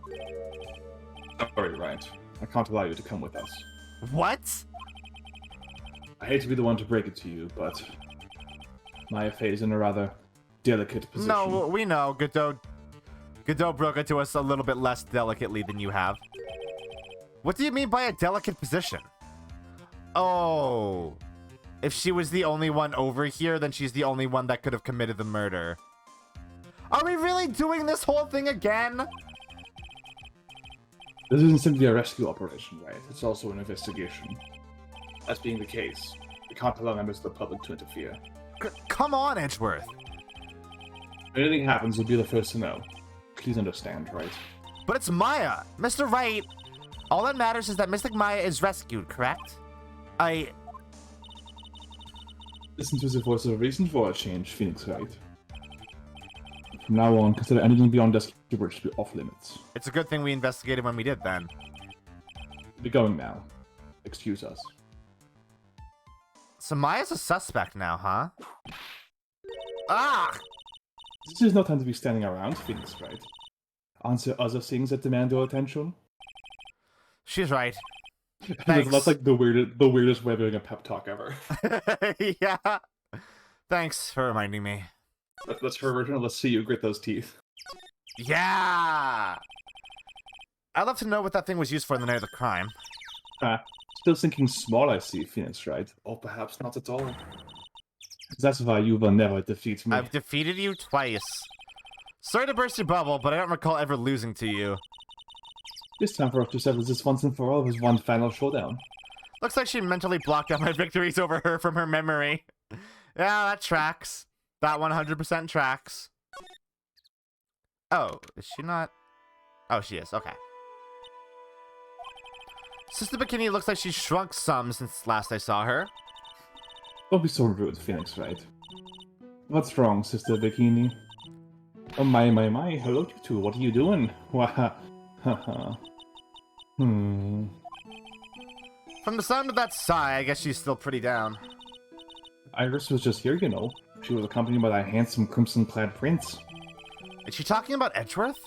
Sorry, right. I can't allow you to come with us. What? I hate to be the one to break it to you, but Maya Fey is in a rather delicate position. No, we know. Godot broke it to us a little bit less delicately than you have. What do you mean by a delicate position? Oh. If she was the only one over here, then she's the only one that could have committed the murder. Are we really doing this whole thing again? This isn't simply a rescue operation, right? It's also an investigation. That being the case, we can't allow members of the public to interfere. Come on, Edgeworth. If anything happens, you'll be the first to know. Please understand, right? But it's Maya. Mr. Wright. All that matters is that Mystic Maya is rescued, correct? Listen to the voice of reason for a change, Phoenix Wright. From now on, consider anything beyond rescue bridge to be off limits. It's a good thing we investigated when we did, then. We're going now. Excuse us. So Maya's a suspect now, huh? Ah! This is no time to be standing around, Phoenix Wright. Answer other things that demand your attention. She's right. That's like the weirdest way of doing a pep talk ever. Yeah. Thanks for reminding me. That's her version. Let's see you grit those teeth. Yeah! I'd love to know what that thing was used for in the night of the crime. Still thinking small, I see, Phoenix Wright. Or perhaps not at all. That's why you will never defeat me. I've defeated you twice. Sorry to burst your bubble, but I don't recall ever losing to you. It's time for us to settle this once and for all with one final showdown. Looks like she mentally blocked out my victories over her from her memory. Yeah, that tracks. That 100% tracks. Oh, is she not? Oh, she is. Okay. Sister Bikini looks like she's shrunk some since last I saw her. Don't be so rude, Phoenix Wright. What's wrong, Sister Bikini? Oh my, hello you two, what are you doing? Waha. Haha. From the sound of that sigh, I guess she's still pretty down. Iris was just here, you know. She was accompanied by that handsome crimson-clad prince. Is she talking about Edgeworth?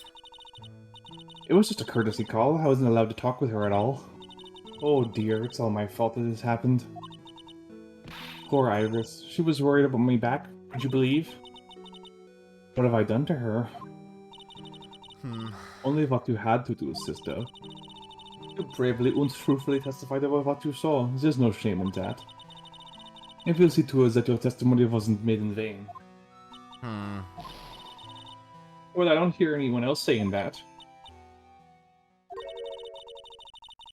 It was just a courtesy call. I wasn't allowed to talk with her at all. Oh dear, it's all my fault that this happened. Poor Iris. She was worried about me back, could you believe? What have I done to her? Only what you had to do, sister. You bravely and truthfully testified about what you saw. There's no shame in that. And we'll see to it that your testimony wasn't made in vain. Well, I don't hear anyone else saying that.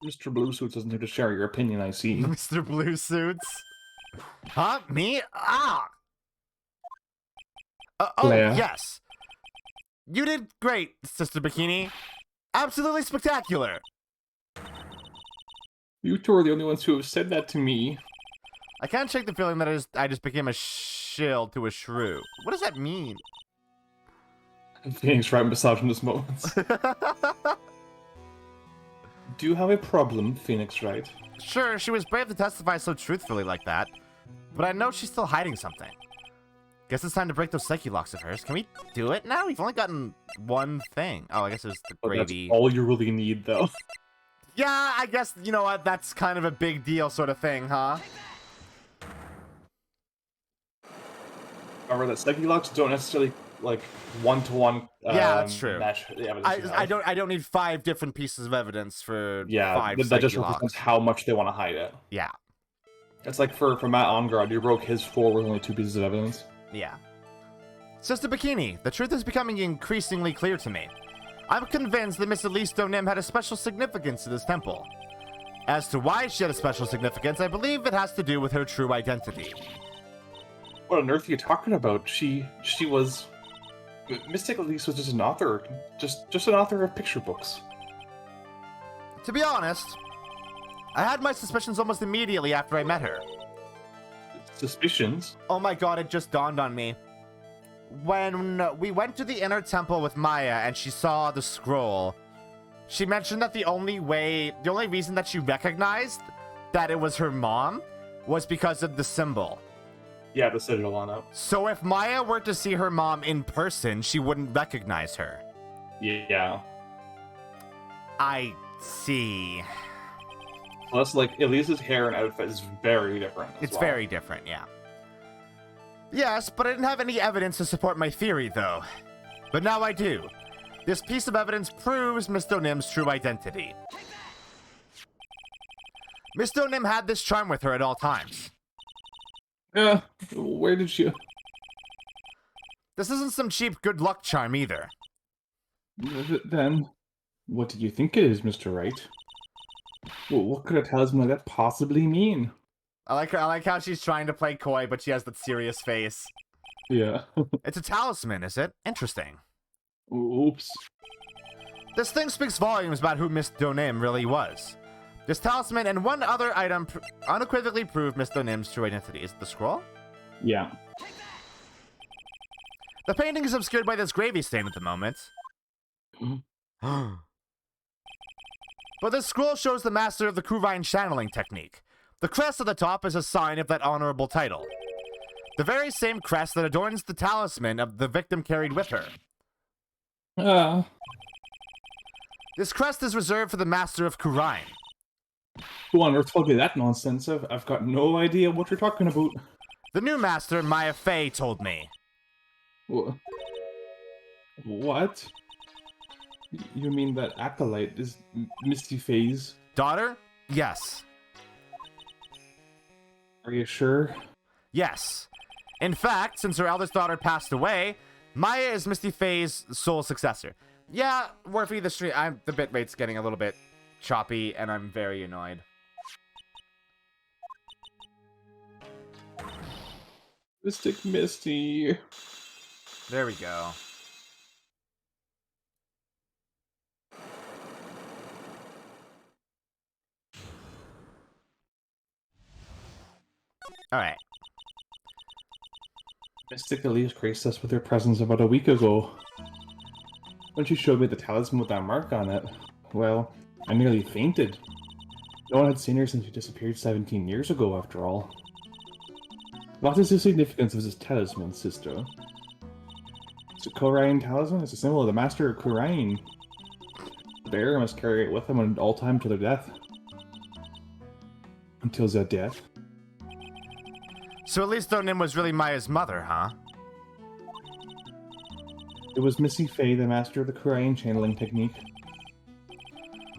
Mr. Blue Suits doesn't have to share your opinion, I see. Mr. Blue Suits? Huh? Me? Ah! Oh, Claire. yes. You did great, Sister Bikini. Absolutely spectacular. You two are the only ones who have said that to me. I can't shake the feeling that I just became a shill to a shrew. What does that mean? Phoenix Wright misogynist moments. Do you have a problem, Phoenix Wright? Sure, she was brave to testify so truthfully like that, but I know she's still hiding something. Guess it's time to break those psyche locks of hers. Can we do it now? We've only gotten one thing. Oh, I guess it was the gravy. That's all you really need, though. Yeah, I guess, you know what, that's kind of a big deal sort of thing, huh? However, that psyche locks don't necessarily, like, one-to-one yeah, that's true. match the evidence I don't need 5 different pieces of evidence for 5 that psyche just locks. represents how much they want to hide it. Yeah. It's like for Matt Ongrad, you broke his 4 with only 2 pieces of evidence. Yeah. Sister Bikini, the truth is becoming increasingly clear to me. I'm convinced that Miss Elise Donim had a special significance to this temple. As to why she had a special significance, I believe it has to do with her true identity. What on earth are you talking about? She was... Mystic Elise was just an author. Just an author of picture books. To be honest, I had my suspicions almost immediately after I met her. Suspicions? Oh my god, it just dawned on me. When we went to the inner temple with Maya and she saw the scroll, she mentioned that the only reason that she recognized that it was her mom was because of the symbol. Yeah, the sigil on it. So if Maya were to see her mom in person, she wouldn't recognize her. Yeah. I see. Plus, like, Elisa's hair and outfit is very different. It's very different, yeah. Yes, but I didn't have any evidence to support my theory, though. But now I do. This piece of evidence proves Miss Donim's true identity. Miss Donim had this charm with her at all times. Where did you... This isn't some cheap good luck charm either. Then, what do you think it is, Mr. Wright? Well, what could a talisman like that possibly mean? I like how she's trying to play coy, but she has that serious face. Yeah. It's a talisman, is it? Interesting. Oops. This thing speaks volumes about who Miss Donim really was. This talisman and one other item unequivocally prove Miss Donim's true identity. Is it the scroll? Yeah. The painting is obscured by this gravy stain at the moment. But this scroll shows the master of the Kurine channeling technique. The crest at the top is a sign of that honorable title. The very same crest that adorns the talisman of the victim carried with her. This crest is reserved for the master of Kurine. Who on earth told you that nonsense? I've got no idea what you're talking about. The new master, Maya Fey, told me. What? You mean that acolyte is Misty Faye's daughter? Yes. Are you sure? Yes. In fact, since her eldest daughter passed away, Maya is Misty Faye's sole successor. Yeah, Warfy, the bit rate's getting a little bit choppy, and I'm very annoyed. Mystic Misty. There we go. Alright. Mystic Elise graced us with her presence about a week ago. When she showed me the talisman with that mark on it, well, I nearly fainted. No one had seen her since she disappeared 17 years ago, after all. What is the significance of this talisman, sister? It's a Kurine talisman. It's a symbol of the master of Kurine. The bearer must carry it with them at all time to their death. Until their death. So at least Donim was really Maya's mother, huh? It was Missy Faye, the master of the Kurine channeling technique.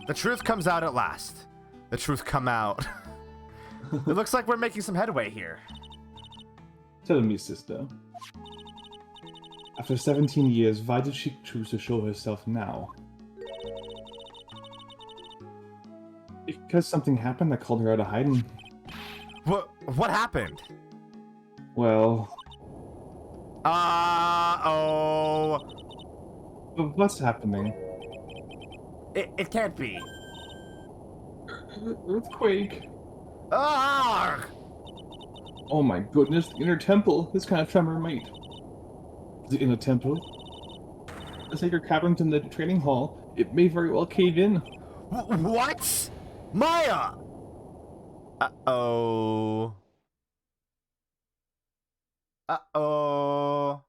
The truth comes out at last. The truth come out. It looks like we're making some headway here. Tell me, sister. After 17 years, why did she choose to show herself now? Because something happened that called her out of hiding. What happened? Well... Oh. But what's happening? It can't be. Earthquake. Ah! Oh my goodness, the inner temple. This kind of tremor might... The inner temple? The sacred caverns in the training hall. It may very well cave in. What? Maya! Uh-oh. Uh-oh.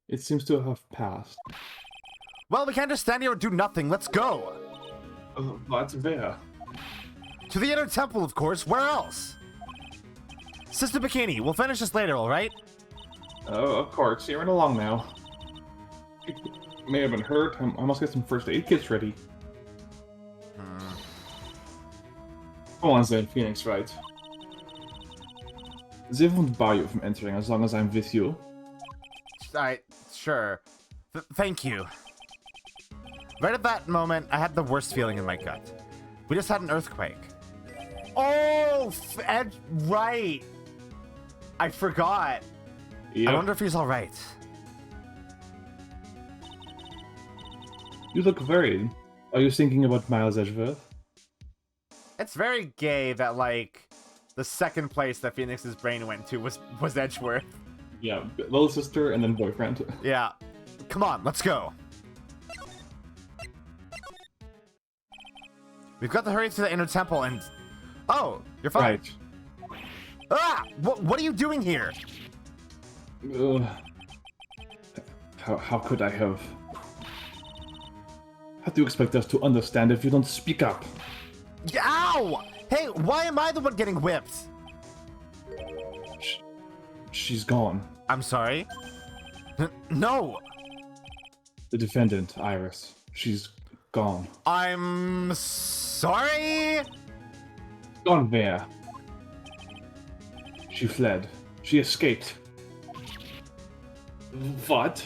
It seems to have passed. Well, we can't just stand here and do nothing. Let's go. That's where? To the inner temple, of course. Where else? Sister Bikini, we'll finish this later, alright? Oh, of course. You're right along now. You may have been hurt. I must get some first aid kits ready. Go on then, Phoenix Wright. They won't bar you from entering as long as I'm with you. Sure. Thank you. Right at that moment, I had the worst feeling in my gut. We just had an earthquake. Oh, right. I forgot. Yep. I wonder if he's all right. You look worried. Are you thinking about Miles Edgeworth? It's very gay that, like, the second place that Phoenix's brain went to was Edgeworth. Yeah, little sister and then boyfriend. Yeah. Come on, let's go. We've got to hurry to the inner temple and... Oh, you're fine. Right. Ah! What are you doing here? How could I have? How do you expect us to understand if you don't speak up? Ow! Hey, why am I the one getting whipped? She's gone. I'm sorry? No! The defendant, Iris. She's gone. I'm sorry? Gone where? She fled. She escaped. What?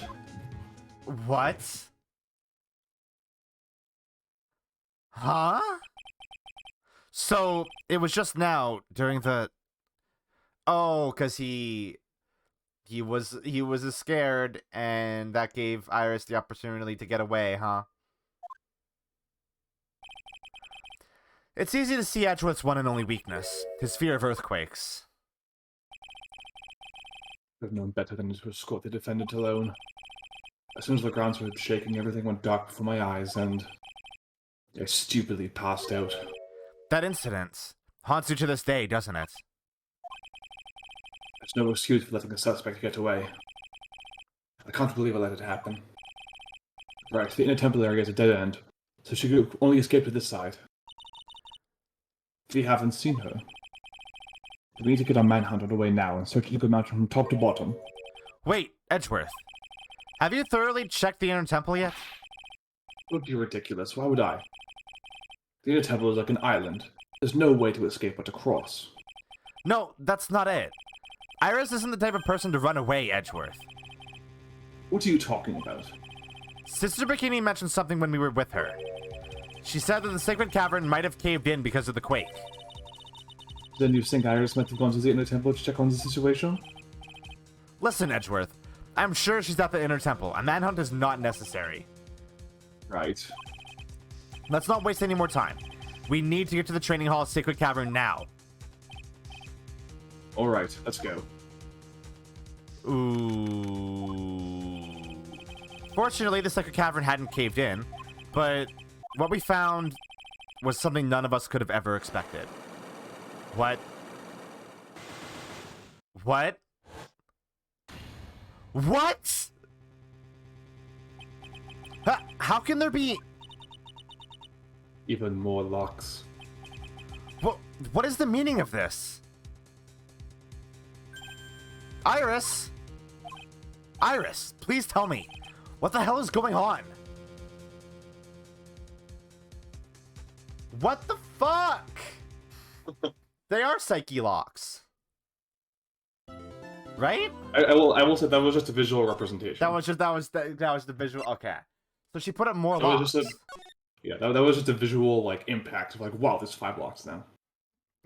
What? Huh? So, it was just now, during the... Oh, because he was scared, and that gave Iris the opportunity to get away, huh? It's easy to see Edgeworth's one and only weakness, his fear of earthquakes. I've known better than to escort the defendant alone. As soon as the ground started shaking, everything went dark before my eyes, and I stupidly passed out. That incident haunts you to this day, doesn't it? There's no excuse for letting the suspect get away. I can't believe I let it happen. Right, the inner temple area is a dead end, so she could only escape to this side. We haven't seen her. We need to get our manhunt underway now and search the mountain from top to bottom. Wait, Edgeworth. Have you thoroughly checked the inner temple yet? It would be ridiculous. Why would I? The inner temple is like an island. There's no way to escape but to cross. No, that's not it. Iris isn't the type of person to run away, Edgeworth. What are you talking about? Sister Bikini mentioned something when we were with her. She said that the sacred cavern might have caved in because of the quake. Then you think Iris might have gone to the inner temple to check on the situation? Listen, Edgeworth. I'm sure she's at the inner temple. A manhunt is not necessary. Right. Let's not waste any more time. We need to get to the training hall Sacred Cavern now. Alright, let's go. Ooh. Fortunately, the Sacred Cavern hadn't caved in, but what we found was something none of us could have ever expected. What? What? What? How can there be... Even more locks. What is the meaning of this? Iris? Iris, please tell me. What the hell is going on? What the fuck? They are psyche locks. Right? I will say that was just a visual representation. That was the visual. Okay. So she put up more That was locks. just that was just a visual like impact of like, wow, there's 5 locks now.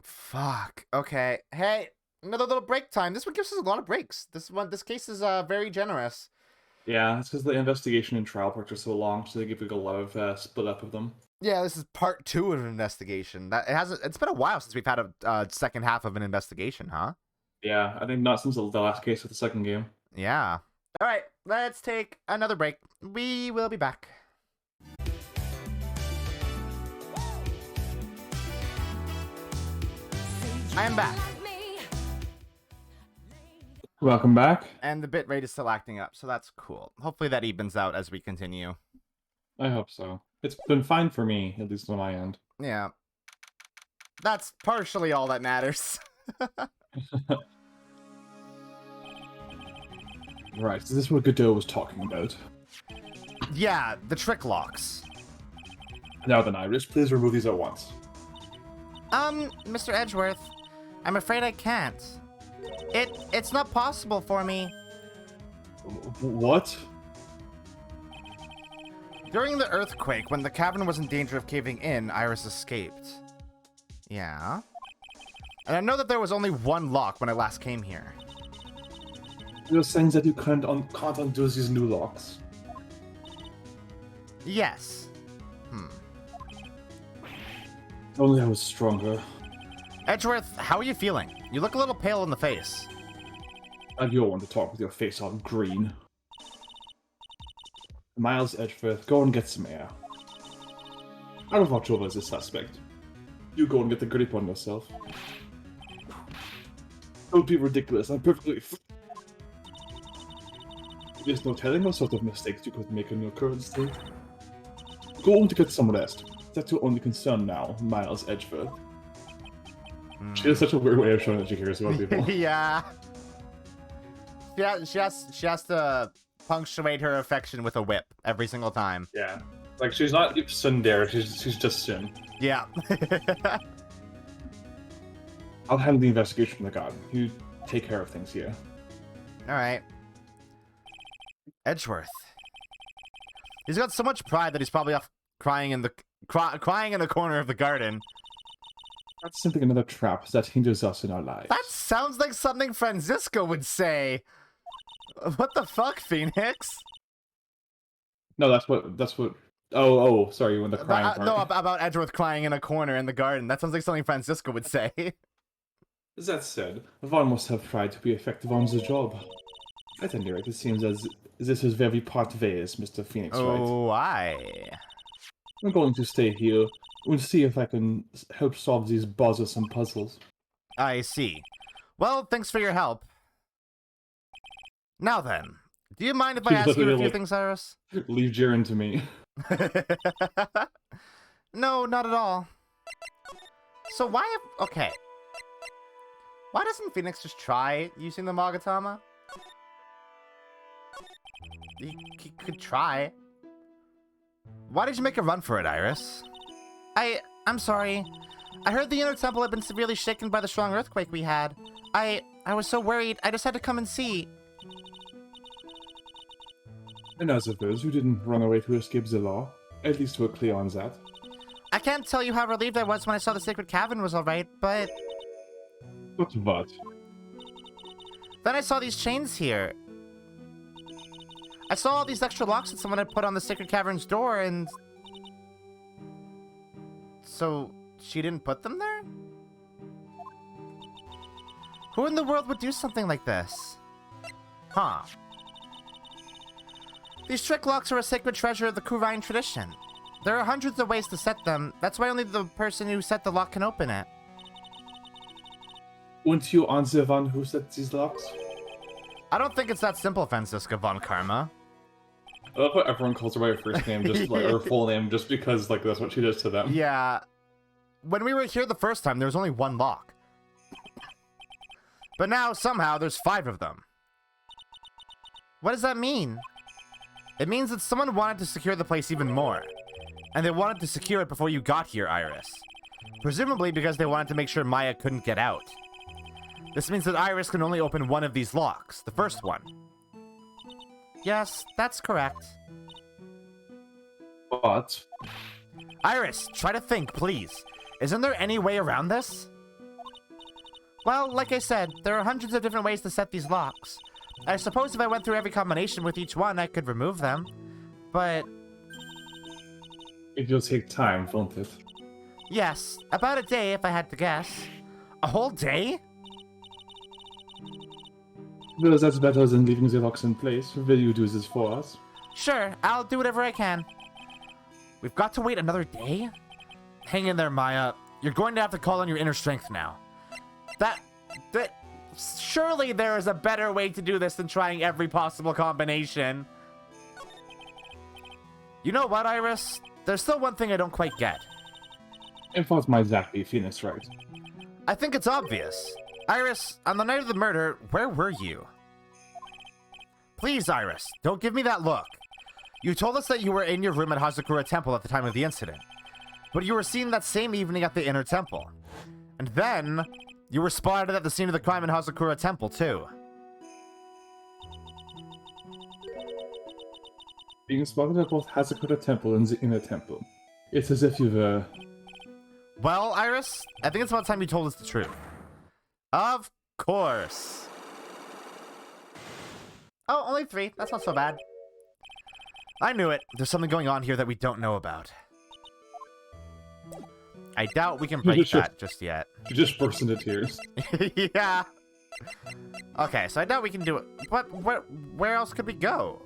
Fuck. Okay. Hey, another little break time. This one gives us a lot of breaks. This case is very generous. Yeah, it's because the investigation and trial parts are so long, so they give like a lot of split up of them. Yeah, this is part 2 of an investigation. It's been a while since we've had a second half of an investigation, huh? Yeah, I think not since the last case of the second game. Yeah. All right, let's take another break. We will be back. I am back. Welcome back. And the bitrate is still acting up, so that's cool. Hopefully that evens out as we continue. I hope so. It's been fine for me, at least on my end. Yeah. That's partially all that matters. Right, so this is what Godot was talking about. Yeah, the trick locks. Now then, Iris, please remove these at once. Mr. Edgeworth, I'm afraid I can't. It's not possible for me. What? During the earthquake, when the cavern was in danger of caving in, Iris escaped. Yeah. And I know that there was only one lock when I last came here. You're saying that you can't undo these new locks? Yes. If only I was stronger. Edgeworth, how are you feeling? You look a little pale in the face. You'll want to talk with your face all green. Miles Edgeworth, go and get some air. I'll watch over this suspect. You go and get the grip on yourself. Don't be ridiculous, I'm perfectly... There's no telling what sort of mistakes you could make in your current state. Go on to get some rest. That's your only concern now, Miles Edgeworth. She has such a weird way of showing that she cares about people. Yeah. She has to punctuate her affection with a whip every single time. Yeah. Like, she's not tsundere, she's just Sin. Yeah. I'll handle the investigation from the garden. You take care of things here. Alright. Edgeworth. He's got so much pride that he's probably off crying in the corner of the garden. That's simply another trap that hinders us in our lives. That sounds like something Franziska would say. What the fuck, Phoenix? No, that's what... Oh, sorry, when the crying part. No, about Edgeworth crying in a corner in the garden. That sounds like something Franziska would say. That said, one must have pride to be effective on the job. At any rate, it seems as this is very part ways, Mr. Phoenix Wright. Oh, aye. I'm going to stay here and see if I can help solve these bothersome puzzles. I see. Well, thanks for your help. Now then, do you mind if I ask you a few things, Iris? Leave Jiren to me. No, not at all. So okay. Why doesn't Phoenix just try using the Magatama? He could try. Why did you make a run for it, Iris? I'm sorry. I heard the inner temple had been severely shaken by the strong earthquake we had. I was so worried, I just had to come and see. And I suppose you didn't run away to escape the law. At least we're clear on that. I can't tell you how relieved I was when I saw the sacred cavern was alright, but... But what? Then I saw these chains here. I saw all these extra locks that someone had put on the sacred cavern's door, and... So, she didn't put them there? Who in the world would do something like this? Huh. These trick locks are a sacred treasure of the Kurian tradition. There are hundreds of ways to set them. That's why only the person who set the lock can open it. Weren't you on the one who set these locks? I don't think it's that simple, Franziska von Karma. I love how everyone calls her by her first name, just like her full name, just because like that's what she does to them. Yeah. When we were here the first time, there was only one lock. But now, somehow, there's 5 of them. What does that mean? It means that someone wanted to secure the place even more. And they wanted to secure it before you got here, Iris. Presumably because they wanted to make sure Maya couldn't get out. This means that Iris can only open one of these locks, the first one. Yes, that's correct. But... Iris, try to think, please. Isn't there any way around this? Well, like I said, there are hundreds of different ways to set these locks. I suppose if I went through every combination with each one, I could remove them. But... it will take time, won't it? yes, about a day if I had to guess. A whole day? Well, that's better than leaving the locks in place. Will you do this for us? Sure, I'll do whatever I can. We've got to wait another day? Hang in there, Maya. You're going to have to call on your inner strength now. Surely there is a better way to do this than trying every possible combination. You know what, Iris? There's still one thing I don't quite get. And what might that be, Phoenix Wright? I think it's obvious. Iris, on the night of the murder, where were you? Please, Iris, don't give me that look. You told us that you were in your room at Hazakura Temple at the time of the incident. But you were seen that same evening at the Inner Temple. And then, you were spotted at the scene of the crime in Hazakura Temple, too. Being spotted at both Hazakura Temple and the Inner Temple. It's as if you've, Well, Iris, I think it's about time you told us the truth. Of course. Oh, only 3. That's not so bad. I knew it. There's something going on here that we don't know about. I doubt we can break that just yet. You just burst into tears. Yeah. Okay, so I doubt we can do it. Where else could we go?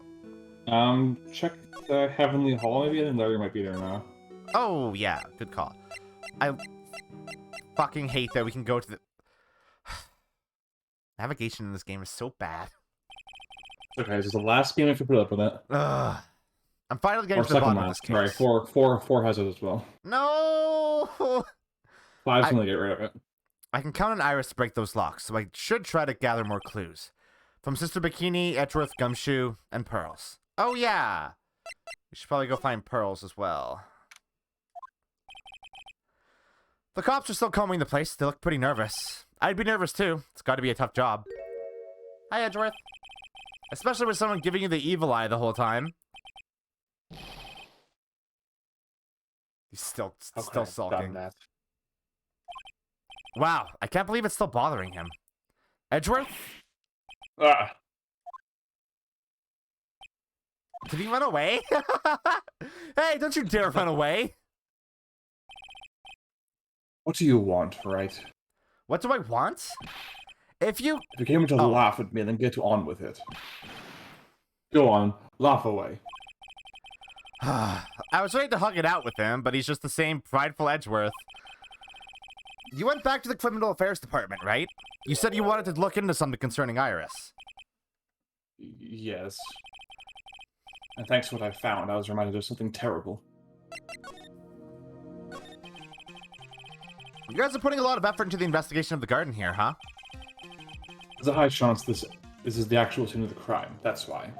Check the Heavenly Hall, maybe? And Larry might be there now. Oh, yeah. Good call. I fucking hate that we can go to the... Navigation in this game is so bad. Okay, this is the last game I have to put up with it. Ugh. I'm finally getting Or to the second bottom of this last. case. Sorry, four has it as well. No! 5's gonna get rid of it. I can count on Iris to break those locks, so I should try to gather more clues. From Sister Bikini, Edgeworth, Gumshoe, and Pearls. Oh, yeah! We should probably go find Pearls as well. The cops are still combing the place. They look pretty nervous. I'd be nervous, too. It's got to be a tough job. Hi, Edgeworth. Especially with someone giving you the evil eye the whole time. He's still sulking. That. Wow, I can't believe it's still bothering him. Edgeworth? Ah! Did he run away? Hey, don't you dare run away! What do you want, right? What do I want? If you... If you came to laugh at me, then get on with it. Go on, laugh away. I was ready to hug it out with him, but he's just the same prideful Edgeworth. You went back to the Criminal Affairs Department, right? You said you wanted to look into something concerning Iris. Yes. And thanks to what I found, I was reminded of something terrible. You guys are putting a lot of effort into the investigation of the garden here, huh? There's a high chance this is the actual scene of the crime, that's why.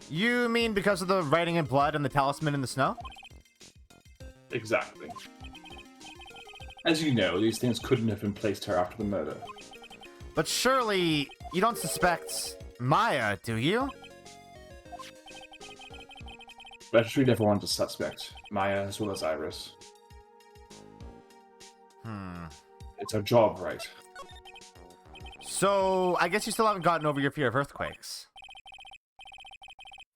You mean because of the writing in blood and the talisman in the snow? Exactly. As you know, these things couldn't have been placed here after the murder. But surely, you don't suspect Maya, do you? Better treat everyone as suspect, Maya as well as Iris. It's our job, right? So, I guess you still haven't gotten over your fear of earthquakes.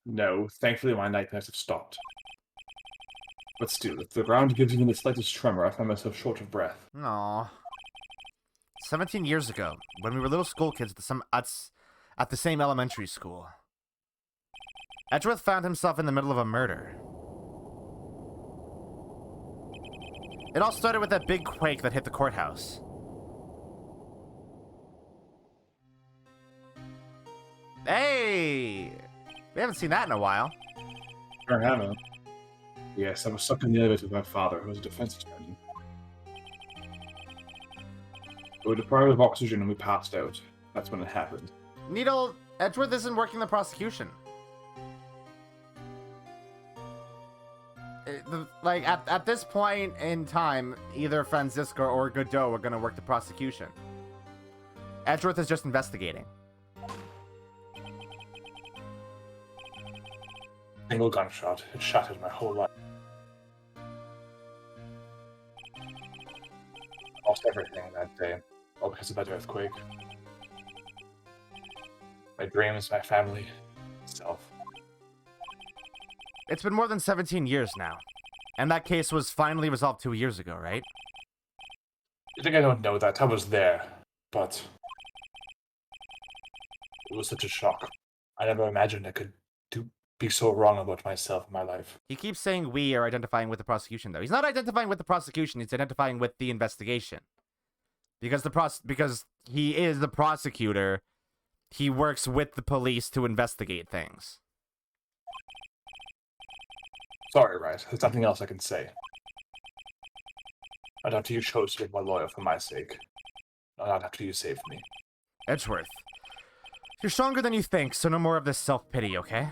No, thankfully my nightmares have stopped. But still, if the ground gives even the slightest tremor, I find myself short of breath. Aww. 17 years ago, when we were little school kids at the same elementary school, Edgeworth found himself in the middle of a murder. It all started with that big quake that hit the courthouse. Hey! We haven't seen that in a while. Sure haven't. Yes, I was stuck in the elevator with my father, who was a defense attorney. We were deprived of oxygen and we passed out. That's when it happened. Needle, Edgeworth isn't working the prosecution. At this point in time, either Franziska or Godot are going to work the prosecution. Edgeworth is just investigating. Single gunshot. It shattered my whole life. Lost everything that day, all because of that earthquake. My dreams, my family, myself. It's been more than 17 years now. And that case was finally resolved 2 years ago, right? You think I don't know that? I was there. But it was such a shock. I never imagined I could be so wrong about myself and my life. He keeps saying we are identifying with the prosecution, though. He's not identifying with the prosecution, he's identifying with the investigation. Because because he is the prosecutor, he works with the police to investigate things. Sorry, Wright. There's nothing else I can say. Not after you chose to be my lawyer for my sake. Not after you saved me. Edgeworth, you're stronger than you think, so no more of this self-pity, okay?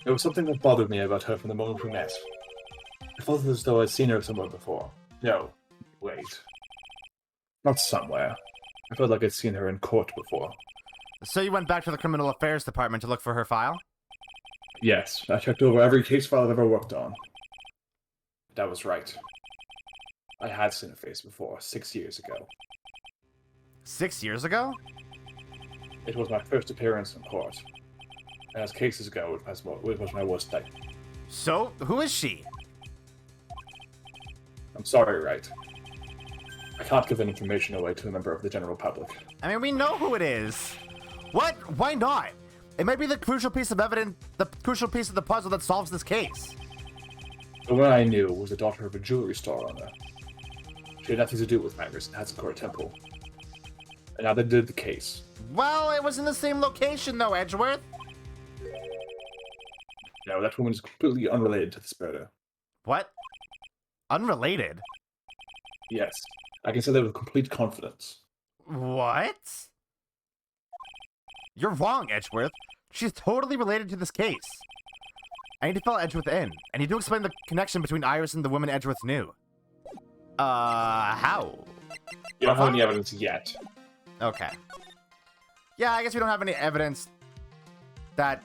There was something that bothered me about her from the moment we met. I felt as though I'd seen her somewhere before. No, wait. Not somewhere. I felt like I'd seen her in court before. So you went back to the Criminal Affairs Department to look for her file? Yes, I checked over every case file I've ever worked on. That was right. I had seen her face before, 6 years ago. 6 years ago? It was my first appearance in court. And as cases go, it was my worst night. So, who is she? I'm sorry, Wright. I can't give that information away to a member of the general public. I mean, we know who it is. What? Why not? It might be the crucial piece of evidence, the crucial piece of the puzzle that solves this case. The one I knew was the daughter of a jewelry store owner. She had nothing to do with matters in Hatsukura Temple. And now they did the case. Well, it was in the same location, though, Edgeworth. No, that woman is completely unrelated to this murder. What? Unrelated? Yes, I can say that with complete confidence. What? You're wrong, Edgeworth. She's totally related to this case. I need to fill Edgeworth in. I need to explain the connection between Iris and the woman Edgeworth knew. How? You don't have any evidence yet. Okay. Yeah, I guess we don't have any evidence that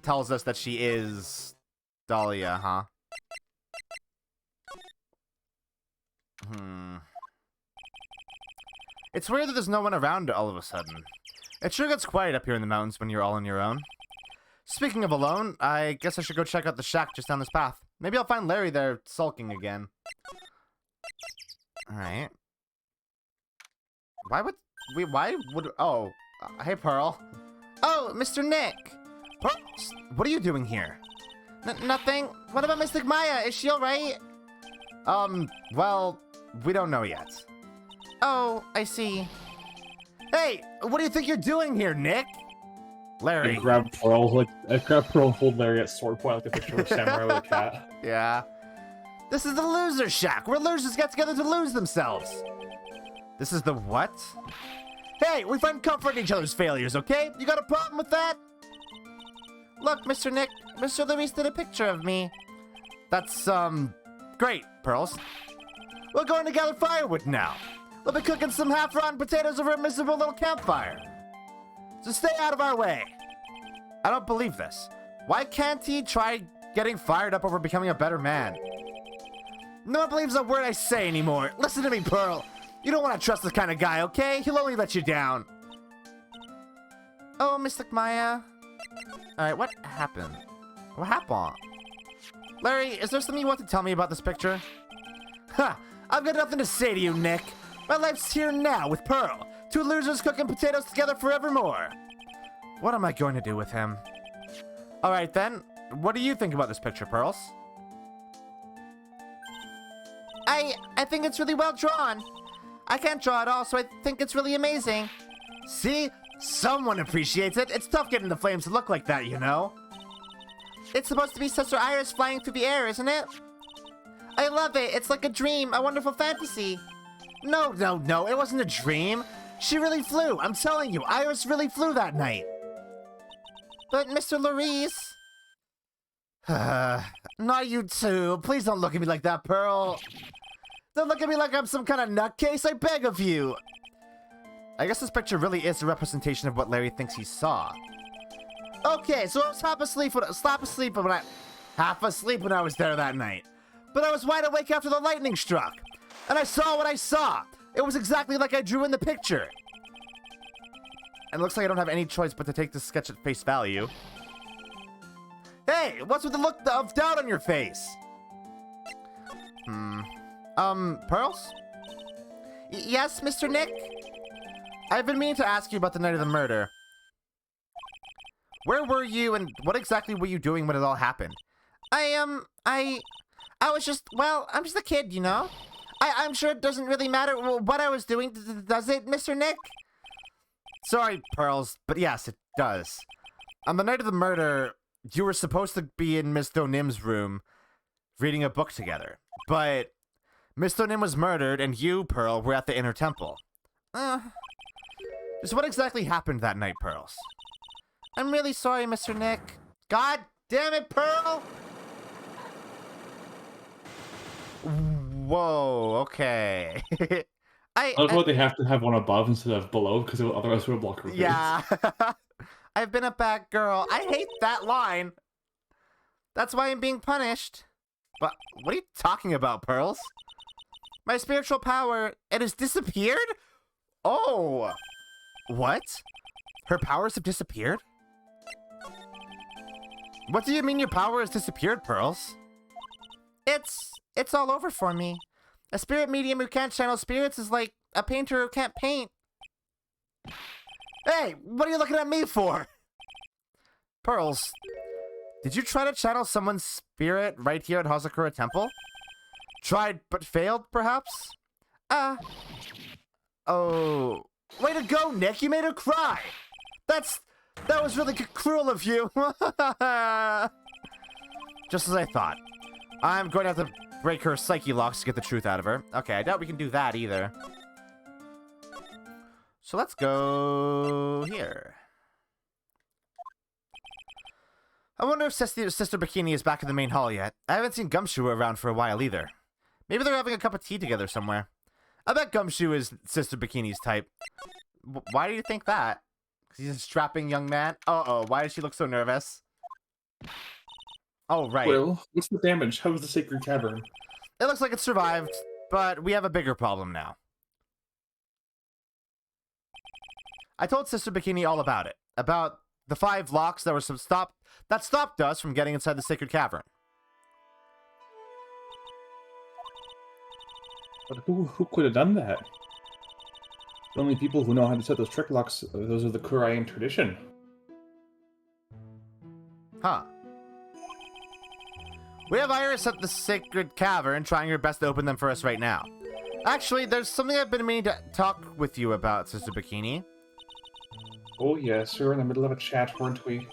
tells us that she is Dahlia, huh? It's weird that there's no one around all of a sudden. It sure gets quiet up here in the mountains when you're all on your own. Speaking of alone, I guess I should go check out the shack just down this path. Maybe I'll find Larry there sulking again. Alright. Hey Pearl. Oh, Mr. Nick! Pearl, what are you doing here? Nothing. What about Mystic Maya? Is she alright? Well, we don't know yet. Oh, I see. Hey, what do you think you're doing here, Nick? Larry. I grabbed Pearl, and hold Larry at sword point like a picture of a samurai with a cat. Yeah. This is the loser shack, where losers get together to lose themselves. This is the what? Hey, we find comfort in each other's failures, okay? You got a problem with that? Look, Mr. Nick, Mr. Luis did a picture of me. That's, great, Pearls. We're going to gather firewood now. We'll be cooking some half-rotten potatoes over a miserable little campfire. So stay out of our way. I don't believe this. Why can't he try getting fired up over becoming a better man? No one believes a word I say anymore. Listen to me, Pearl. You don't want to trust this kind of guy, okay? He'll only let you down. Oh, Mystic Maya. Alright, what happened? What happened? Larry, is there something you want to tell me about this picture? Ha! I've got nothing to say to you, Nick. My life's here now with Pearl. Two losers cooking potatoes together forevermore. What am I going to do with him? Alright then, what do you think about this picture, Pearls? I think it's really well drawn. I can't draw at all, so I think it's really amazing. See? Someone appreciates it. It's tough getting the flames to look like that, you know? It's supposed to be Sister Iris flying through the air, isn't it? I love it. It's like a dream, a wonderful fantasy. No, it wasn't a dream. She really flew. I'm telling you, Iris really flew that night. But Mr. Luis... Not you too. Please don't look at me like that, Pearl. Don't look at me like I'm some kind of nutcase, I beg of you. I guess this picture really is a representation of what Larry thinks he saw. Okay, so I was half asleep when I was there that night. But I was wide awake after the lightning struck. And I saw what I saw. It was exactly like I drew in the picture. And it looks like I don't have any choice but to take this sketch at face value. Hey, what's with the look of doubt on your face? Pearls? Yes, Mr. Nick? I've been meaning to ask you about the night of the murder. Where were you and what exactly were you doing when it all happened? I was just, well, I'm just a kid, you know? I'm sure it doesn't really matter what I was doing, does it, Mr. Nick? Sorry, Pearls, but yes, it does. On the night of the murder, you were supposed to be in Miss Donim's room reading a book together. But Miss Donim was murdered and you, Pearl, were at the inner temple. So what exactly happened that night, Pearls? I'm really sorry, Mr. Nick. God damn it, Pearl! Whoa, okay. I don't know why they have to have one above instead of below, because otherwise it would block her face. Yeah. I've been a bad girl. I hate that line. That's why I'm being punished. But what are you talking about, Pearls? My spiritual power, it has disappeared? Oh. What? Her powers have disappeared? What do you mean your power has disappeared, Pearls? It's all over for me. A spirit medium who can't channel spirits is like a painter who can't paint. Hey, what are you looking at me for? Pearls, did you try to channel someone's spirit right here at Hazakura Temple? Tried but failed, perhaps? Oh. Way to go, Nick! You made her cry! That was really cruel of you! Just as I thought. I'm going to have to break her psyche locks to get the truth out of her. Okay, I doubt we can do that either. So let's go here. I wonder if Sister Bikini is back in the main hall yet. I haven't seen Gumshoe around for a while either. Maybe they're having a cup of tea together somewhere. I bet Gumshoe is Sister Bikini's type. Why do you think that? Because he's a strapping young man? Uh-oh, why does she look so nervous? Oh, right. Well, what's the damage? How was the Sacred Cavern? It looks like it survived, but we have a bigger problem now. I told Sister Bikini all about it. About the 5 locks that were that stopped us from getting inside the Sacred Cavern. But who could have done that? The only people who know how to set those trick locks, those are the Kurayan tradition. Huh. We have Iris at the Sacred Cavern trying her best to open them for us right now. Actually, there's something I've been meaning to talk with you about, Sister Bikini. Oh yes, we were in the middle of a chat, weren't we?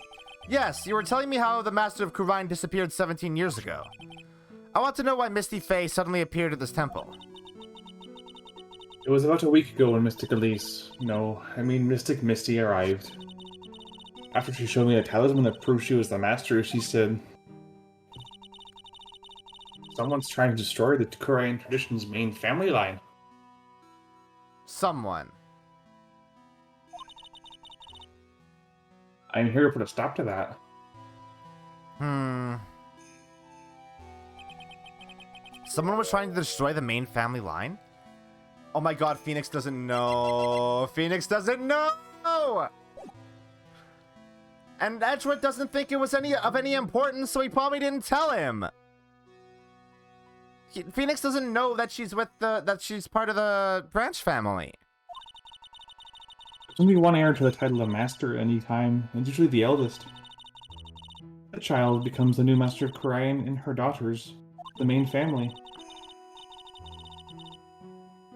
Yes, you were telling me how the Master of Kurain disappeared 17 years ago. I want to know why Misty Faye suddenly appeared at this temple. It was about a week ago when Mystic Elise, no, I mean Mystic Misty arrived. After she showed me a talisman that proved she was the Master, she said, "Someone's trying to destroy the Kurayan tradition's main family line." Someone. I'm here to put a stop to that. Someone was trying to destroy the main family line? Oh my god, Phoenix doesn't know. Phoenix doesn't know! And Edgewood doesn't think it was of any importance, so he probably didn't tell him. Phoenix doesn't know that she's part of the Branch family. There's only one heir to the title of Master at any time, and usually the eldest. That child becomes the new Master of Kurayan and her daughters, the main family.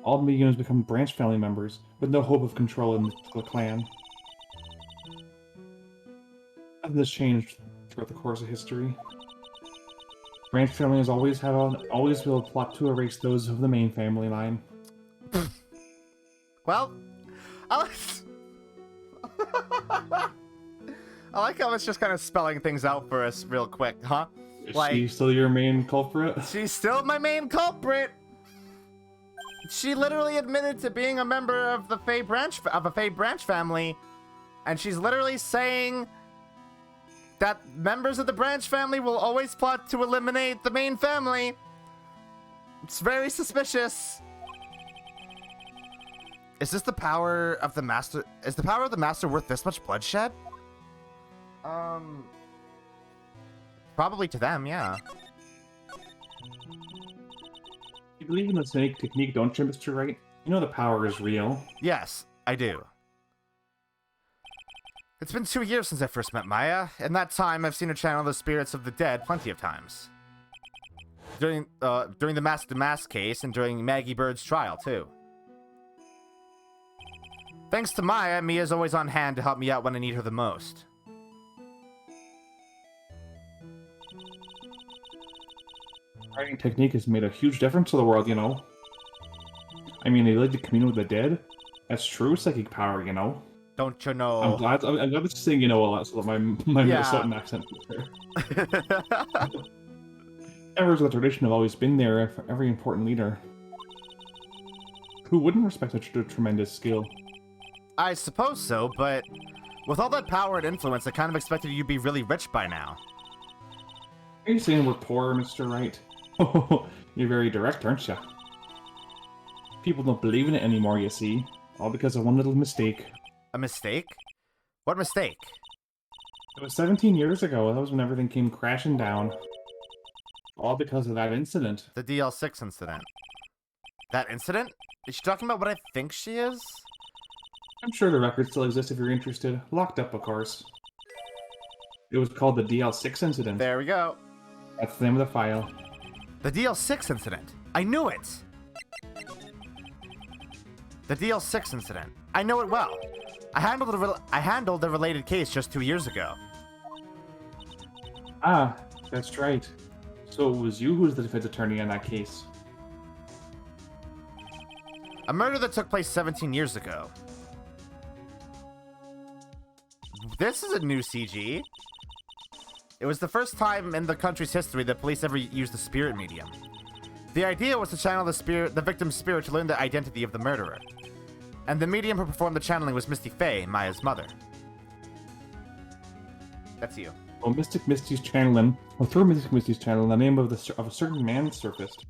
All mediums become Branch family members, with no hope of control in the clan. Nothing has changed throughout the course of history. Branch families always will plot to erase those of the main family line. Well, I like how it's just kind of spelling things out for us real quick, huh? Is she still your main culprit? She's still my main culprit. She literally admitted to being a member of the Fae Branch family, and she's literally saying that members of the Branch family will always plot to eliminate the main family. It's very suspicious. Is this the power of the Master? Is the power of the Master worth this much bloodshed? Probably to them, yeah. You believe in the snake technique, don't you, Mr. Wright? You know the power is real. Yes, I do. It's been 2 years since I first met Maya. In that time, I've seen her channel the spirits of the dead plenty of times. During the Mask to Mask case and during Maggie Bird's trial, too. Thanks to Maya, Mia's always on hand to help me out when I need her the most. Writing technique has made a huge difference to the world, you know. I mean, they like to commune with the dead. That's true psychic power, you know. Don't you know? I'm glad that you're saying you know a lot, so that my Minnesotan accent is there. Members of the tradition have always been there for every important leader. Who wouldn't respect such a tremendous skill? I suppose so, but with all that power and influence, I kind of expected you'd be really rich by now. Are you saying we're poor, Mr. Wright? Oh, you're very direct, aren't you? People don't believe in it anymore, you see. All because of one little mistake. A mistake? What mistake? It was 17 years ago. That was when everything came crashing down. All because of that incident. The DL6 incident. That incident? Is she talking about what I think she is? I'm sure the record still exists if you're interested. Locked up, of course. It was called the DL6 incident. There we go. That's the name of the file. The DL6 incident. I knew it. The DL6 incident. I know it well. I handled the related case just 2 years ago. Ah, that's right. So it was you who was the defense attorney on that case. A murder that took place 17 years ago. This is a new CG. It was the first time in the country's history that police ever used the spirit medium. The idea was to channel the victim's spirit to learn the identity of the murderer. And the medium who performed the channeling was Misty Faye, Maya's mother. That's you. Well, Mystic Misty's channeling, through Mystic Misty's channeling, the name of a certain man surfaced.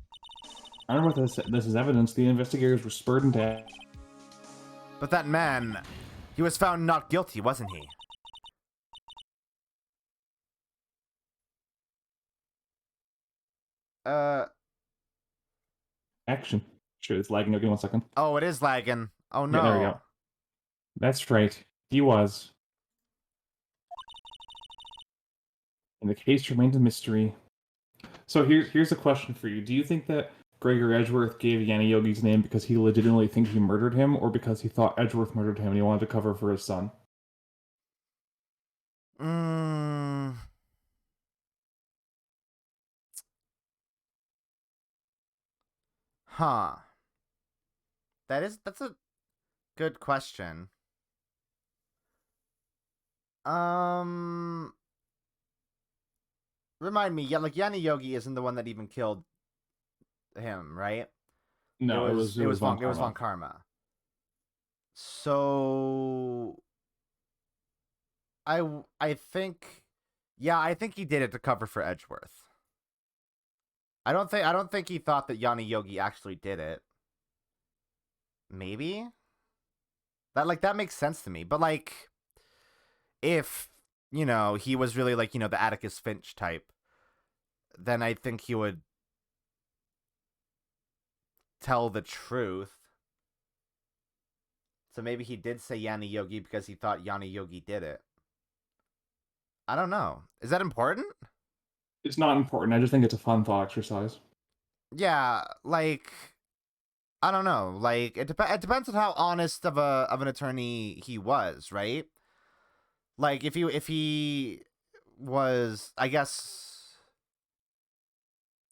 I don't know what this is evidence. The investigators were spurred into. But that man, he was found not guilty, wasn't he? Action. Sure, it's lagging. Okay, 1 second. Oh, it is lagging. Oh no. Yeah, there we go. That's right. He was. And the case remains a mystery. So here's a question for you. Do you think that Gregor Edgeworth gave Yanni Yogi's name because he legitimately thinks he murdered him, or because he thought Edgeworth murdered him and he wanted to cover for his son? Huh. That's a good question. Remind me, yeah, like Yanni Yogi isn't the one that even killed him, right? No, it was Von Karma. So I think he did it to cover for Edgeworth. I don't think he thought that Yanni Yogi actually did it. Maybe? That makes sense to me. But like, if, he was really like, the Atticus Finch type, then I think he would tell the truth. So maybe he did say Yanni Yogi because he thought Yanni Yogi did it. I don't know. Is that important? It's not important. I just think it's a fun thought exercise. Yeah, like, I don't know. Like, it depends on how honest of an attorney he was, right? Like, if he was, I guess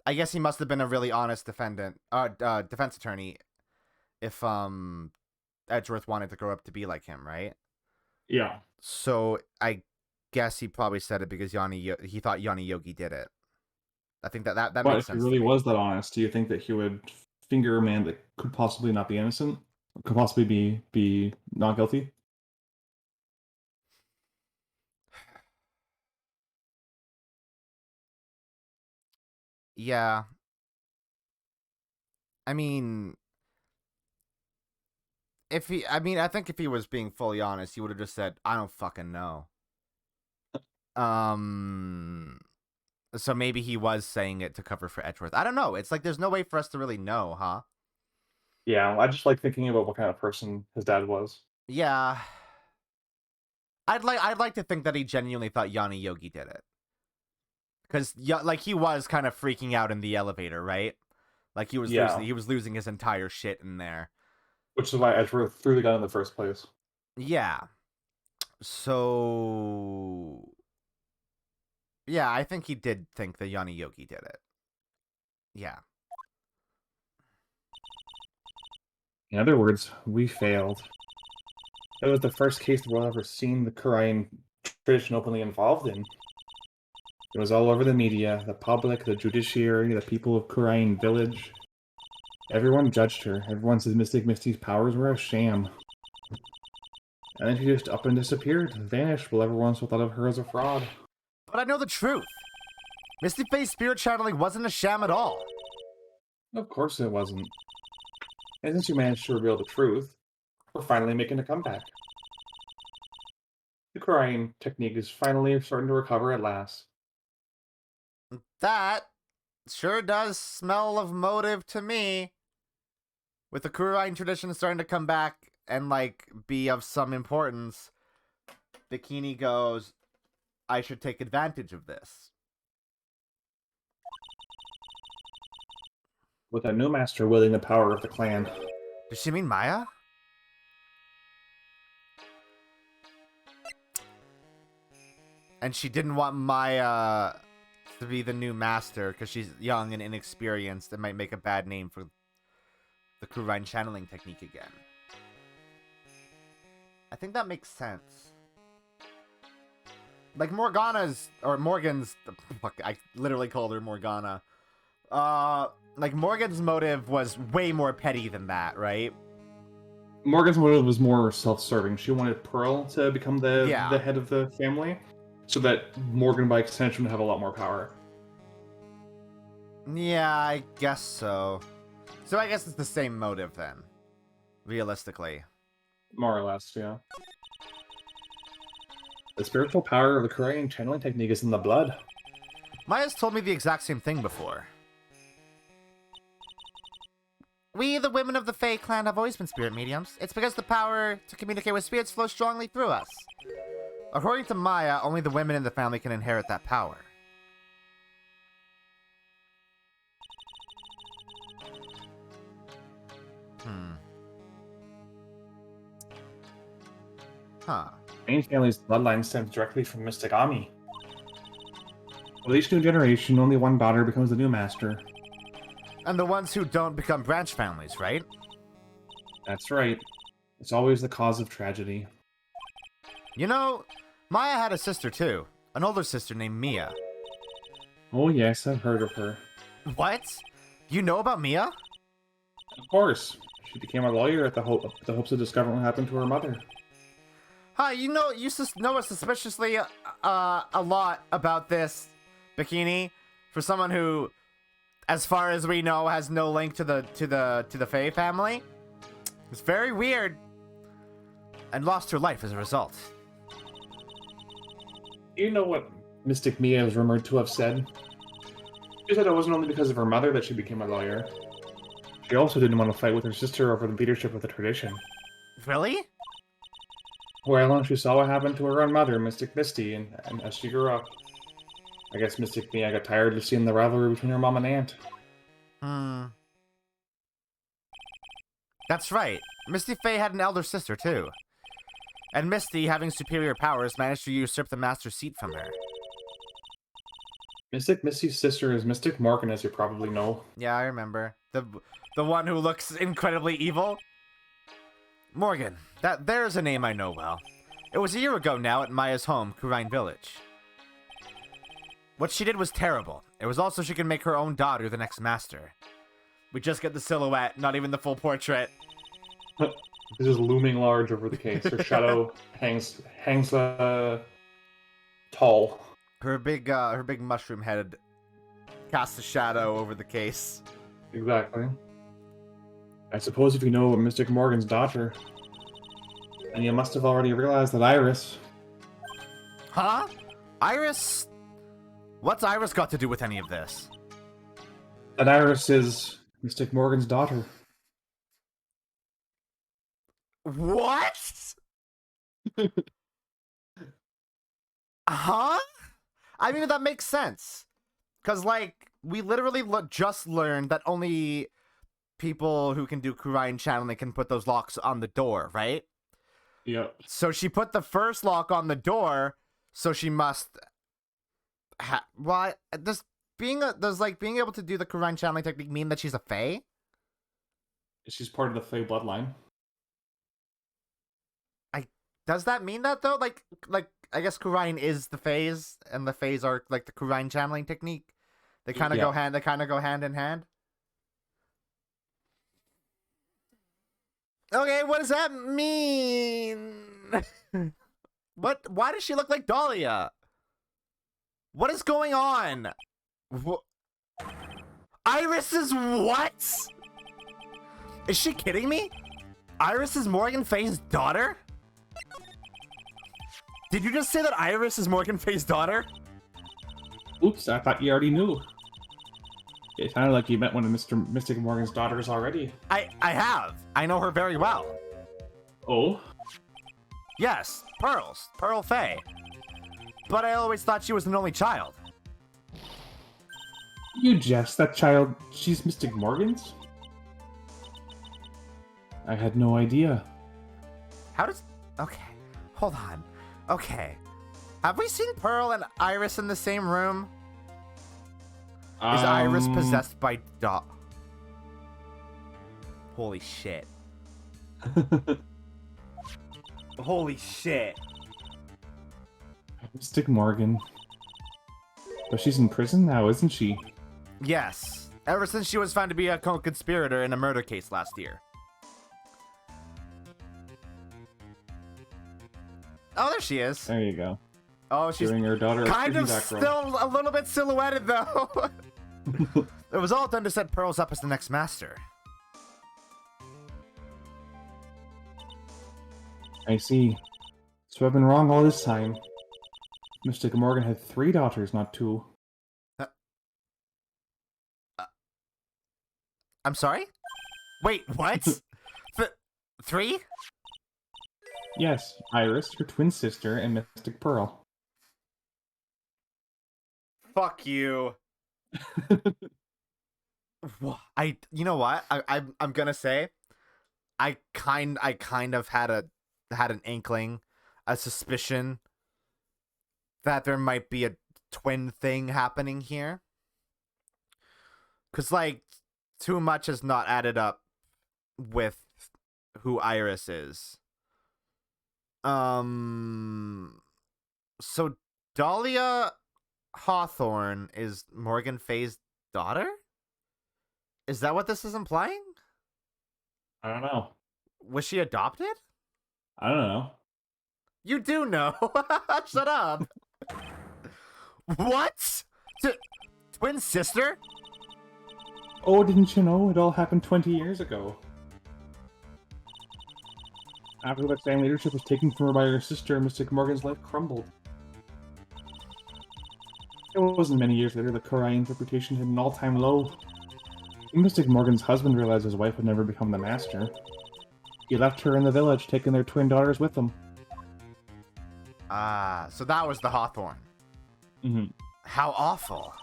he must have been a really honest defense attorney if Edgeworth wanted to grow up to be like him, right? Yeah. So I guess he probably said it because he thought Yanni Yogi did it. I think that makes sense. But if he really was that honest, do you think that he would finger a man that could possibly not be innocent? Could possibly be not guilty? Yeah. I mean, I think if he was being fully honest, he would have just said, I don't fucking know. So maybe he was saying it to cover for Edgeworth. I don't know. It's like there's no way for us to really know, huh? Yeah, I just like thinking about what kind of person his dad was. Yeah. I'd like to think that he genuinely thought Yanni Yogi did it. Because like he was kind of freaking out in the elevator, right? Like he was losing his entire shit in there. Which is why Edgeworth threw the gun in the first place. Yeah. So yeah, I think he did think that Yanni Yogi did it. Yeah. In other words, we failed. It was the first case the world ever seen the Korean tradition openly involved in. It was all over the media, the public, the judiciary, the people of Korean village. Everyone judged her. Everyone said Mystic Misty's powers were a sham. And then she just up and disappeared, vanished, while everyone still thought of her as a fraud. But I know the truth. Misty Faye's spirit channeling wasn't a sham at all. Of course it wasn't. And since you managed to reveal the truth, we're finally making a comeback. The crying technique is finally starting to recover at last. That sure does smell of motive to me. With the Kurine tradition starting to come back and, like, be of some importance, Bikini goes, I should take advantage of this. With a new master wielding the power of the clan. Does she mean Maya? And she didn't want Maya to be the new master because she's young and inexperienced and might make a bad name for the Kurine channeling technique again. I think that makes sense. Like Morgana's, or Morgan's, fuck, I literally called her Morgana. Like Morgan's motive was way more petty than that, right? Morgan's motive was more self-serving. She wanted Pearl to become the Yeah. head of the family, so that Morgan, by extension, would have a lot more power. Yeah, I guess so. So I guess it's the same motive then, realistically. More or less, yeah. The spiritual power of the Korean channeling technique is in the blood. Maya's told me the exact same thing before. We, the women of the Fae clan, have always been spirit mediums. It's because the power to communicate with spirits flows strongly through us. According to Maya, only the women in the family can inherit that power. Huh. Main family's bloodline stems directly from Mystic Ami. With each new generation, only one daughter becomes the new master. And the ones who don't become branch families, right? That's right. It's always the cause of tragedy. You know, Maya had a sister too. An older sister named Mia. Oh yes, I've heard of her. What? You know about Mia? Of course. She became a lawyer at the hopes of discovering what happened to her mother. Hi, you know suspiciously a lot about this, Bikini, for someone who, as far as we know, has no link to the Fae family. It's very weird, and lost her life as a result. You know what Mystic Mia is rumored to have said? She said it wasn't only because of her mother that she became a lawyer. She also didn't want to fight with her sister over the leadership of the tradition. Really? Well, she saw what happened to her own mother, Mystic Misty, and as she grew up, I guess Mystic Mia got tired of seeing the rivalry between her mom and aunt. That's right. Misty Faye had an elder sister, too. And Misty, having superior powers, managed to usurp the master's seat from her. Mystic Misty's sister is Mystic Morgan, as you probably know. Yeah, I remember. The one who looks incredibly evil? Morgan. There's a name I know well. It was a year ago now at Maya's home, Kurine Village. What she did was terrible. It was also she could make her own daughter the next master. We just get the silhouette, not even the full portrait. This is looming large over the case. Her shadow hangs tall. Her big mushroom head casts a shadow over the case. Exactly. I suppose if you know Mystic Morgan's daughter, and you must have already realized that Iris... Huh? Iris? What's Iris got to do with any of this? That Iris is Mystic Morgan's daughter. What? Huh? I mean, that makes sense. Because, like, we literally just learned that only people who can do Kurine channeling can put those locks on the door, right? Yeah. So she put the first lock on the door, so she must... Why? Does being able to do the Kurine channeling technique mean that she's a Fae? She's part of the Fae bloodline. Does that mean that, though? Like I guess Kurine is the Faes, and the Faes are, like, the Kurine channeling technique? They kind of go hand in hand? Okay, what does that mean? Why does she look like Dahlia? What is going on? Iris is what? Is she kidding me? Iris is Morgan Faye's daughter? Did you just say that Iris is Morgan Faye's daughter? Oops, I thought you already knew. It sounded like you met one of Mr. Mystic Morgan's daughters already. I have. I know her very well. Oh? Yes, Pearl Faye. But I always thought she was an only child. You jest, that child, she's Mystic Morgan's? I had no idea. How does... Okay, hold on. Okay. Have we seen Pearl and Iris in the same room? Is Iris possessed by Holy shit. Holy shit. Mystic Morgan. But she's in prison now, isn't she? Yes. Ever since she was found to be a co-conspirator in a murder case last year. Oh, there she is. There you go. Oh, she's Doing her daughter kind of back row. still a little bit silhouetted, though. It was all done to set Pearls up as the next master. I see. So I've been wrong all this time. Mystic Morgan had 3 daughters, not 2. I'm sorry? Wait, what? 3? Yes, Iris, her twin sister, and Mystic Pearl. Fuck you. You know what? I'm gonna say, I kind of had an inkling, a suspicion that there might be a twin thing happening here. 'Cause like too much has not added up with who Iris is. So Dahlia Hawthorne is Morgan Faye's daughter? Is that what this is implying? I don't know. Was she adopted? I don't know. You do know. Shut up. What? Twin sister? Oh, didn't you know? It all happened 20 years ago. After that family leadership was taken from her by her sister, Mystic Morgan's life crumbled. It wasn't many years later that Korai's reputation hit an all-time low. When Mystic Morgan's husband realized his wife would never become the master, he left her in the village, taking their twin daughters with him. Ah, so that was the Hawthorne. Mm-hmm. How awful.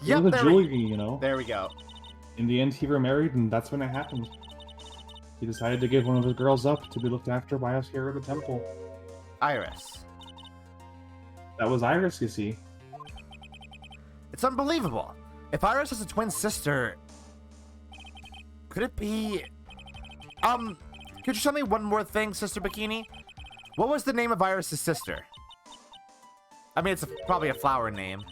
It was a jewelry, you know. There we go. In the end, he remarried, and that's when it happened. He decided to give one of his girls up to be looked after by us here at the temple. Iris. That was Iris, you see. It's unbelievable. If Iris is a twin sister, could it be... could you tell me one more thing, Sister Bikini? What was the name of Iris' sister? I mean, it's probably a flower name.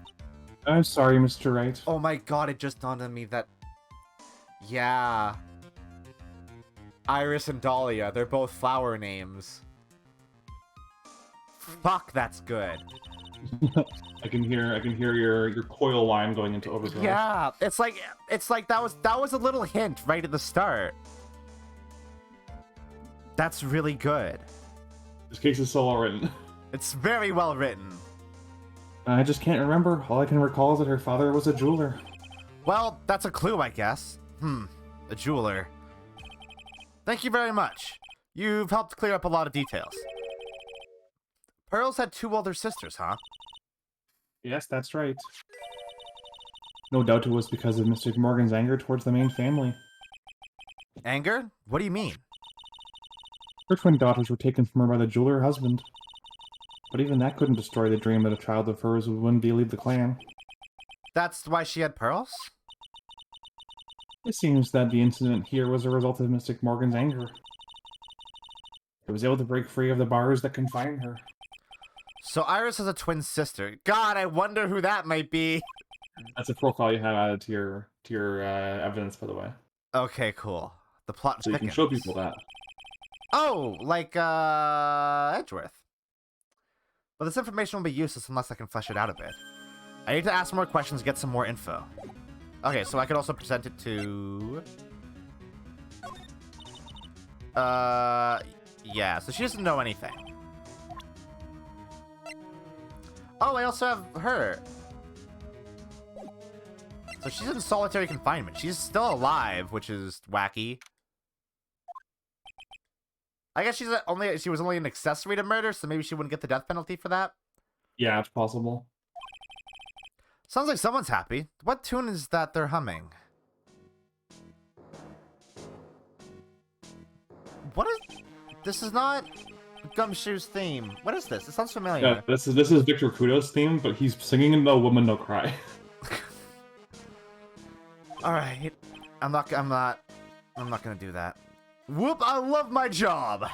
I'm sorry, Mr. Wright. Oh my god, it just dawned on me that... Yeah. Iris and Dahlia, they're both flower names. Fuck, that's good. I can hear your coil whine going into overdrive. Yeah, it's like that was a little hint right at the start. That's really good. This case is so well written. It's very well written. I just can't remember. All I can recall is that her father was a jeweler. Well, that's a clue, I guess. A jeweler. Thank you very much. You've helped clear up a lot of details. Pearl's had 2 older sisters, huh? Yes, that's right. No doubt it was because of Mystic Morgan's anger towards the main family. Anger? What do you mean? Her twin daughters were taken from her by the jeweler husband. But even that couldn't destroy the dream that a child of hers would one day lead the clan. That's why she had pearls? It seems that the incident here was a result of Mystic Morgan's anger. It was able to break free of the bars that confine her. So Iris has a twin sister. God, I wonder who that might be. That's a profile you have added to your evidence, by the way. Okay, cool. The plot So you can show people that. Oh, like Edgeworth. But this information will be useless unless I can flesh it out a bit. I need to ask more questions, get some more info. Okay, so I could also present it to... Yeah, so she doesn't know anything. Oh, I also have her. So she's in solitary confinement. She's still alive, which is wacky. I guess she was only an accessory to murder, so maybe she wouldn't get the death penalty for that. Yeah, it's possible. Sounds like someone's happy. What tune is that they're humming? What is... This is not Gumshoe's theme. What is this? It sounds familiar. Yeah, this is Victor Kudo's theme, but he's singing "No Woman, No Cry." All right, I'm not gonna do that. Whoop! I love my job.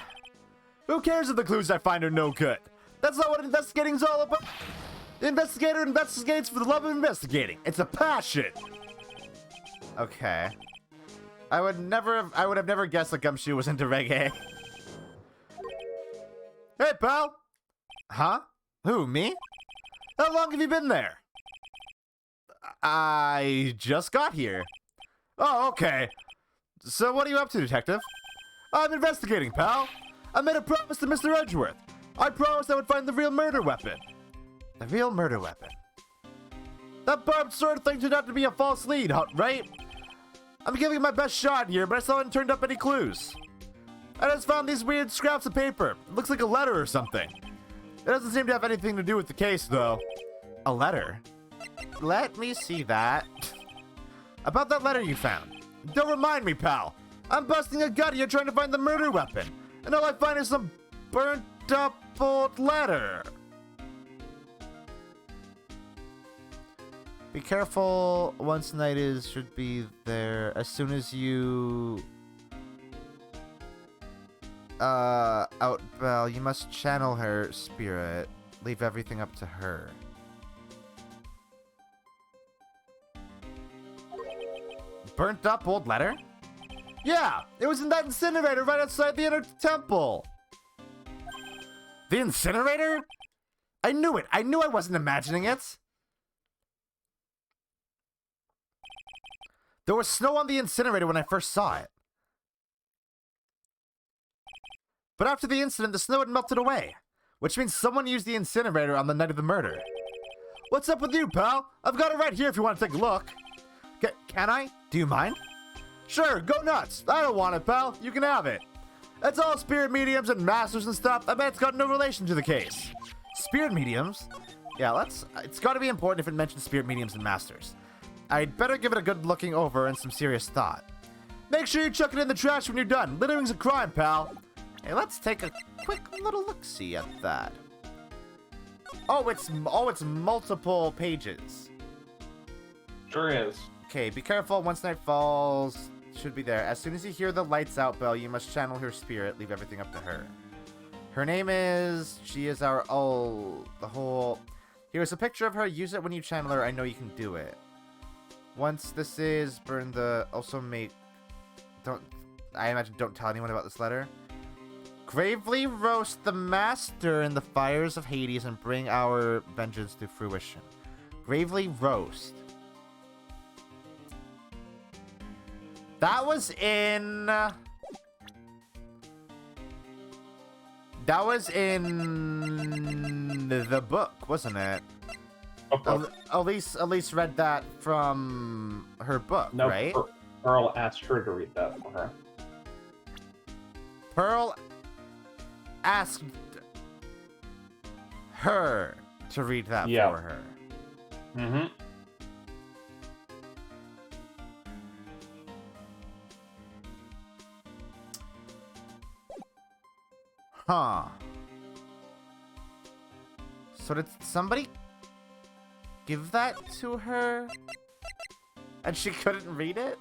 Who cares if the clues I find are no good? That's not what investigating's all about. The investigator investigates for the love of investigating. It's a passion. Okay. I would have never guessed that Gumshoe was into reggae. Hey, pal. Huh? Who, me? How long have you been there? I just got here. Oh, okay. So what are you up to, detective? I'm investigating, pal. I made a promise to Mr. Edgeworth. I promised I would find the real murder weapon. The real murder weapon? That barbed sword thing turned out to be a false lead, right? I'm giving it my best shot here, but I still haven't turned up any clues. I just found these weird scraps of paper. It looks like a letter or something. It doesn't seem to have anything to do with the case, though. A letter? Let me see that. About that letter you found. Don't remind me, pal. I'm busting a gut here trying to find the murder weapon. And all I find is some burnt up old letter. Be careful. Once night is, should be there. As soon as you... out, Belle. You must channel her spirit. Leave everything up to her. Burnt up old letter? Yeah, it was in that incinerator right outside the inner temple. The incinerator? I knew it. I knew I wasn't imagining it. There was snow on the incinerator when I first saw it. But after the incident, the snow had melted away, which means someone used the incinerator on the night of the murder. What's up with you, pal? I've got it right here if you want to take a look. Can I? Do you mind? Sure, go nuts. I don't want it, pal. You can have it. That's all spirit mediums and masters and stuff. I bet it's got no relation to the case. Spirit mediums? Yeah, it's got to be important if it mentions spirit mediums and masters. I'd better give it a good looking over and some serious thought. Make sure you chuck it in the trash when you're done. Littering's a crime, pal. Hey, let's take a quick little look-see at that. Oh, it's multiple pages. Sure is. Okay, be careful. Once night falls, should be there. As soon as you hear the lights out bell, you must channel her spirit. Leave everything up to her. Her name is... She is our... Oh, the whole... Here's a picture of her. Use it when you channel her. I know you can do it. Once this is... Burn the... Also make... Don't... I imagine don't tell anyone about this letter. Gravely roast the master in the fires of Hades and bring our vengeance to fruition. Gravely roast. That was in... That was in the book, wasn't it? Elise read that from her book, No, right? Pearl asked her to read that for her. Pearl asked her to read that for her. Mm-hmm. Huh. So did somebody give that to her? And she couldn't read it?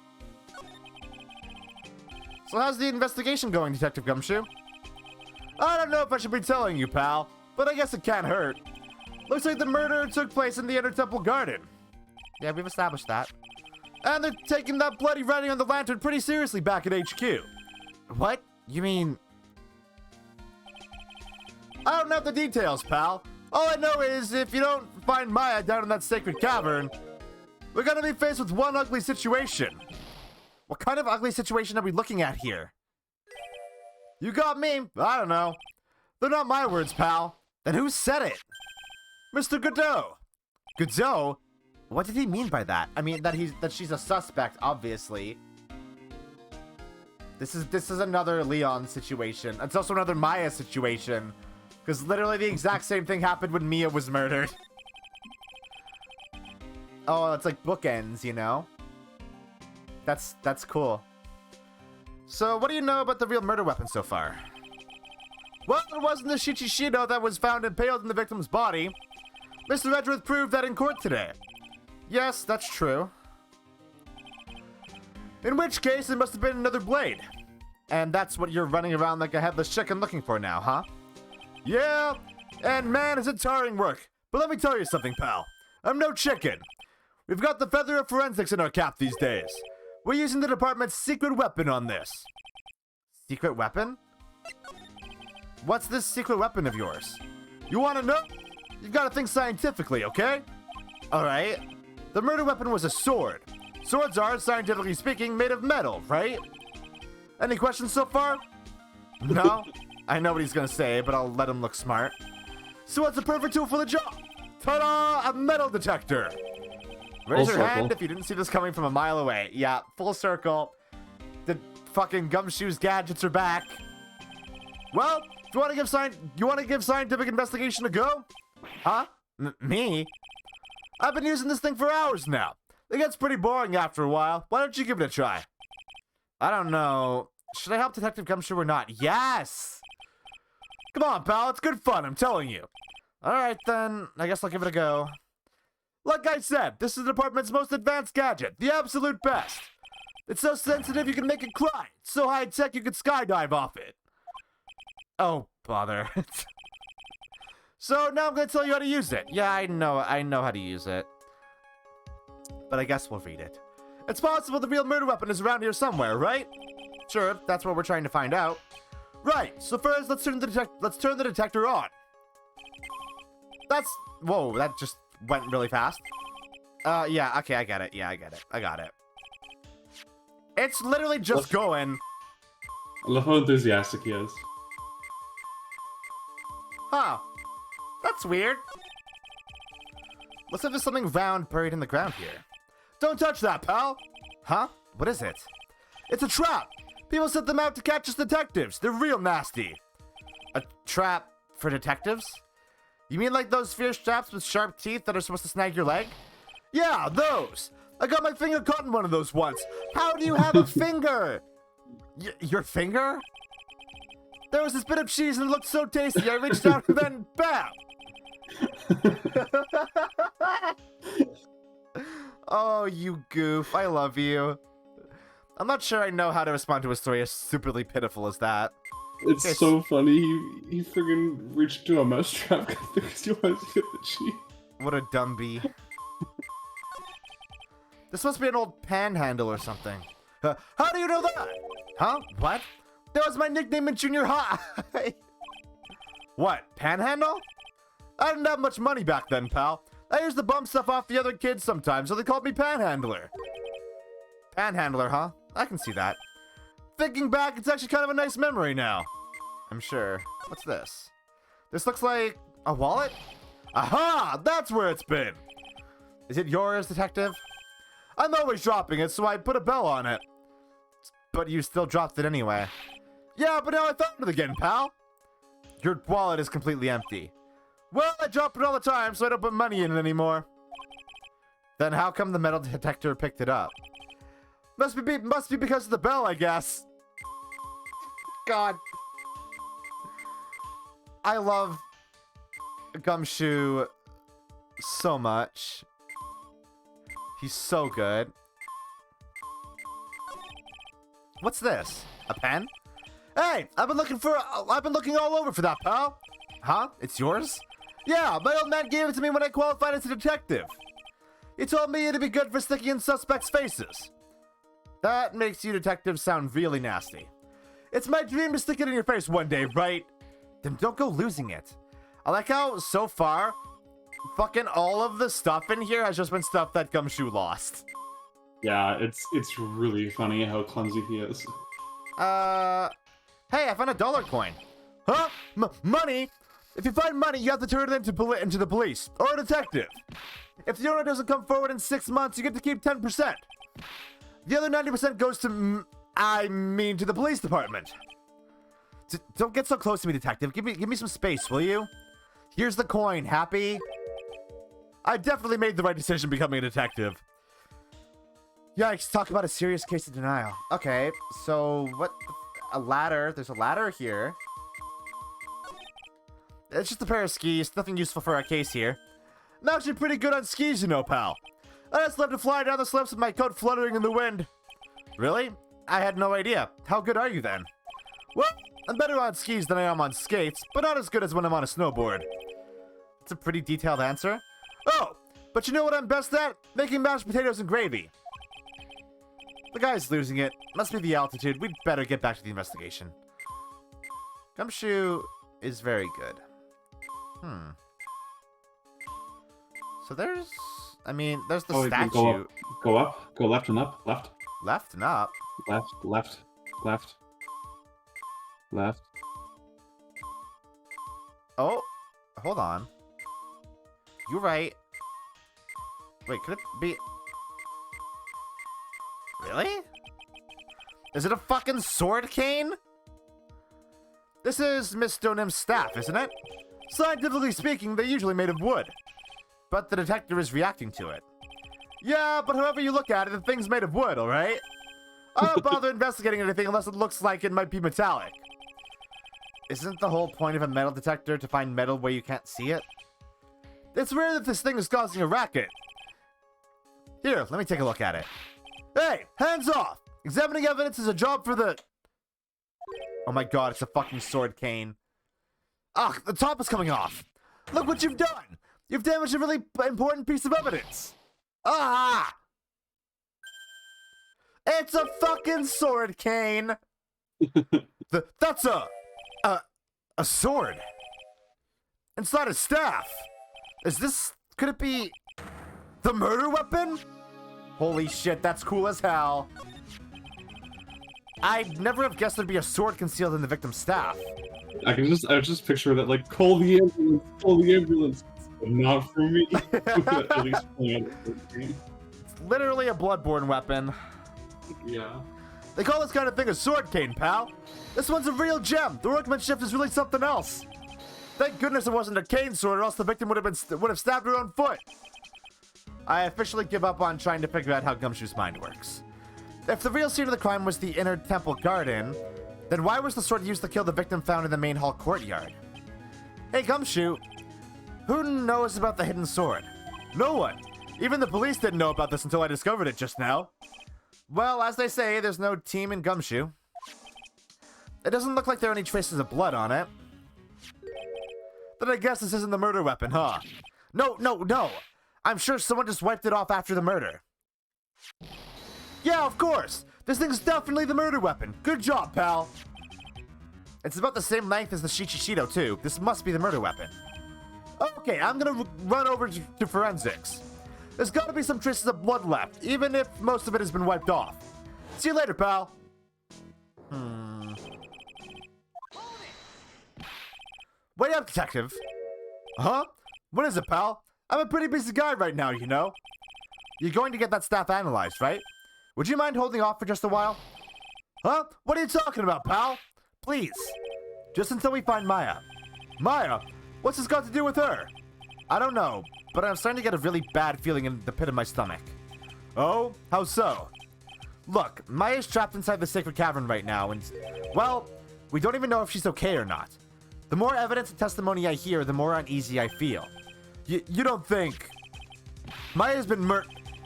So how's the investigation going, Detective Gumshoe? I don't know if I should be telling you, pal, but I guess it can't hurt. Looks like the murder took place in the Inner Temple Garden. Yeah, we've established that. And they're taking that bloody writing on the lantern pretty seriously back at HQ. What? You mean... I don't know the details, pal. All I know is if you don't find Maya down in that sacred cavern, we're gonna be faced with one ugly situation. What kind of ugly situation are we looking at here? You got me. I don't know. They're not my words, pal. Then who said it? Mr. Godot. Godot? What did he mean by that? I mean, that she's a suspect, obviously. This is another Leon situation. It's also another Maya situation. Because literally the exact same thing happened when Mia was murdered. Oh, it's like bookends, you know? That's cool. So, what do you know about the real murder weapon so far? Well, it wasn't the Shichishino that was found impaled in the victim's body. Mr. Edgeworth proved that in court today. Yes, that's true. In which case, it must have been another blade. And that's what you're running around like a headless chicken looking for now, huh? Yeah, and man, is it tiring work. But let me tell you something, pal. I'm no chicken. We've got the feather of forensics in our cap these days. We're using the department's secret weapon on this. Secret weapon? What's this secret weapon of yours? You want to know? You've got to think scientifically, okay? Alright. The murder weapon was a sword. Swords are, scientifically speaking, made of metal, right? Any questions so far? No? I know what he's gonna say, but I'll let him look smart. So what's the perfect tool for the job? Ta-da! A metal detector! Raise your hand if you didn't see this coming from a mile away. Yeah, full circle. The fucking Gumshoe's gadgets are back. Well, do you want to give scientific investigation a go? Huh? Me? I've been using this thing for hours now. It gets pretty boring after a while. Why don't you give it a try? I don't know. Should I help Detective Gumshoe or not? Yes! Come on, pal. It's good fun, I'm telling you. Alright, then. I guess I'll give it a go. Like I said, this is the department's most advanced gadget. The absolute best. It's so sensitive you can make it cry. It's so high-tech you could skydive off it. Oh, bother. So now I'm going to tell you how to use it. Yeah, I know how to use it. But I guess we'll read it. It's possible the real murder weapon is around here somewhere, right? Sure, that's what we're trying to find out. Right, so first let's turn the detector on. Whoa, that just went really fast. Yeah, okay, I get it. Yeah, I got it. It's literally just going. I love how enthusiastic he is. Huh. That's weird. Looks like there's something round buried in the ground here. Don't touch that, pal! Huh? What is it? It's a trap! People set them out to catch us detectives. They're real nasty. A trap for detectives? You mean like those fierce traps with sharp teeth that are supposed to snag your leg? Yeah, those! I got my finger caught in one of those once. How do you have a finger? Your finger? There was this bit of cheese and it looked so tasty. I reached out and then bam! Oh, you goof. I love you. I'm not sure I know how to respond to a story as superly pitiful as that. It's so funny. He friggin' reached to a mousetrap because he wanted to get the cheese. What a dumb bee. This must be an old panhandle or something. How do you know that? Huh? What? That was my nickname in junior high. What? Panhandle? I didn't have much money back then, pal. I used to bum stuff off the other kids sometimes, so they called me Panhandler. Panhandler, huh? I can see that. Thinking back, it's actually kind of a nice memory now. I'm sure. What's this? This looks like a wallet? Aha! That's where it's been! Is it yours, detective? I'm always dropping it, so I put a bell on it. But you still dropped it anyway. Yeah, but now I found it again, pal. Your wallet is completely empty. Well, I drop it all the time, so I don't put money in it anymore. Then how come the metal detector picked it up? Must be because of the bell, I guess. God. I love Gumshoe so much. He's so good. What's this? A pen? Hey, I've been looking all over for that, pal. Huh? It's yours? Yeah, my old man gave it to me when I qualified as a detective. He told me it'd be good for sticking in suspects' faces. That makes you detectives sound really nasty. It's my dream to stick it in your face one day, right? Then don't go losing it. I like how, so far, fucking all of the stuff in here has just been stuff that Gumshoe lost. Yeah, it's really funny how clumsy he is. Hey, I found a dollar coin. Huh? Money? If you find money, you have to turn it into the police or a detective. If the owner doesn't come forward in 6 months, you get to keep 10%. The other 90% goes to, to the police department. Don't get so close to me, detective. Give me some space, will you? Here's the coin. Happy? I definitely made the right decision becoming a detective. Yikes, talk about a serious case of denial. Okay, so what? A ladder. There's a ladder here. It's just a pair of skis. Nothing useful for our case here. I'm actually pretty good on skis, you know, pal. I just love to fly down the slopes with my coat fluttering in the wind. Really? I had no idea. How good are you then? Well, I'm better on skis than I am on skates, but not as good as when I'm on a snowboard. It's a pretty detailed answer. Oh, but you know what I'm best at? Making mashed potatoes and gravy. The guy's losing it. Must be the altitude. We'd better get back to the investigation. Gumshoe is very good. So there's the statue. Go up, go left and up, left. Left and up? Left. Oh, hold on. You're right. Wait, could it be... Really? Is it a fucking sword cane? This is Miss Stonehem's staff, isn't it? Scientifically speaking, they're usually made of wood. But the detector is reacting to it. Yeah, but however you look at it, the thing's made of wood, alright? I don't bother investigating anything unless it looks like it might be metallic. Isn't the whole point of a metal detector to find metal where you can't see it? It's rare that this thing is causing a racket. Here, let me take a look at it. Hey, hands off! Examining evidence is a job for the... Oh my god, it's a fucking sword cane. Ugh, the top is coming off. Look what you've done! You've damaged a really important piece of evidence. Ah! It's a fucking sword cane! That's a sword. It's not a staff. Could it be the murder weapon? Holy shit, that's cool as hell. I'd never have guessed there'd be a sword concealed in the victim's staff. I was just picturing that, like, call the ambulance. Not for me. At least It's literally a bloodborne weapon. yeah. They call this kind of thing a sword cane, pal. This one's a real gem. The workmanship is really something else. Thank goodness it wasn't a cane sword, or else the victim would have stabbed her own foot. I officially give up on trying to figure out how Gumshoe's mind works. If the real scene of the crime was the inner temple garden, then why was the sword used to kill the victim found in the main hall courtyard? Hey, Gumshoe, who knows about the hidden sword? No one. Even the police didn't know about this until I discovered it just now. Well, as they say, there's no team in Gumshoe. It doesn't look like there are any traces of blood on it. Then I guess this isn't the murder weapon, huh? No. I'm sure someone just wiped it off after the murder. Yeah, of course. This thing's definitely the murder weapon. Good job, pal. It's about the same length as the Shichishido, too. This must be the murder weapon. Okay, I'm gonna run over to forensics. There's gotta be some traces of blood left, even if most of it has been wiped off. See you later, pal. Wait up, detective. Huh? What is it, pal? I'm a pretty busy guy right now, you know. You're going to get that staff analyzed, right? Would you mind holding off for just a while? Huh? What are you talking about, pal? Please. Just until we find Maya. Maya? What's this got to do with her? I don't know, but I'm starting to get a really bad feeling in the pit of my stomach. Oh? How so? Look, Maya's trapped inside the sacred cavern right now, and, well, we don't even know if she's okay or not. The more evidence and testimony I hear, the more uneasy I feel. You don't think... Maya's been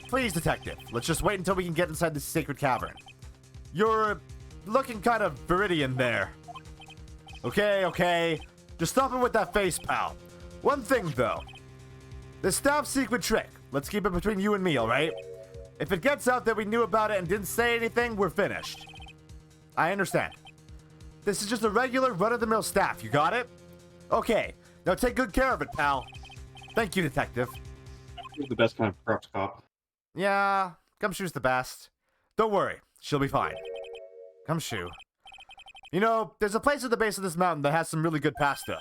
Please, detective, let's just wait until we can get inside this sacred cavern. You're looking kind of viridian there. Okay. Just stop it with that face, pal. One thing, though. The staff secret trick. Let's keep it between you and me, alright? If it gets out that we knew about it and didn't say anything, we're finished. I understand. This is just a regular run-of-the-mill staff, you got it? Okay, now take good care of it, pal. Thank you, detective. You're the best kind of corrupt cop. Yeah, Gumshoe's the best. Don't worry, she'll be fine. Gumshoe. You know, there's a place at the base of this mountain that has some really good pasta.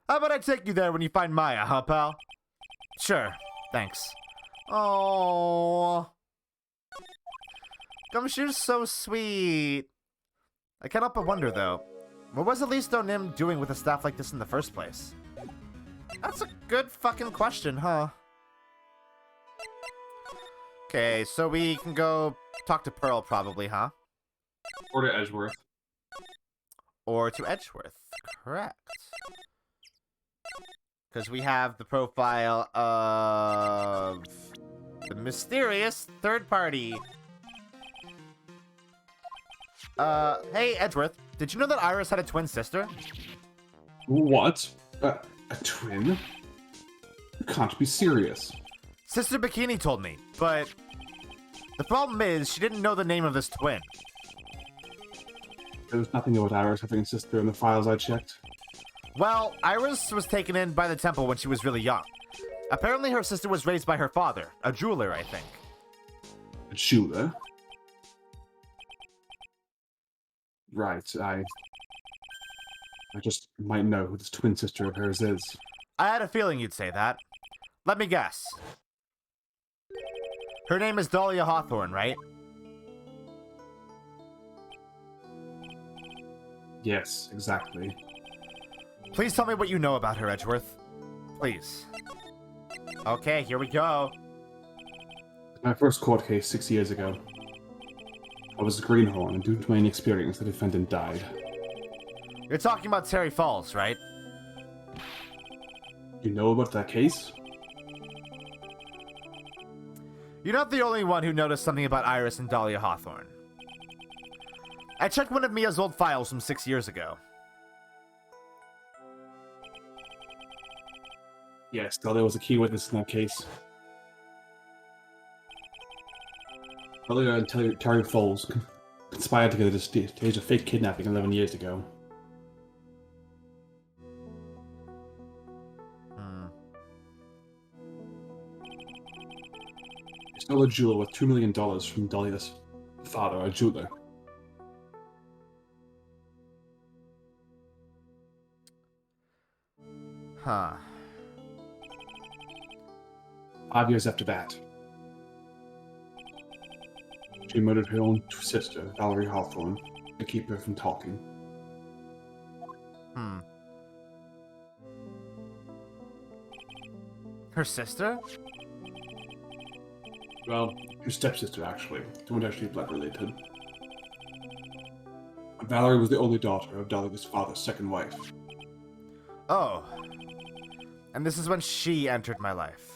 How about I take you there when you find Maya, huh, pal? Sure, thanks. Oh, Gumshoe's so sweet. I can't help but wonder, though, what was Elise Nim doing with a staff like this in the first place? That's a good fucking question, huh? Okay, so we can go talk to Pearl, probably, huh? Or to Edgeworth. Or to Edgeworth, correct. Because we have the profile of the mysterious third party. Hey, Edgeworth, did you know that Iris had a twin sister? What? A twin? You can't be serious. Sister Bikini told me, but the problem is she didn't know the name of this twin. There was nothing about Iris having a sister in the files I checked. Well, Iris was taken in by the temple when she was really young. Apparently her sister was raised by her father, a jeweler, I think. A jeweler? Right, I just might know who this twin sister of hers is. I had a feeling you'd say that. Let me guess. Her name is Dahlia Hawthorne, right? Yes, exactly. Please tell me what you know about her, Edgeworth. Please. Okay, here we go. My first court case 6 years ago. I was a greenhorn, and due to my inexperience, the defendant died. You're talking about Terry Falls, right? You know about that case? You're not the only one who noticed something about Iris and Dahlia Hawthorne. I checked one of Mia's old files from 6 years ago. Yes, Dahlia was a key witness in that case. Dahlia and Terry Falls conspired together to stage a fake kidnapping 11 years ago. They stole a jeweler worth $2 million from Dahlia's father, a jeweler. Huh. 5 years after that, she murdered her own sister, Valerie Hawthorne, to keep her from talking. Her sister? Well, her stepsister, actually. They weren't actually blood related. Valerie was the only daughter of Dahlia's father's second wife. Oh. And this is when she entered my life.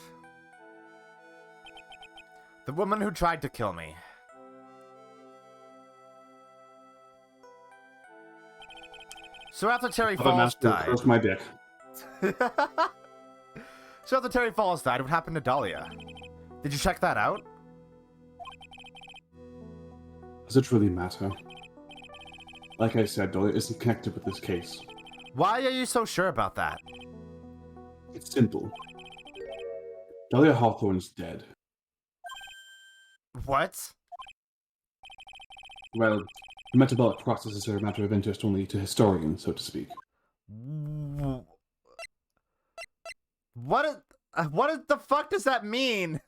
The woman who tried to kill me. So after Terry Falls died... Curse my dick. So after Terry Falls died, what happened to Dahlia? Did you check that out? Does it really matter? Like I said, Dahlia isn't connected with this case. Why are you so sure about that? It's simple. Dahlia Hawthorne's dead. What? Well, the metabolic processes are a matter of interest only to historians, so to speak. What the fuck does that mean?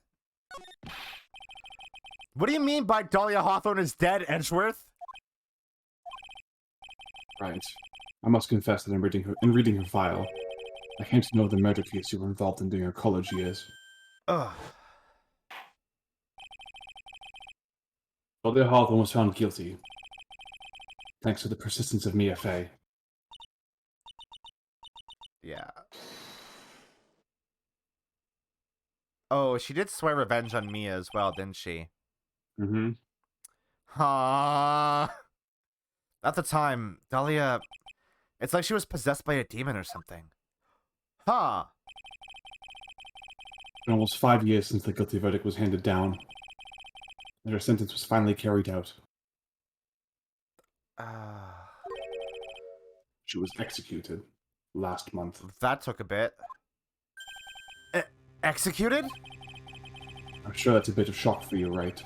What do you mean by Dahlia Hawthorne is dead, Edgeworth? Right. I must confess that in reading her file, I came to know the murder case you were involved in during your college years. Ugh. Dahlia Hawthorne was found guilty, thanks to the persistence of Mia Fey. Yeah. Oh, she did swear revenge on Mia as well, didn't she? Mm-hmm. Huh. At the time, Dahlia... It's like she was possessed by a demon or something. Huh. It's been almost 5 years since the guilty verdict was handed down, and her sentence was finally carried out. She was executed last month. That took a bit. Executed? I'm sure that's a bit of shock for you, right?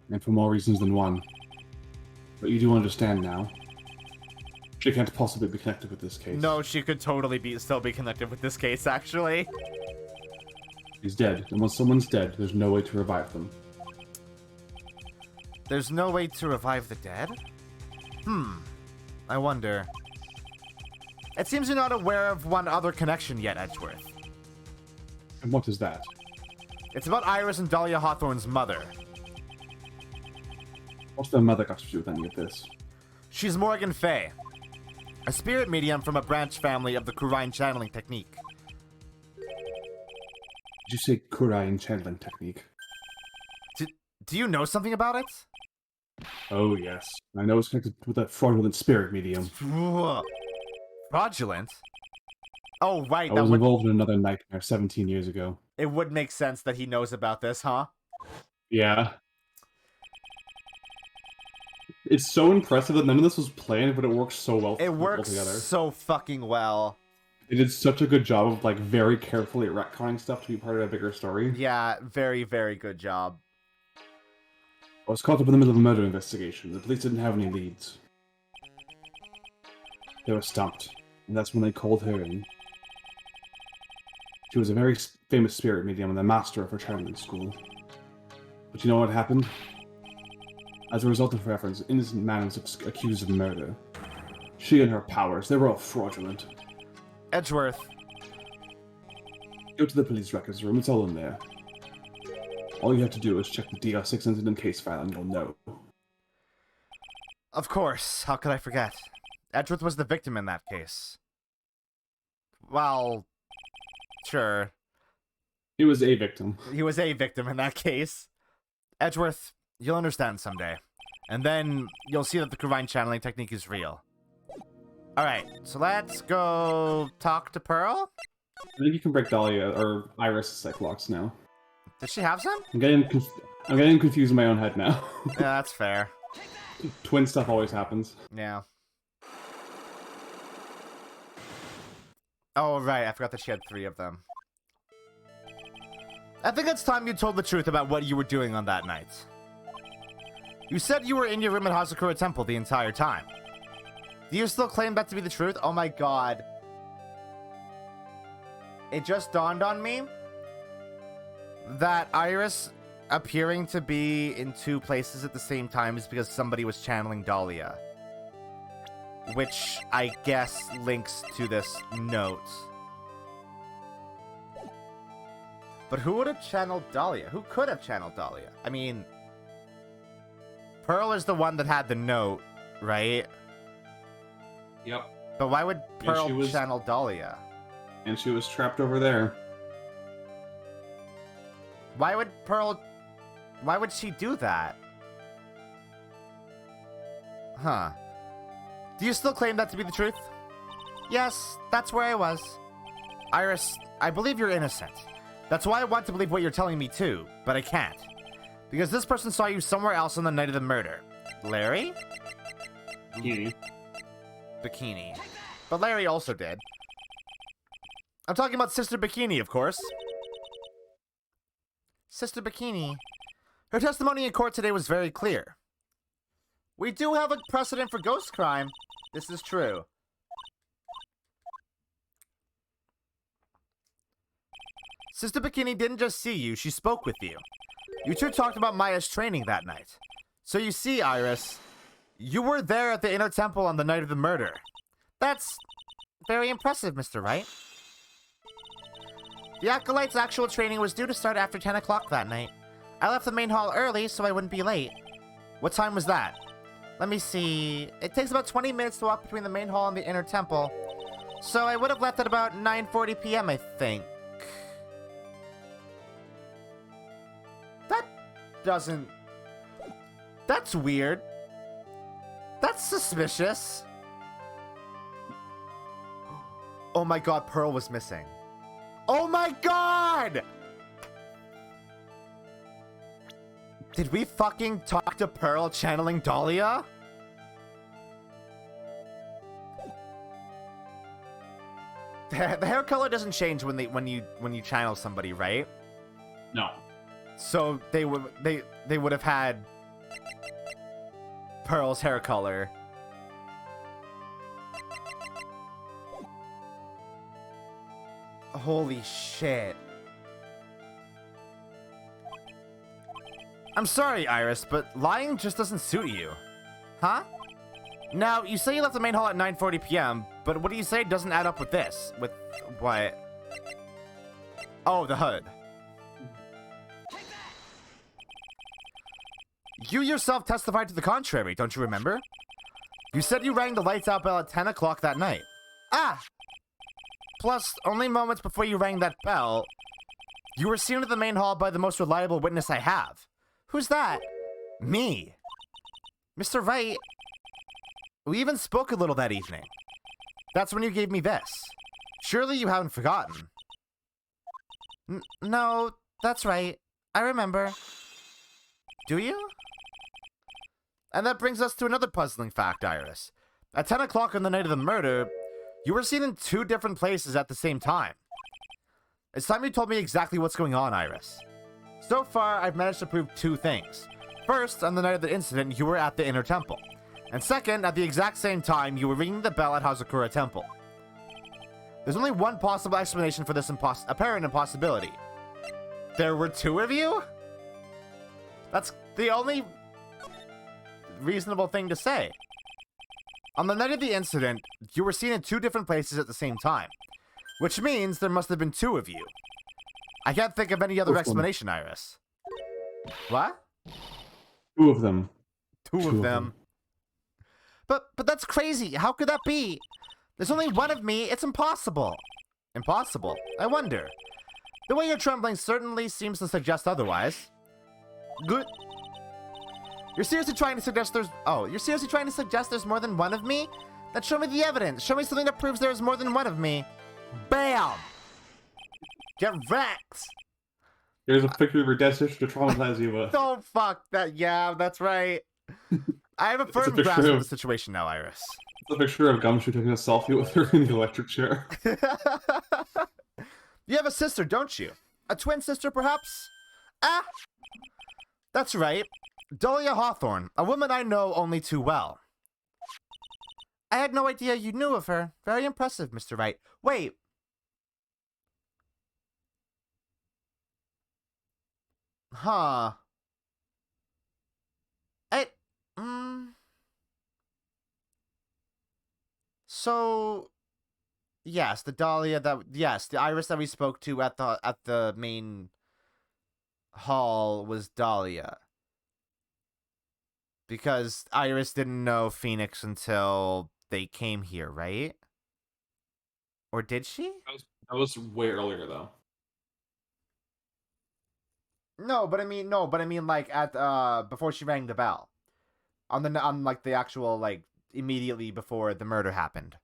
And for more reasons than one. But you do understand now. She can't possibly be connected with this case. No, she could totally still be connected with this case, actually. He's dead, and when someone's dead, there's no way to revive them. There's no way to revive the dead? I wonder. It seems you're not aware of one other connection yet, Edgeworth. And what is that? It's about Iris and Dahlia Hawthorne's mother. What's their mother got to do with any of this? She's Morgan Fay, a spirit medium from a branch family of the Kurine channeling technique. Did you say Kurine channeling technique? Do you know something about it? Oh, yes. I know it's connected with that fraudulent spirit medium. Fraudulent? Oh, right. I was involved in another nightmare 17 years ago. It would make sense that he knows about this, huh? Yeah. It's so impressive that none of this was planned, but it works so well It works together. so fucking well. They did such a good job of, like, very carefully retconning stuff to be part of a bigger story. Yeah, very, very good job. I was caught up in the middle of a murder investigation. The police didn't have any leads. They were stumped, and that's when they called her in. She was a very famous spirit medium and the master of her channeling school. But you know what happened? As a result of her efforts, an innocent man was accused of murder. She and her powers, they were all fraudulent. Edgeworth. Go to the police records room, it's all in there. All you have to do is check the DR6 incident case file and you'll know. Of course, how could I forget? Edgeworth was the victim in that case. Well, sure. He was a victim. He was a victim in that case. Edgeworth, you'll understand someday. And then you'll see that the Kurine channeling technique is real. Alright, so let's go talk to Pearl? I think you can break Dahlia or Iris' psych locks now. Does she have some? I'm getting confused in my own head now. Yeah, that's fair. Twin stuff always happens. Yeah. Oh, right, I forgot that she had 3 of them. I think it's time you told the truth about what you were doing on that night. You said you were in your room at Hazakura Temple the entire time. Do you still claim that to be the truth? Oh my god. It just dawned on me that Iris appearing to be in 2 places at the same time is because somebody was channeling Dahlia. Which I guess links to this note. But who would have channeled Dahlia? Who could have channeled Dahlia? I mean, Pearl is the one that had the note, right? Yep. But why would Pearl channel Dahlia? And she was trapped over there. Why would Pearl... Why would she do that? Huh. Do you still claim that to be the truth? Yes, that's where I was. Iris, I believe you're innocent. That's why I want to believe what you're telling me too, but I can't. Because this person saw you somewhere else on the night of the murder. Larry? Bikini. But Larry also did. I'm talking about Sister Bikini, of course. Sister Bikini. Her testimony in court today was very clear. We do have a precedent for ghost crime. This is true. Sister Bikini didn't just see you, she spoke with you. You two talked about Maya's training that night. So you see, Iris, you were there at the Inner Temple on the night of the murder. That's very impressive, Mr. Wright. The Acolyte's actual training was due to start after 10 o'clock that night. I left the main hall early so I wouldn't be late. What time was that? Let me see. It takes about 20 minutes to walk between the main hall and the Inner Temple. So I would have left at about 9:40 p.m., I think. That doesn't... That's weird. That's suspicious. Oh my god, Pearl was missing. Oh my god! Did we fucking talk to Pearl channeling Dahlia? The hair color doesn't change when you channel somebody, right? No. So they would have had Pearl's hair color. Holy shit. I'm sorry, Iris, but lying just doesn't suit you. Huh? Now, you say you left the main hall at 9:40 p.m., but what do you say doesn't add up with this? With what? Oh, the hood. You yourself testified to the contrary, don't you remember? You said you rang the lights out bell at 10 o'clock that night. Ah! Plus, only moments before you rang that bell, you were seen at the main hall by the most reliable witness I have. Who's that? Me. Mr. Wright. We even spoke a little that evening. That's when you gave me this. Surely you haven't forgotten. No, that's right. I remember. Do you? And that brings us to another puzzling fact, Iris. At 10 o'clock on the night of the murder, you were seen in 2 different places at the same time. It's time you told me exactly what's going on, Iris. So far, I've managed to prove 2 things. First, on the night of the incident, you were at the Inner Temple. And second, at the exact same time, you were ringing the bell at Hazakura Temple. There's only one possible explanation for this apparent impossibility. There were 2 of you? That's the only reasonable thing to say. On the night of the incident, you were seen in 2 different places at the same time, which means there must have been 2 of you. I can't think of any other explanation, Iris. What? 2 of them. 2 of them. But that's crazy. How could that be? There's only 1 of me. It's impossible. Impossible? I wonder. The way you're trembling certainly seems to suggest otherwise. Good. You're seriously trying to suggest there's... Oh, you're seriously trying to suggest there's more than 1 of me? Then show me the evidence. Show me something that proves there's more than 1 of me. Bam! Get wrecked! Here's a picture of your dead sister to traumatize you with. Don't fuck that. Yeah, that's right. I have a firm picture grasp of of- the situation now, Iris. It's a picture of Gumshoe taking a selfie with her in the electric chair. You have a sister, don't you? A twin sister, perhaps? Ah! That's right. Dahlia Hawthorne, a woman I know only too well. I had no idea you knew of her. Very impressive, Mr. Wright. Wait. Huh. So, yes, the Dahlia the Iris that we spoke to at the main hall was Dahlia. Because Iris didn't know Phoenix until they came here, right? Or did she? That was way earlier, though. No, but I mean like at before she rang the bell. On like the actual like immediately before the murder happened.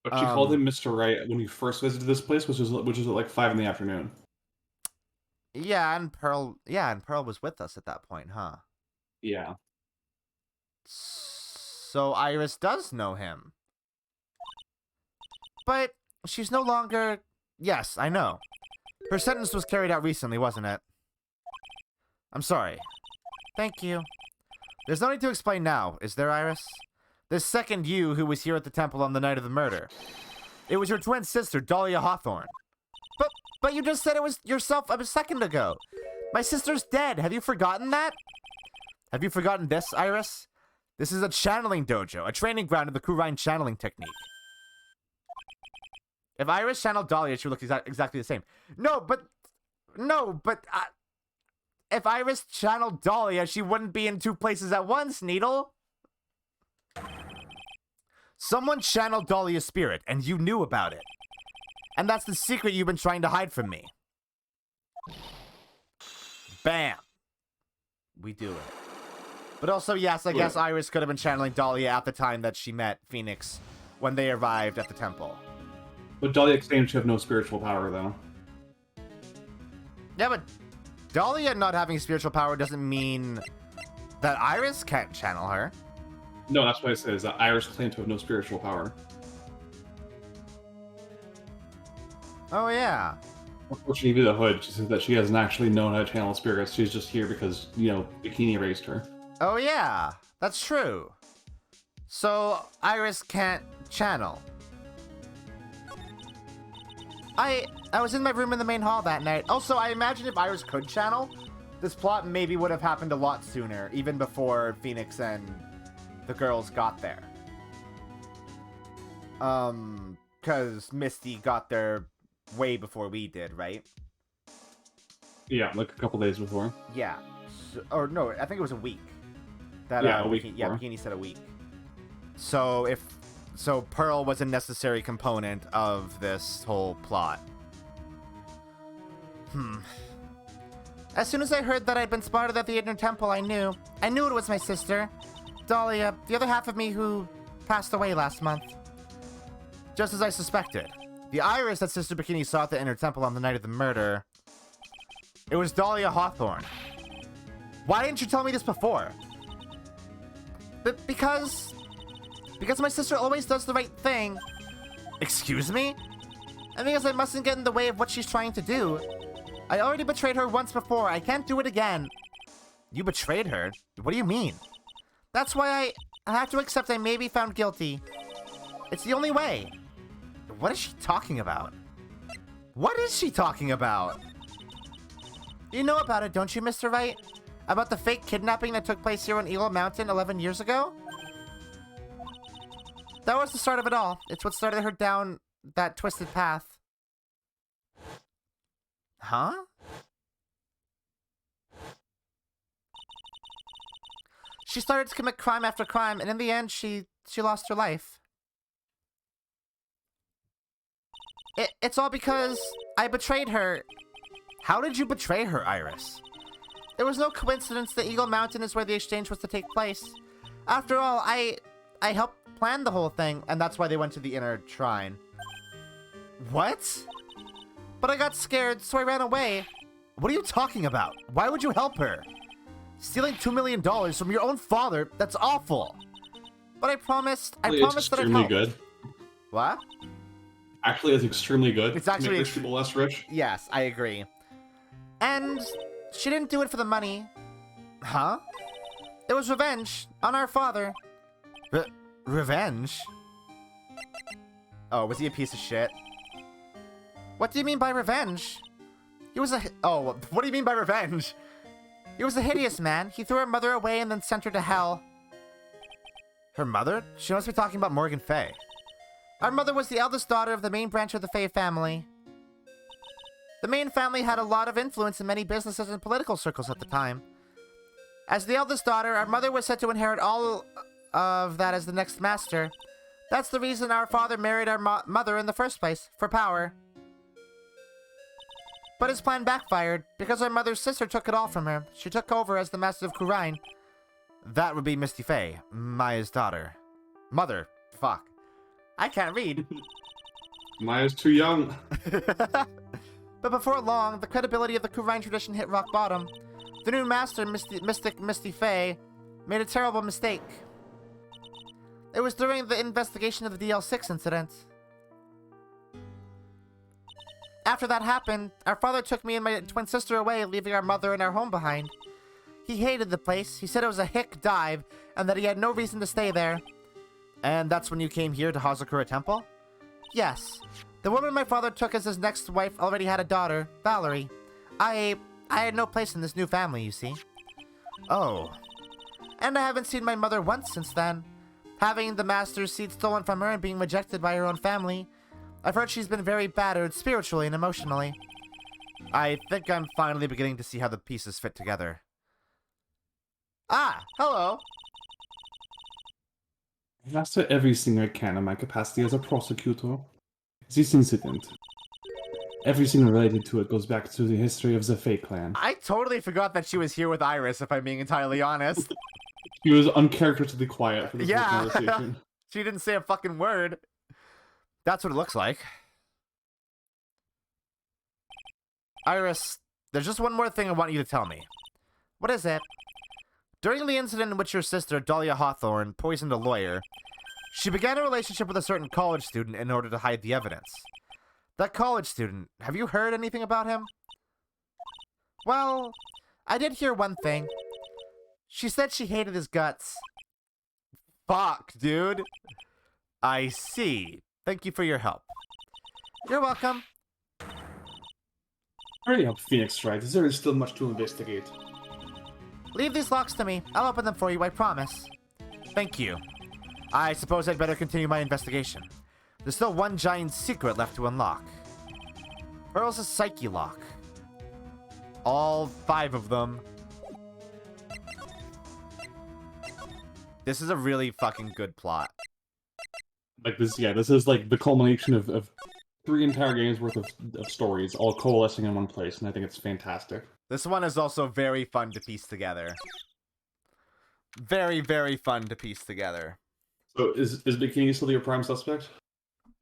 But she called him Mr. Wright when he first visited this place, which was at like 5 in the afternoon. Yeah, and Pearl was with us at that point, huh? Yeah. So Iris does know him. But she's no longer... Yes, I know. Her sentence was carried out recently, wasn't it? I'm sorry. Thank you. There's no need to explain now, is there, Iris? This second you who was here at the temple on the night of the murder. It was your twin sister, Dahlia Hawthorne. But you just said it was yourself a second ago. My sister's dead. Have you forgotten that? Have you forgotten this, Iris? This is a channeling dojo, a training ground of the Kurine channeling technique. If Iris channeled Dahlia, she would look exactly the same. No, but if Iris channeled Dahlia, she wouldn't be in 2 places at once, Needle. Someone channeled Dahlia's spirit, and you knew about it. And that's the secret you've been trying to hide from me. Bam. We do it. But also, yes, I guess Iris could have been channeling Dahlia at the time that she met Phoenix when they arrived at the temple. But Dahlia claims to have no spiritual power, though. Yeah, but Dahlia not having spiritual power doesn't mean that Iris can't channel her. No, that's what it says. That Iris claims to have no spiritual power. Oh, yeah. Before she gave you the hood, she says that she hasn't actually known how to channel spirits. She's just here because, Bikini raised her. Oh, yeah. That's true. So, Iris can't channel. I was in my room in the main hall that night. Also, I imagine if Iris could channel, this plot maybe would have happened a lot sooner, even before Phoenix and the girls got there. Because Misty got there way before we did, right? Yeah, like a couple days before. Yeah. So, or no, I think it was a week. That, yeah, a week Yeah, Bikini said a week. So Pearl was a necessary component of this whole plot. As soon as I heard that I'd been spotted at the Inner Temple, I knew it was my sister, Dahlia, the other half of me who passed away last month. Just as I suspected. The Iris that Sister Bikini saw at the Inner Temple on the night of the murder, it was Dahlia Hawthorne. Why didn't you tell me this before? Because my sister always does the right thing. Excuse me? And because I mustn't get in the way of what she's trying to do. I already betrayed her once before. I can't do it again. You betrayed her? What do you mean? That's why I have to accept I may be found guilty. It's the only way. What is she talking about? What is she talking about? You know about it, don't you, Mr. Wright? About the fake kidnapping that took place here on Eagle Mountain 11 years ago? That was the start of it all. It's what started her down that twisted path. Huh? She started to commit crime after crime, and in the end, she lost her life. It's all because I betrayed her. How did you betray her, Iris? It was no coincidence that Eagle Mountain is where the exchange was to take place. After all, I helped plan the whole thing, and that's why they went to the inner shrine. What? But I got scared, so I ran away. What are you talking about? Why would you help her? Stealing $2 million from your own father, that's awful. But I promised that I'd help. It's extremely good. What? Actually, it's extremely good. It's actually to make rich people less rich. Yes, I agree. And she didn't do it for the money. Huh? It was revenge on our father. Revenge? Oh, was he a piece of shit? What do you mean by revenge? He was a... Oh, what do you mean by revenge? He was a hideous man. He threw her mother away and then sent her to hell. Her mother? She must be talking about Morgan Fay. Our mother was the eldest daughter of the main branch of the Fay family. The main family had a lot of influence in many businesses and political circles at the time. As the eldest daughter, our mother was said to inherit all of that as the next master. That's the reason our father married our mother in the first place, for power. But his plan backfired, because our mother's sister took it all from her. She took over as the master of Kurine. That would be Misty Fay, Maya's daughter. Mother. Fuck. I can't read. Maya's too young. But before long, the credibility of the Kurine tradition hit rock bottom. The new master, Mystic Misty Fay, made a terrible mistake. It was during the investigation of the DL6 incident. After that happened, our father took me and my twin sister away, leaving our mother and our home behind. He hated the place. He said it was a hick dive, and that he had no reason to stay there. And that's when you came here to Hazakura Temple? Yes. The woman my father took as his next wife already had a daughter, Valerie. I had no place in this new family, you see. Oh. And I haven't seen my mother once since then. Having the master's seed stolen from her and being rejected by her own family, I've heard she's been very battered spiritually and emotionally. I think I'm finally beginning to see how the pieces fit together. Ah, hello. I've asked her everything I can in my capacity as a prosecutor. This incident, everything related to it goes back to the history of the Fey clan. I totally forgot that she was here with Iris, if I'm being entirely honest. She was uncharacteristically quiet for this whole conversation. She didn't say a fucking word. That's what it looks like. Iris, there's just one more thing I want you to tell me. What is it? During the incident in which your sister, Dahlia Hawthorne, poisoned a lawyer, she began a relationship with a certain college student in order to hide the evidence. That college student, have you heard anything about him? Well, I did hear one thing. She said she hated his guts. Fuck, dude. I see. Thank you for your help. You're welcome. Hurry up, Phoenix Wright. There is still much to investigate. Leave these locks to me. I'll open them for you, I promise. Thank you. I suppose I'd better continue my investigation. There's still one giant secret left to unlock. Pearl's psyche lock. All 5 of them. This is a really fucking good plot. Like this, yeah, this is like the culmination of 3 entire games worth of stories all coalescing in one place, and I think it's fantastic. This one is also very fun to piece together. Very, very fun to piece together. So is Bikini still your prime suspect?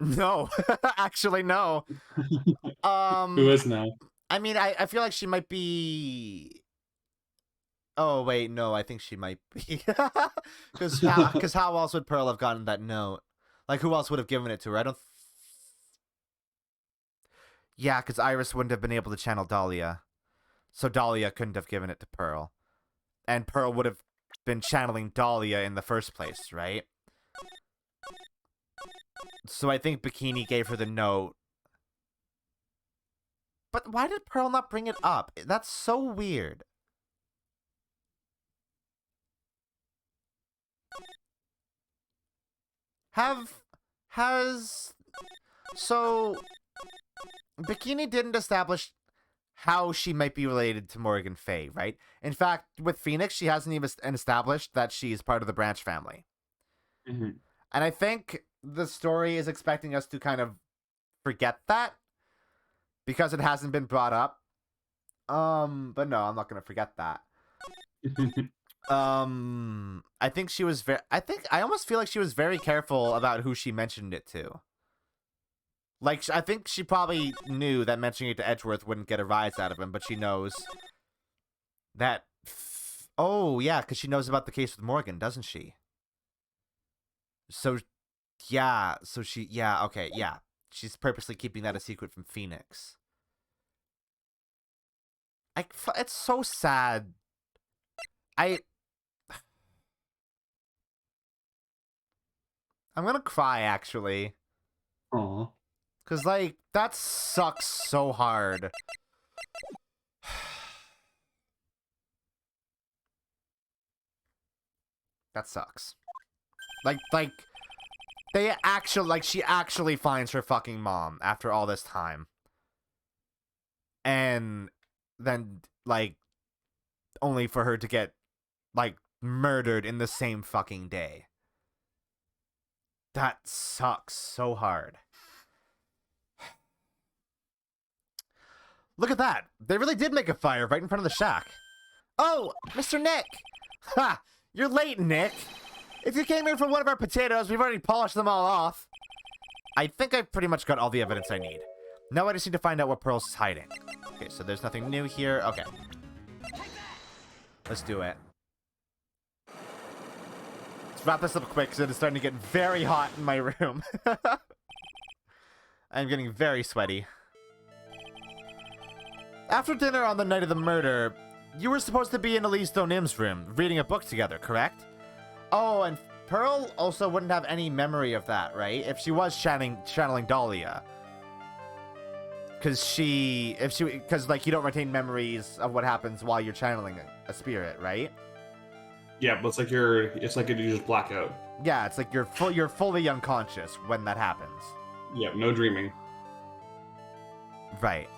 No, actually no. Who is now? I mean, I feel like she might be. Oh wait, no, I think she might be. Because how else would Pearl have gotten that note? Like, who else would have given it to her? I don't. Yeah, because Iris wouldn't have been able to channel Dahlia, so Dahlia couldn't have given it to Pearl, and Pearl would have been channeling Dahlia in the first place, right? So I think Bikini gave her the note. But why did Pearl not bring it up? That's so weird. So Bikini didn't establish how she might be related to Morgan Fay, right? In fact, with Phoenix, she hasn't even established that she's part of the Branch family. Mm-hmm. And I think the story is expecting us to kind of forget that because it hasn't been brought up. But no, I'm not gonna forget that. I think she was I almost feel like she was very careful about who she mentioned it to. Like, I think she probably knew that mentioning it to Edgeworth wouldn't get a rise out of him, but she knows that. Oh yeah, because she knows about the case with Morgan, doesn't she? So, yeah. So she, yeah, okay, yeah. She's purposely keeping that a secret from Phoenix. It's so sad. I'm gonna cry, actually. Aww. Because, like, that sucks so hard. That sucks. Like, they actually, like, she actually finds her fucking mom after all this time. And then, like, only for her to get, like, murdered in the same fucking day. That sucks so hard. Look at that. They really did make a fire right in front of the shack. Oh, Mr. Nick. Ha! You're late, Nick. If you came in for one of our potatoes, we've already polished them all off. I think I've pretty much got all the evidence I need. Now I just need to find out what Pearls is hiding. Okay, so there's nothing new here. Okay. Let's do it. Let's wrap this up quick because it is starting to get very hot in my room. I'm getting very sweaty. After dinner on the night of the murder, you were supposed to be in Elise Donim's room, reading a book together, correct? Oh, and Pearl also wouldn't have any memory of that, right? If she was channeling Dahlia. Because like, you don't retain memories of what happens while you're channeling a spirit, right? Yeah, but it's like you just black out. Yeah, it's like you're fully unconscious when that happens. Yeah, no dreaming. Right.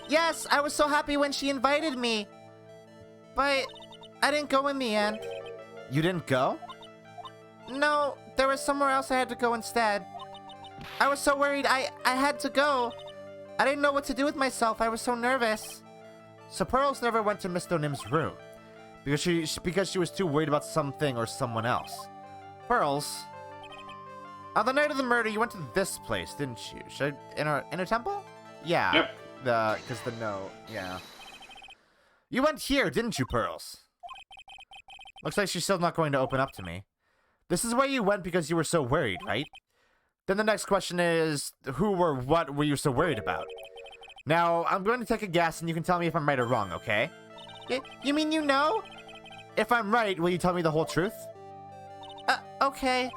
Yes, I was so happy when she invited me. But I didn't go in the end. You didn't go? No, there was somewhere else I had to go instead. I was so worried I had to go. I didn't know what to do with myself. I was so nervous. So Pearls never went to Miss Donim's room. Because she was too worried about something or someone else. Pearls, on the night of the murder, you went to this place, didn't you? In a temple? Yeah. Yep. Because the note, yeah. You went here, didn't you, Pearls? Looks like she's still not going to open up to me. This is where you went because you were so worried, right? Then the next question is, who or what were you so worried about? Now, I'm going to take a guess and you can tell me if I'm right or wrong, okay? You mean you know? If I'm right, will you tell me the whole truth? Okay.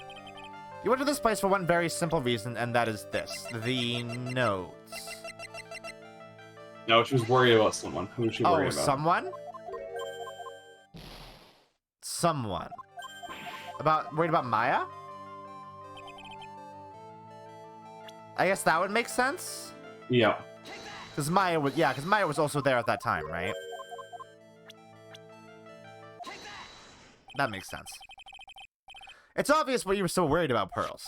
You went to this place for one very simple reason, and that is this. The notes. No, she was worried about someone. Who was she Oh, worried about? someone? Someone. Worried about Maya? I guess that would make sense. Yeah. Because Maya was also there at that time, right? That makes sense. It's obvious what you were so worried about, Pearls.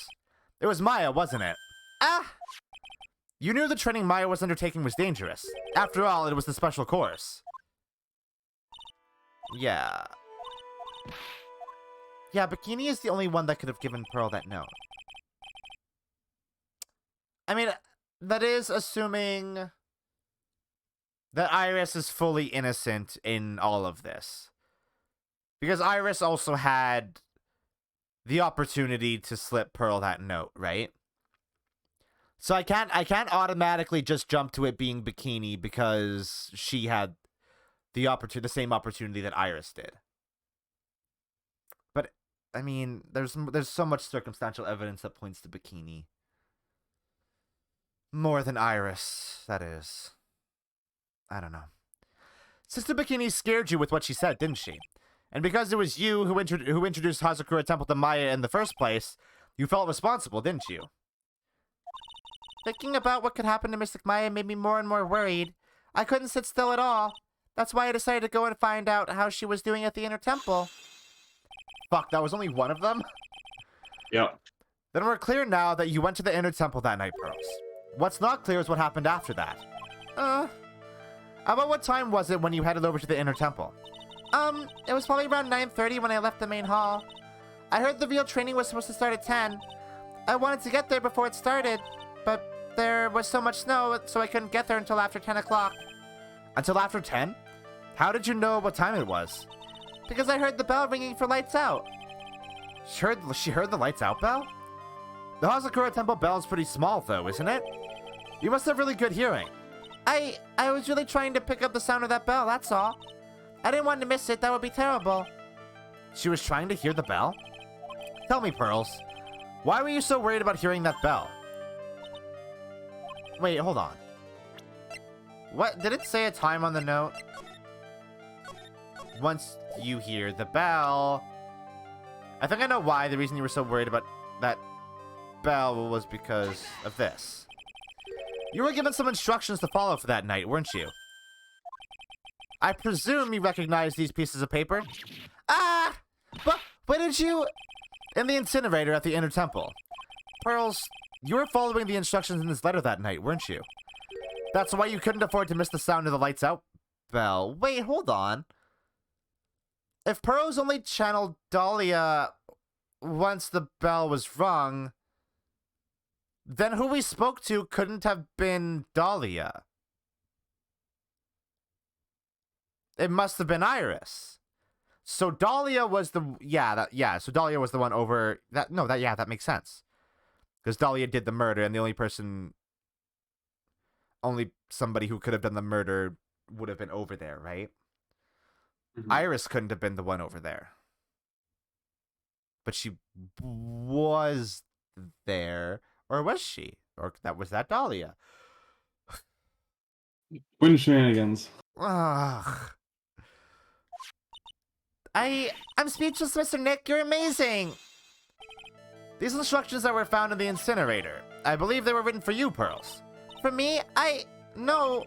It was Maya, wasn't it? Ah! You knew the training Maya was undertaking was dangerous. After all, it was the special course. Yeah. Yeah, Bikini is the only one that could have given Pearl that note. I mean, that is assuming that Iris is fully innocent in all of this. Because Iris also had the opportunity to slip Pearl that note, right? So I can't automatically just jump to it being Bikini because she had the same opportunity that Iris did. But I mean, there's so much circumstantial evidence that points to Bikini. More than Iris, that is. I don't know. Sister Bikini scared you with what she said, didn't she? And because it was you who introduced Hazakura Temple to Maya in the first place, you felt responsible, didn't you? Thinking about what could happen to Mystic Maya made me more and more worried. I couldn't sit still at all. That's why I decided to go and find out how she was doing at the inner temple. Fuck, that was only one of them? Yep. Then we're clear now that you went to the inner temple that night, Pearls. What's not clear is what happened after that. About what time was it when you headed over to the inner temple? It was probably around 9:30 when I left the main hall. I heard the real training was supposed to start at 10. I wanted to get there before it started, but there was so much snow, so I couldn't get there until after 10 o'clock. Until after 10? How did you know what time it was? Because I heard the bell ringing for lights out. She heard the lights out bell? The Hazakura Temple bell is pretty small, though, isn't it? You must have really good hearing. I was really trying to pick up the sound of that bell, that's all. I didn't want to miss it, that would be terrible. She was trying to hear the bell? Tell me, Pearls, why were you so worried about hearing that bell? Wait, hold on. What? Did it say a time on the note? Once you hear the bell... I think I know why the reason you were so worried about that bell was because of this. You were given some instructions to follow for that night, weren't you? I presume you recognize these pieces of paper? Ah! But when did you... In the incinerator at the inner temple. Pearls, you were following the instructions in this letter that night, weren't you? That's why you couldn't afford to miss the sound of the lights out bell. Wait, hold on. If Pearls only channeled Dahlia once the bell was rung, then who we spoke to couldn't have been Dahlia. It must have been Iris. So Dahlia was the... So Dahlia was the one over... That makes sense. Because Dahlia did the murder, and the only somebody who could have done the murder would have been over there, right? Mhm. Iris couldn't have been the one over there. But she was there. Or was she? Or was that Dahlia? Twin shenanigans. Ugh. I'm speechless, Mr. Nick. You're amazing. These instructions that were found in the incinerator. I believe they were written for you, Pearls. For me? No.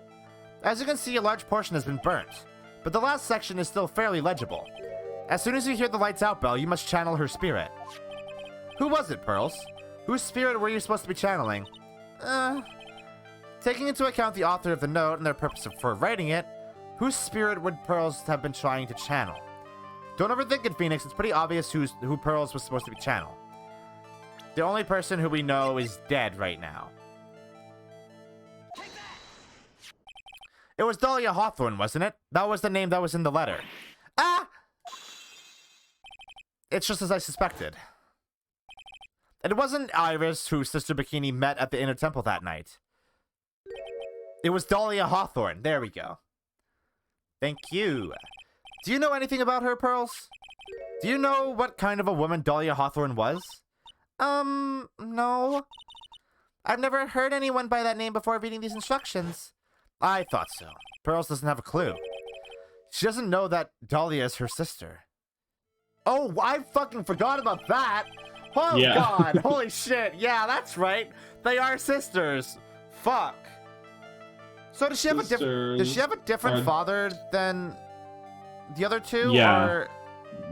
As you can see, a large portion has been burnt. But the last section is still fairly legible. As soon as you hear the lights out bell, you must channel her spirit. Who was it, Pearls? Whose spirit were you supposed to be channeling? Taking into account the author of the note and their purpose for writing it, whose spirit would Pearls have been trying to channel? Don't overthink it, Phoenix. It's pretty obvious who Pearls was supposed to be channel. The only person who we know is dead right now. It was Dahlia Hawthorne, wasn't it? That was the name that was in the letter. Ah! It's just as I suspected. And it wasn't Iris who Sister Bikini met at the inner temple that night. It was Dahlia Hawthorne. There we go. Thank you. Do you know anything about her, Pearls? Do you know what kind of a woman Dahlia Hawthorne was? No. I've never heard anyone by that name before reading these instructions. I thought so. Pearls doesn't have a clue. She doesn't know that Dahlia is her sister. Oh, I fucking forgot about that! Oh Yeah. god, holy shit. Yeah, that's right. They are sisters. Fuck. So does she have a different father than the other two? Yeah. Or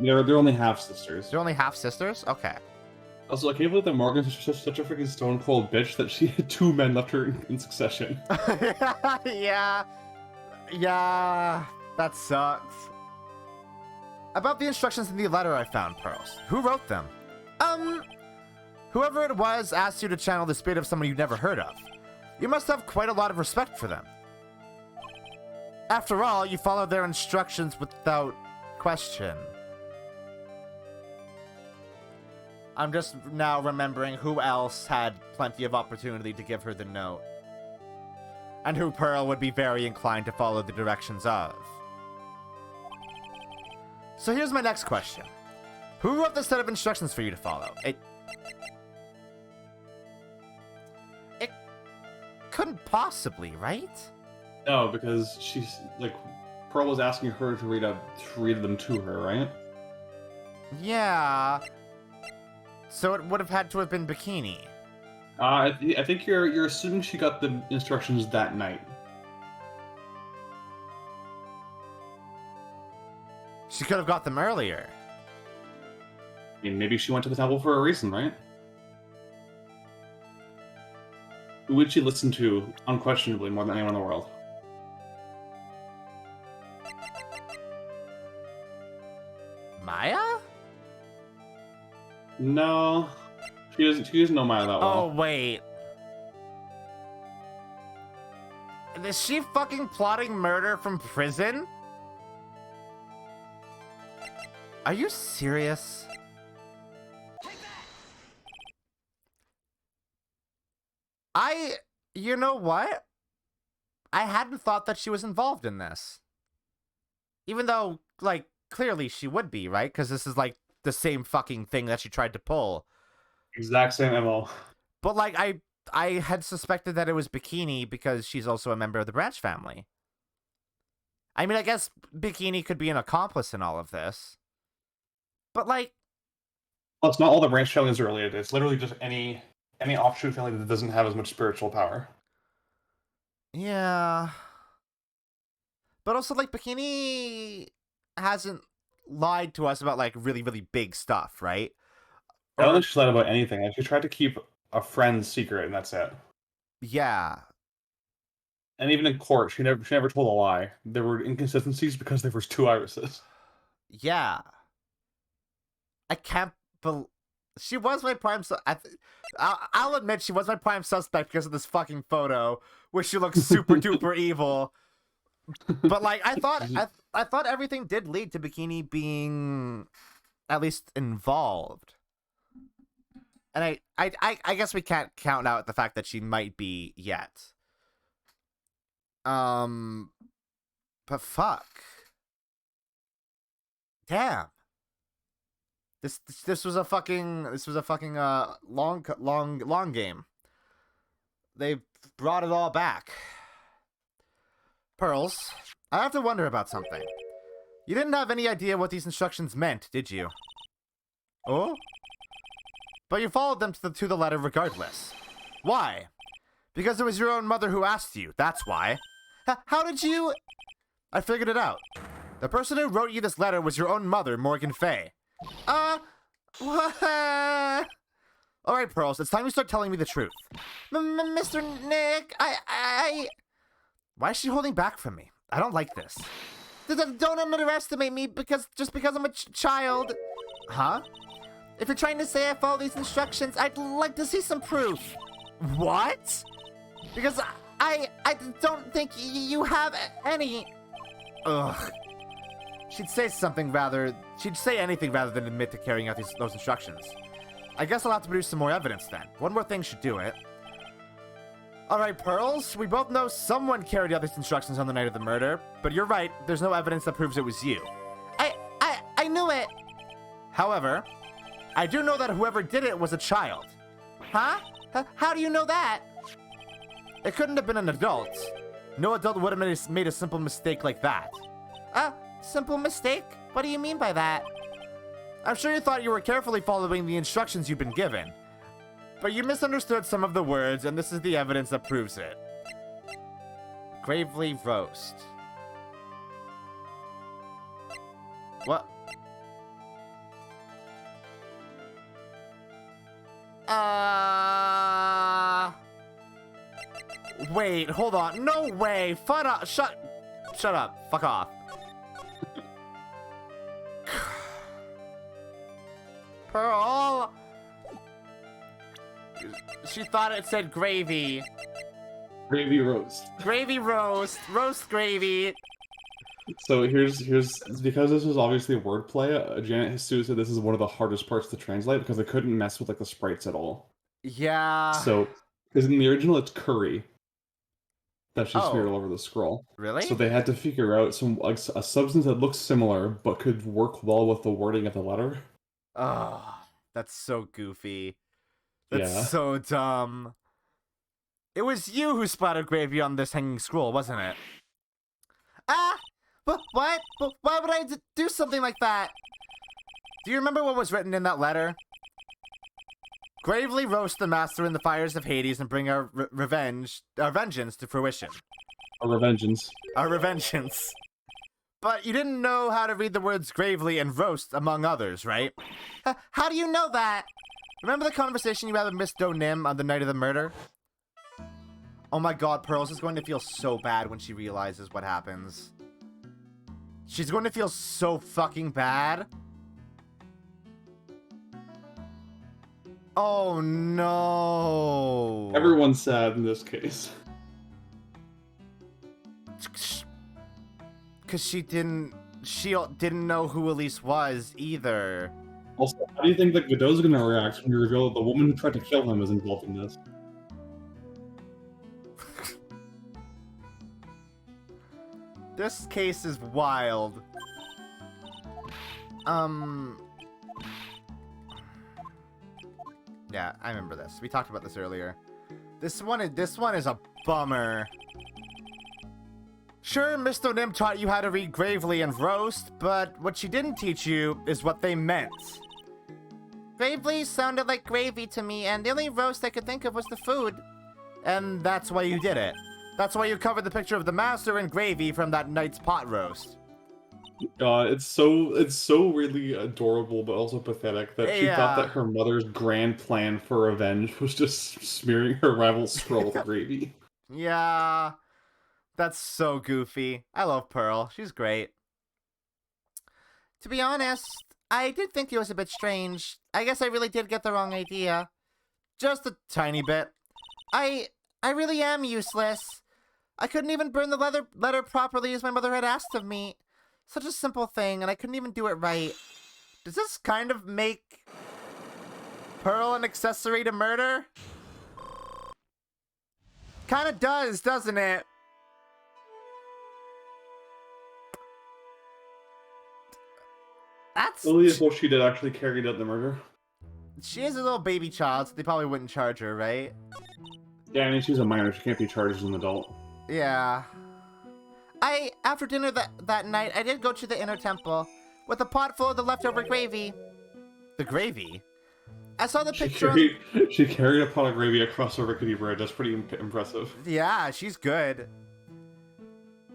They're only half sisters. they're only half sisters? Okay. Also, I can't believe that Morgan's such a freaking stone cold bitch that she had 2 men left her in succession. Yeah. Yeah. That sucks. About the instructions in the letter I found, Pearls. Who wrote them? Whoever it was asked you to channel the spirit of someone you've never heard of. You must have quite a lot of respect for them. After all, you followed their instructions without question. I'm just now remembering who else had plenty of opportunity to give her the note. And who Pearl would be very inclined to follow the directions of. So here's my next question. Who wrote the set of instructions for you to follow? It couldn't possibly, right? No, because she's like, Pearl was asking her to read them to her, right? Yeah. So it would have had to have been Bikini. I think you're assuming she got the instructions that night. She could have got them earlier. I mean, maybe she went to the temple for a reason, right? Who would she listen to, unquestionably, more than anyone in the world? Maya? No, she doesn't know Maya that Oh, well. wait. Is she fucking plotting murder from prison? Are you serious? You know what? I hadn't thought that she was involved in this. Even though, like, clearly she would be, right? Because this is, like, the same fucking thing that she tried to pull. Exact same MO. But, like, I had suspected that it was Bikini because she's also a member of the Branch family. I mean, I guess Bikini could be an accomplice in all of this. But, like... Well, it's not all the branch families are related. It's literally just any offshoot family that doesn't have as much spiritual power. Yeah. But also, like, Bikini hasn't lied to us about, like, really, really big stuff, right? I don't think she's lied about anything. She tried to keep a friend's secret, and that's it. Yeah. And even in court, she never told a lie. There were inconsistencies because there was 2 irises. Yeah. I can't believe... She was my prime... I'll admit she was my prime suspect because of this fucking photo where she looks super duper evil. But, like, I thought everything did lead to Bikini being at least involved. And I guess we can't count out the fact that she might be yet. But fuck. Damn. This was a fucking long game. They brought it all back. Pearls, I have to wonder about something. You didn't have any idea what these instructions meant, did you? Oh? But you followed them to the letter regardless. Why? Because it was your own mother who asked you, that's why. How did you... I figured it out. The person who wrote you this letter was your own mother, Morgan Fay. What? Alright, Pearls, it's time you start telling me the truth. Mr. Nick, Why is she holding back from me? I don't like this. Don't underestimate me just because I'm a child. Huh? If you're trying to say I follow these instructions, I'd like to see some proof. What? Because I don't think you have any... Ugh. She'd say anything rather than admit to carrying out those instructions. I guess I'll have to produce some more evidence then. One more thing should do it. Alright, Pearls, we both know someone carried out these instructions on the night of the murder, but you're right, there's no evidence that proves it was you. I knew it! However, I do know that whoever did it was a child. Huh? How do you know that? It couldn't have been an adult. No adult would have made a simple mistake like that. Simple mistake? What do you mean by that? I'm sure you thought you were carefully following the instructions you've been given. But you misunderstood some of the words, and this is the evidence that proves it. Gravely roast. What? Wait, hold on. No way. Shut up. Fuck off. Pearl. She thought it said gravy. Gravy roast. Gravy roast. Roast gravy. So here's because this was obviously wordplay. Janet Hisu said this is one of the hardest parts to translate because they couldn't mess with like the sprites at all. Yeah. So, because in the original it's curry that she smeared all over the scroll. Really? So they had to figure out some like a substance that looks similar but could work well with the wording of the letter. Oh, that's so goofy. That's Yeah. so dumb. It was you who splattered gravy on this hanging scroll, wasn't it? But what? But why would I do something like that? Do you remember what was written in that letter? Gravely roast the master in the fires of Hades and bring our vengeance to fruition. Or revengeance. Our revengeance. But you didn't know how to read the words gravely and roast, among others, right? How do you know that? Remember the conversation you had with Miss Donim on the night of the murder? Oh my god, Pearls is going to feel so bad when she realizes what happens. She's going to feel so fucking bad. Oh no. Everyone's sad in this case. Because she didn't know who Elise was either. Also, how do you think that Godot's gonna react when you reveal that the woman who tried to kill him is involved in this? This case is wild. Yeah, I remember this. We talked about this earlier. This one is a bummer. Sure, Miss Donim taught you how to read gravely and roast, but what she didn't teach you is what they meant. Gravely sounded like gravy to me, and the only roast I could think of was the food. And that's why you did it. That's why you covered the picture of the master in gravy from that night's pot roast. It's so really adorable, but also pathetic that she thought that her mother's grand plan for revenge was just smearing her rival's scroll with gravy. Yeah, that's so goofy. I love Pearl. She's great. To be honest, I did think it was a bit strange. I guess I really did get the wrong idea. Just a tiny bit. I really am useless. I couldn't even burn the letter properly as my mother had asked of me. Such a simple thing, and I couldn't even do it right. Does this kind of make Pearl an accessory to murder? Kinda does, doesn't it? That's... Only if what she did actually carried out the murder. She is a little baby child, so they probably wouldn't charge her, right? Yeah, I mean, she's a minor. She can't be charged as an adult. Yeah. After dinner that night, I did go to the inner temple with a pot full of the leftover gravy. The gravy? I saw the picture. She carried a pot of gravy across a rickety bridge. That's pretty impressive. Yeah, she's good.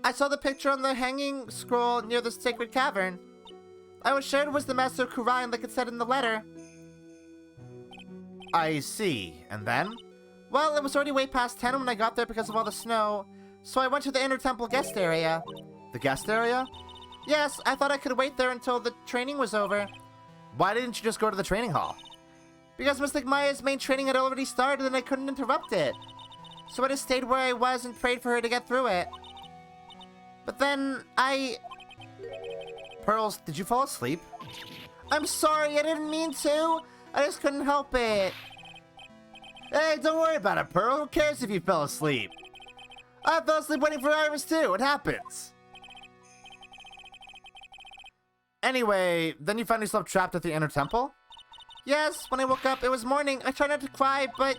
I saw the picture on the hanging scroll near the sacred cavern. I was sure it was the Master Kurian like it said in the letter. I see. And then? Well, it was already way past 10 when I got there because of all the snow. So I went to the inner temple guest area. The guest area? Yes, I thought I could wait there until the training was over. Why didn't you just go to the training hall? Because Mystic Maya's main training had already started and I couldn't interrupt it. So I just stayed where I was and prayed for her to get through it. But then Pearls, did you fall asleep? I'm sorry, I didn't mean to. I just couldn't help it. Hey, don't worry about it, Pearl. Who cares if you fell asleep? I fell asleep waiting for Iris too. It happens. Anyway, then you found yourself trapped at the inner temple? Yes, when I woke up, it was morning. I tried not to cry, but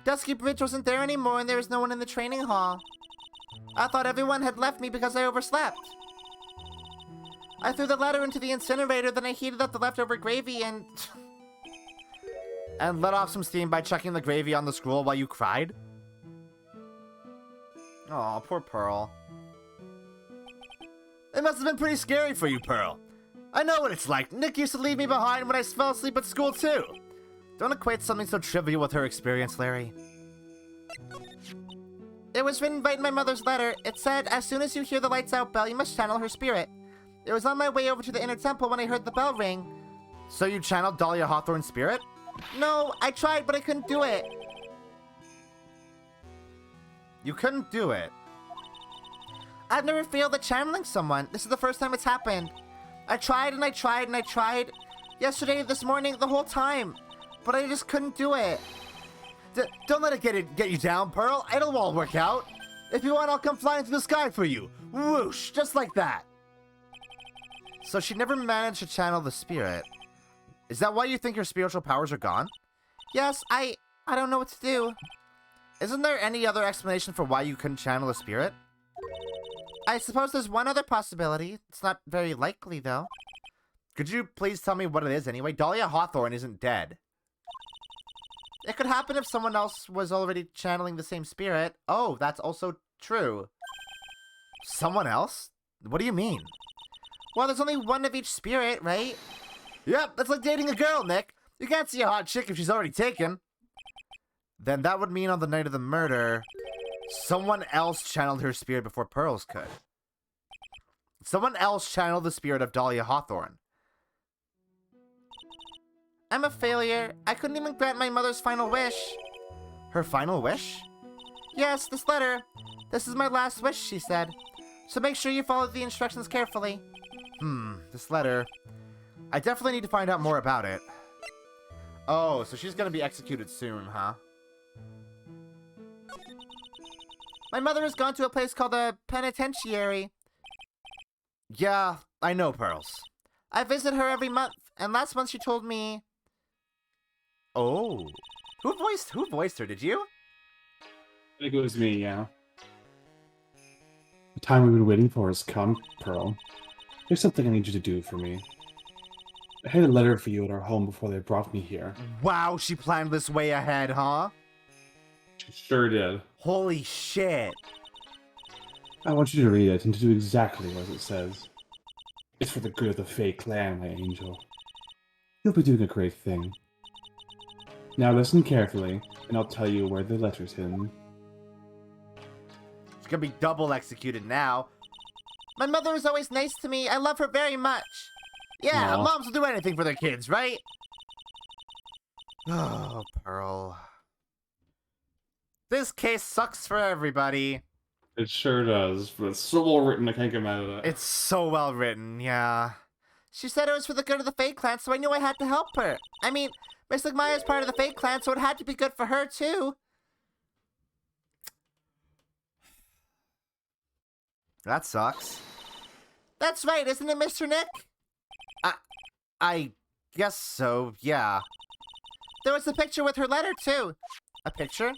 Dusky Bridge wasn't there anymore and there was no one in the training hall. I thought everyone had left me because I overslept. I threw the letter into the incinerator, then I heated up the leftover gravy and... and let off some steam by chucking the gravy on the scroll while you cried? Aw, poor Pearl. It must have been pretty scary for you, Pearl. I know what it's like. Nick used to leave me behind when I fell asleep at school, too. Don't equate something so trivial with her experience, Larry. It was written right in my mother's letter. It said, as soon as you hear the lights out bell, you must channel her spirit. It was on my way over to the inner temple when I heard the bell ring. So you channeled Dahlia Hawthorne's spirit? No, I tried, but I couldn't do it. You couldn't do it? I've never failed at channeling someone. This is the first time it's happened. I tried and I tried and I tried. Yesterday, this morning, the whole time. But I just couldn't do it. Don't let it get you down, Pearl. It'll all work out. If you want, I'll come flying through the sky for you. Whoosh, just like that. So she never managed to channel the spirit. Is that why you think your spiritual powers are gone? Yes, I don't know what to do. Isn't there any other explanation for why you couldn't channel a spirit? I suppose there's one other possibility. It's not very likely, though. Could you please tell me what it is anyway? Dahlia Hawthorne isn't dead. It could happen if someone else was already channeling the same spirit. Oh, that's also true. Someone else? What do you mean? Well, there's only one of each spirit, right? Yep, that's like dating a girl, Nick. You can't see a hot chick if she's already taken. Then that would mean on the night of the murder, someone else channeled her spirit before Pearl's could. Someone else channeled the spirit of Dahlia Hawthorne. I'm a failure. I couldn't even grant my mother's final wish. Her final wish? Yes, this letter. This is my last wish, she said. So make sure you follow the instructions carefully. This letter. I definitely need to find out more about it. Oh, so she's gonna be executed soon, huh? My mother has gone to a place called a penitentiary. Yeah, I know, Pearls. I visit her every month, and last month she told me... Oh. Who voiced her, did you? I think it was me, yeah. The time we've been waiting for has come, Pearl. There's something I need you to do for me. I had a letter for you at our home before they brought me here. Wow, she planned this way ahead, huh? She sure did. Holy shit. I want you to read it and to do exactly what it says. It's for the good of the Fae clan, my angel. You'll be doing a great thing. Now listen carefully, and I'll tell you where the letter's hidden. She's gonna be double executed now. My mother is always nice to me. I love her very much. Yeah, Aww. moms will do anything for their kids, right? Oh, Pearl. This case sucks for everybody. It sure does, but it's so well written I can't get mad at it. It's so well written, yeah. She said it was for the good of the Fae clan, so I knew I had to help her. I mean, Miss Ligmaya is part of the Fae clan, so it had to be good for her, too. That sucks. That's right, isn't it, Mr. Nick? I guess so, yeah. There was a picture with her letter, too. A picture?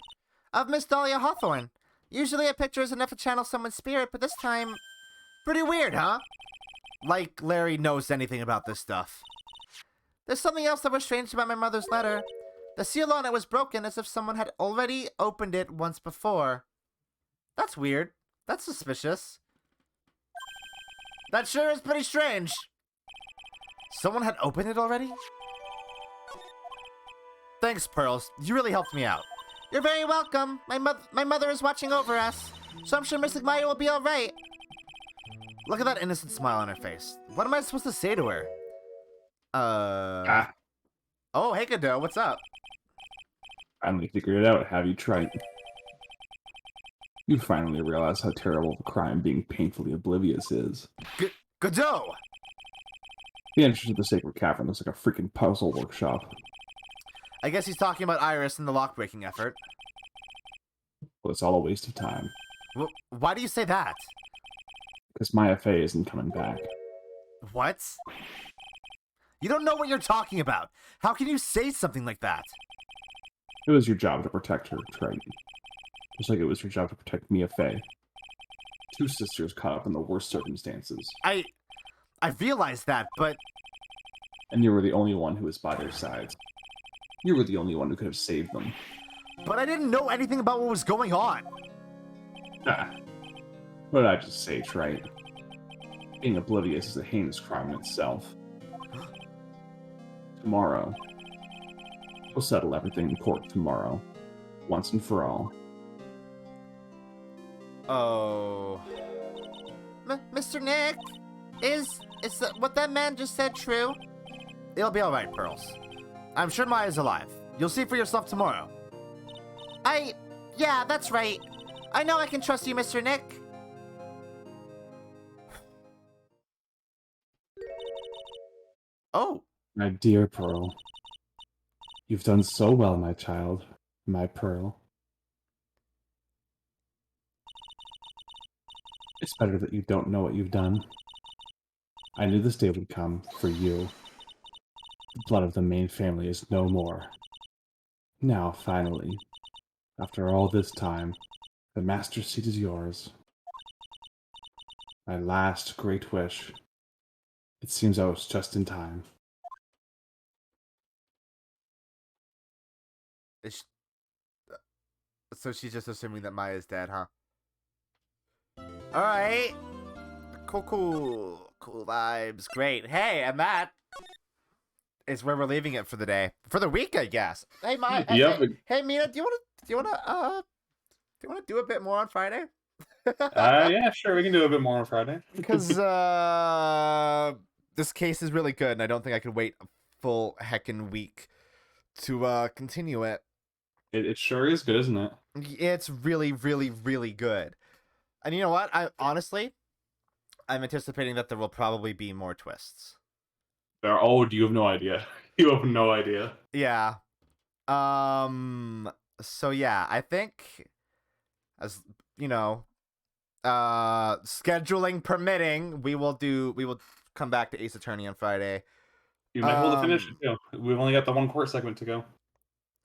Of Miss Dahlia Hawthorne. Usually a picture is enough to channel someone's spirit, but this time... Pretty weird, huh? Like Larry knows anything about this stuff. There's something else that was strange about my mother's letter. The seal on it was broken as if someone had already opened it once before. That's weird. That's suspicious. That sure is pretty strange. Someone had opened it already? Thanks, Pearls. You really helped me out. You're very welcome. My mother is watching over us, so I'm sure Miss Ligmaya will be alright. Look at that innocent smile on her face. What am I supposed to say to her? Oh, hey, Godot, what's up? Finally figured it out, have you tried? You finally realize how terrible the crime being painfully oblivious is. Godot! The entrance to the Sacred Cavern looks like a freaking puzzle workshop. I guess he's talking about Iris and the lock-breaking effort. Well, it's all a waste of time. Why do you say that? Because Maya Fey isn't coming back. What? You don't know what you're talking about. How can you say something like that? It was your job to protect her, Triton. Just like it was your job to protect Mia Fey. two sisters caught up in the worst circumstances. I realized that, but And you were the only one who was by their sides. You were the only one who could have saved them. I didn't know anything about what was going on. Ah. What did I just say, Trite? Being oblivious is a heinous crime in itself. Tomorrow. We'll settle everything in court tomorrow. Once and for all. Oh. Mr. Nick, is what that man just said true? It'll be alright, Pearls. I'm sure Maya's alive. You'll see for yourself tomorrow. Yeah, that's right. I know I can trust you, Mr. Nick. Oh. My dear Pearl. You've done so well, my child. My Pearl. It's better that you don't know what you've done. I knew this day would come for you. The blood of the main family is no more. Now, finally, after all this time, the master seat is yours. My last great wish. It seems I was just in time. So she's just assuming that Maya's dead, huh? Alright. Cool vibes. Great. Hey, and that is where we're leaving it for the day. For the week, I guess. Hey, Maya. Yep. Hey, Mina, do you wanna do a bit more on Friday? Yeah, sure. We can do a bit more on Friday. Because this case is really good, and I don't think I could wait a full heckin' week to continue it. It sure is good, isn't it? It's really, really, really good. And you know what? I'm anticipating that there will probably be more twists. Oh, you have no idea. You have no idea. Yeah. So yeah, I think, as you know, scheduling permitting, we will come back to Ace Attorney on Friday. You might hold to finish it too. We've only got the one court segment to go.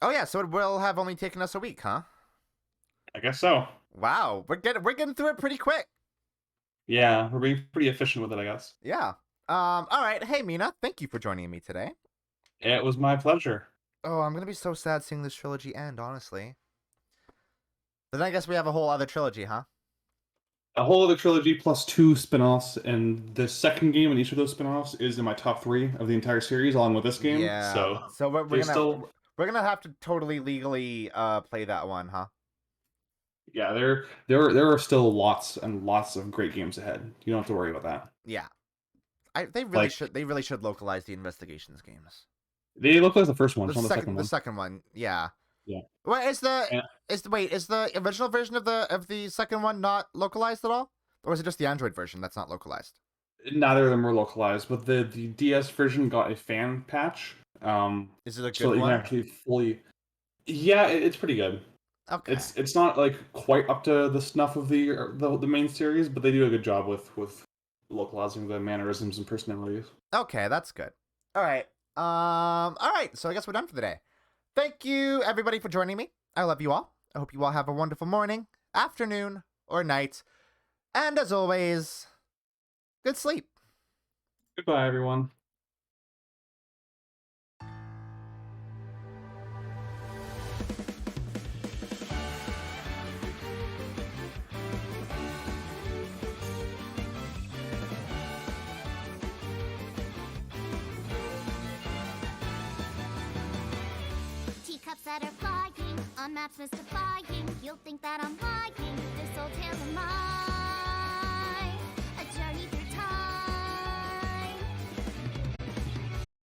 Oh yeah, so it will have only taken us a week, huh? I guess so. Wow, we're getting through it pretty quick. Yeah, we're being pretty efficient with it, I guess. Yeah. All right. Hey, Mina, thank you for joining me today. It was my pleasure. Oh, I'm gonna be so sad seeing this trilogy end, honestly. Then I guess we have a whole other trilogy, huh? A whole other trilogy plus 2 spin-offs, and the second game in each of those spin-offs is in my top 3 of the entire series, along with this game. Yeah. So we're gonna have to totally legally play that one, huh? Yeah, there are still lots and lots of great games ahead. You don't have to worry about that. Yeah. They really should localize the investigations games. They localize the first one, The not the second one. The second one, yeah. Yeah. Wait, is the original version of the second one not localized at all? Or is it just the Android version that's not localized? Neither of them were localized, but the DS version got a fan patch. Is it a good so that you one? can actually fully. Yeah, it's pretty good. Okay. It's not like quite up to the snuff of the main series, but they do a good job with localizing the mannerisms and personalities. Okay, that's good. All right. All right. So I guess we're done for the day. Thank you, everybody, for joining me. I love you all. I hope you all have a wonderful morning, afternoon, or night. And as always, good sleep. Goodbye, everyone. Teacups that are flying on maps mystifying. You'll think that I'm lying. This old tale of mine.